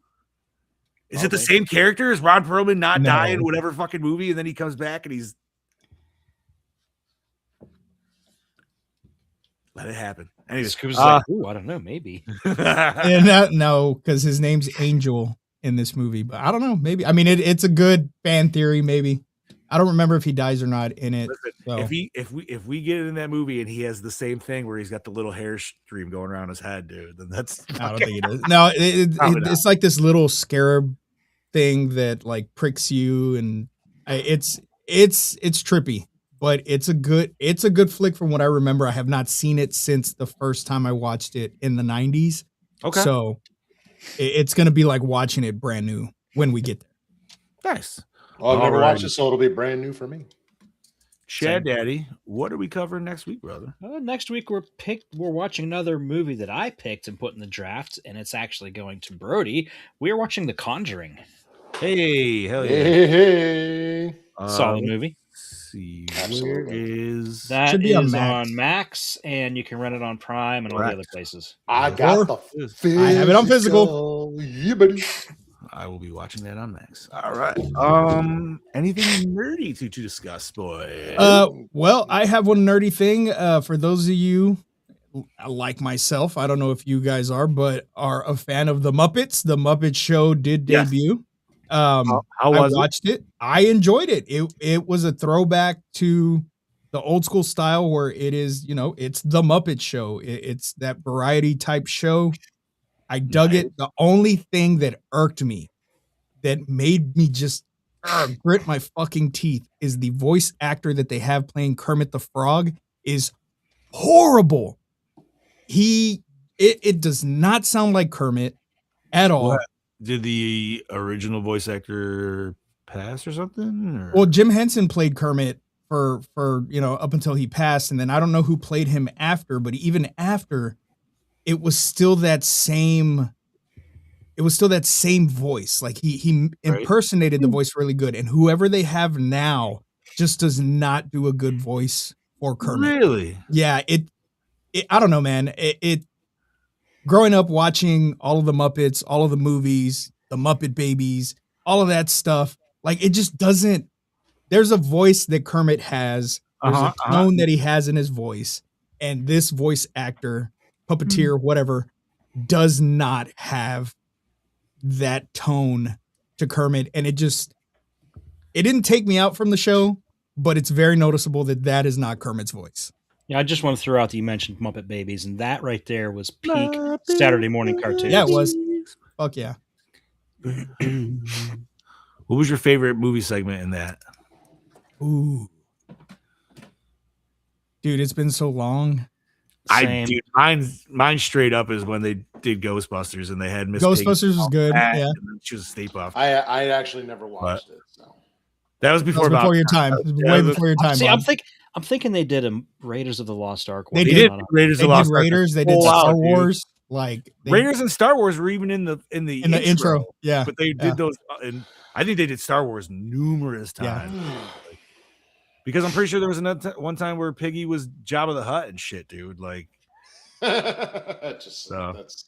Is it the Probably. same character? Is Ron Perlman not No. die in whatever fucking movie and then he comes back and he's let it happen. Anyways, Scoob's like, ooh, I don't know, maybe. And no, because his name's Angel in this movie, but I don't know. Maybe. I mean, it's a good fan theory. Maybe. I don't remember if he dies or not in it. Listen, So. if we get in that movie and he has the same thing where he's got the little hair stream going around his head, dude, then that's I don't think it is. No, Probably not. it's like this little scarab thing that like pricks you, and it's trippy, but it's a good flick from what I remember. I have not seen it since the first time I watched it in the '90s. okay. So it's gonna be like watching it brand new when we get there. Nice. well, I've never Alrighty. watched it, so it'll be brand new for me. Chad Same. Daddy, what are we covering next week, brother? Next week we're watching another movie that I picked and put in the draft, and it's actually going to Brody. We are watching The Conjuring. Hey, hell yeah. Hey. Solid movie. see. Absolutely. Where is That Should be on is Max. on Max, and you can rent it on Prime and all the Correct. other places. I Or- got the physical. I have it on physical. Yeah, buddy. I will be watching that on Max. All right. Anything nerdy to discuss, boy? Well, I have one nerdy thing. For those of you like myself, I don't know if you guys are, but are a fan of the Muppets. The Muppet Show did Yes. debut. How I was it? watched it. I enjoyed it. It was a throwback to the old school style where it is, it's the Muppet Show. It's that variety type show. I dug it. The only thing that irked me, that made me just grit my fucking teeth, is the voice actor that they have playing Kermit the Frog is horrible. It does not sound like Kermit at all. What? Did the original voice actor pass or something? Or? Well, Jim Henson played Kermit for up until he passed, and then I don't know who played him after, but even after, it was still that same voice. Like he impersonated the voice really good, and whoever they have now just does not do a good voice for Kermit. Really? Yeah, I don't know, man. It growing up watching all of the Muppets, all of the movies, the Muppet Babies, all of that stuff, like it just doesn't. There's a voice that Kermit has. There's a tone that he has in his voice, and this voice actor, puppeteer, whatever, does not have that tone to Kermit, and it didn't take me out from the show, but it's very noticeable that is not Kermit's voice. Yeah, I just want to throw out that you mentioned Muppet Babies, and that right there was peak Saturday morning cartoon. Yeah, it was. Fuck yeah. What was your favorite movie segment in that? Ooh. Dude, it's been so long. Same. Mine straight up is when they did Ghostbusters and they had Miss Ghostbusters was good. Piggy Yeah. and then she was a Stay Puft. I actually never watched it. So. That was before, Before your time. It was way before your time. See, Bob. I'm thinking they did a Raiders of the Lost Ark. They They did. did Raiders They of the did Lost Ark. Raiders. They did Full Star out, dude. Wars. Like Raiders and Star Wars were even in the intro. Yeah. but they did those, and I think they did Star Wars numerous Yeah. times. Because I'm pretty sure there was one time where Piggy was Jabba the Hutt and shit, dude. Like, Just So. that's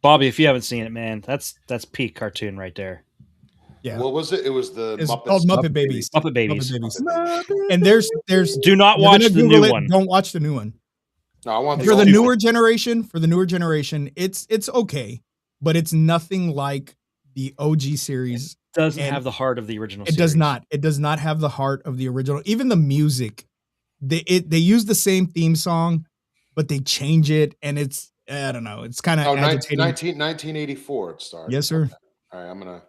Bobby, if you haven't seen it, man, that's peak cartoon right there. Yeah. What was it? It was the It's Muppets. called Muppet Babies. Muppet Babies. Muppet Babies. And there's Do not you're watch gonna the Google new it, one. Don't watch the new one. No, I want For the old newer one. generation, it's okay, but it's nothing like the OG series. Doesn't And have the heart of the original. It does series. not. It does not have the heart of the original. Even the music, they use the same theme song, but they change it, and it's I don't know. It's kind of Oh, agitating. 1984 it started. Yes, sir. All right, I'm gonna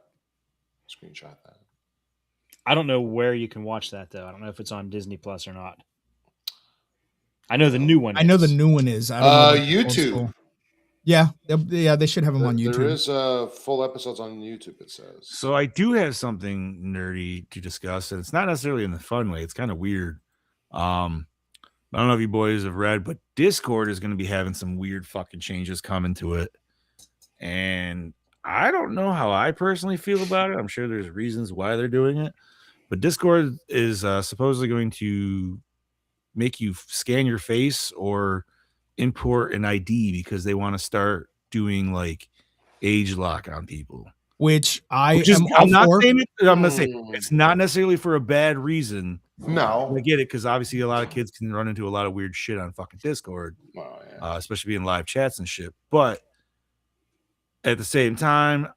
screenshot that. I don't know where you can watch that though. I don't know if it's on Disney Plus or not. I know the new one. I know the is. new one is. I don't know about the old YouTube. school. Yeah, they should have them on YouTube. There is full episodes on YouTube. It says. so I do have something nerdy to discuss, and it's not necessarily in the fun way. It's kind of weird. I don't know if you boys have read, but Discord is going to be having some weird fucking changes coming to it, and I don't know how I personally feel about it. I'm sure there's reasons why they're doing it, but Discord is supposedly going to make you scan your face or import an ID because they want to start doing like age lock on people. Which I Which is, am I'm all not for. saying it, I'm not saying it's not necessarily for a bad reason. No. I get it because obviously a lot of kids can run into a lot of weird shit on fucking Discord, Oh, yeah. especially being live chats and shit. But at the same time,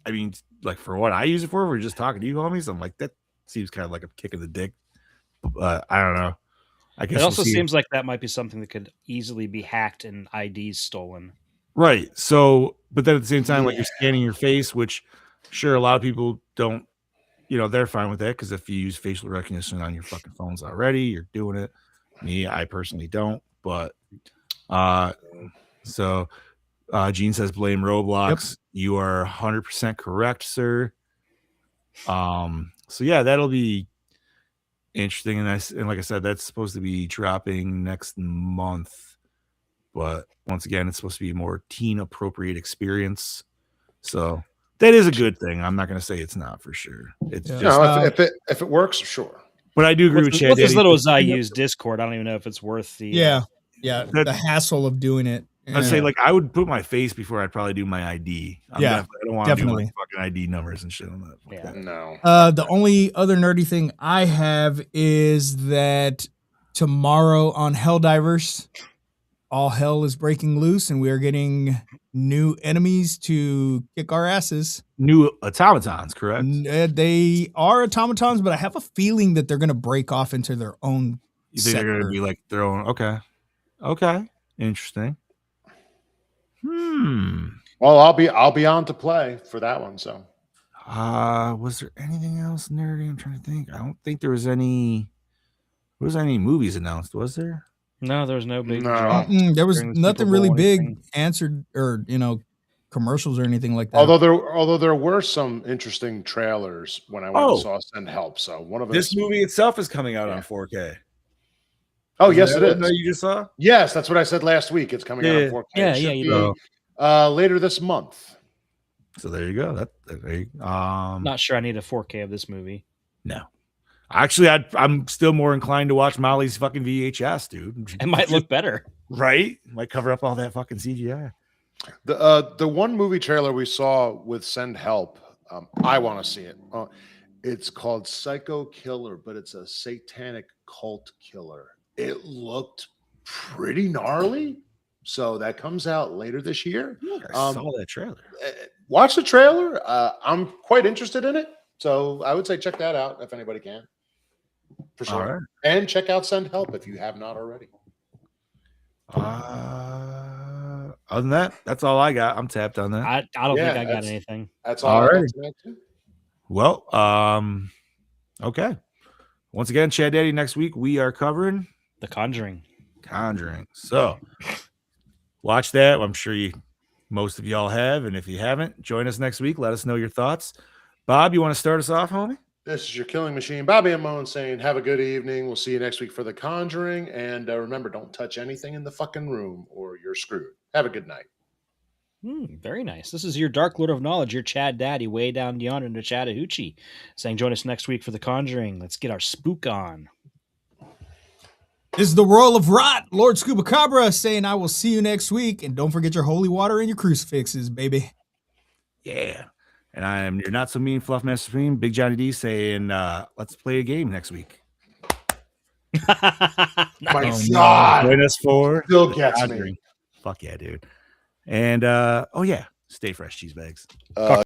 I mean, like for what I use it for, we're just talking to you homies. I'm like, that seems kind of like a kick in the dick. But I don't know. I guess It also we'll see. seems like that might be something that could easily be hacked and IDs stolen. Right. So, but then at the same time, like you're scanning your face, which sure, a lot of people don't, they're fine with that because if you use facial recognition on your fucking phones already, you're doing it. Me, I personally don't. But so Gene says blame Roblox. Yep. You are 100% correct, sir. So yeah, that'll be interesting. And like I said, that's supposed to be dropping next month. But once again, it's supposed to be a more teen appropriate experience. So that is a good thing. I'm not going to say it's not for sure. It's Yeah. just No, if it works, sure. But I do agree with Chad. With as Daddy. little as I use Discord, I don't even know if it's worth the. Yeah. The hassle of doing it. I'd say like I would put my face before I'd probably do my ID. I don't want to do my fucking ID numbers and shit on that. Yeah. No. The only other nerdy thing I have is that tomorrow on Helldivers, all hell is breaking loose, and we are getting new enemies to kick our asses. New automatons, correct? They are automatons, but I have a feeling that they're going to break off into their own. You think they're going to sector. be like their own? Okay, interesting. Well, I'll be on to play for that one. So, was there anything else nerdy? I'm trying to think. I don't think there was any. Was any movies announced? Was there? No, there was no big. No. drop There was during the nothing Super really Bowl or big anything. answered or commercials or anything like that. although there were some interesting trailers when I went and saw Send Help. So one of This movie itself is coming out on 4K. Oh, yes, it is. That you just saw? Yes, that's what I said last week. It's coming out on 4K. Yeah, It should you be, did. later this month. So there you go. Not sure I need a 4K of this movie. No. Actually, I'm still more inclined to watch Molly's fucking VHS, dude. It might look better. Right? Might cover up all that fucking CGI. The one movie trailer we saw with Send Help, I want to see it. It's called Psycho Killer, but it's a satanic cult killer. It looked pretty gnarly. So that comes out later this year. I saw that trailer. Watch the trailer. I'm quite interested in it. So I would say check that out if anybody can. For sure. All right. And check out Send Help if you have not already. Other than that, that's all I got. I'm tapped on that. I don't Yeah, think I got that's- anything. That's all. All I got right. tonight, too. Well, okay. Once again, Chad Daddy, next week we are covering The Conjuring. Conjuring. So watch that. I'm sure most of y'all have. And if you haven't, join us next week. Let us know your thoughts. Bob, you want to start us off, homie? This is your killing machine, Bobby and Moan, saying, have a good evening. We'll see you next week for The Conjuring. And remember, don't touch anything in the fucking room or you're screwed. Have a good night. Very nice. This is your Dark Lord of Knowledge, your Chad Daddy, way down yonder in the Chattahoochee, saying, join us next week for The Conjuring. Let's get our spook on. This is the Royal of Rot, Lord Scubacabra, saying, I will see you next week. And don't forget your holy water and your crucifixes, baby. Yeah. And I am your not so mean Fluff Master Supreme, Big Johnny D, saying, let's play a game next week. My Nice. God. Join us for Still The gets me. Conjuring. Fuck yeah, dude. And, stay fresh, cheese bags.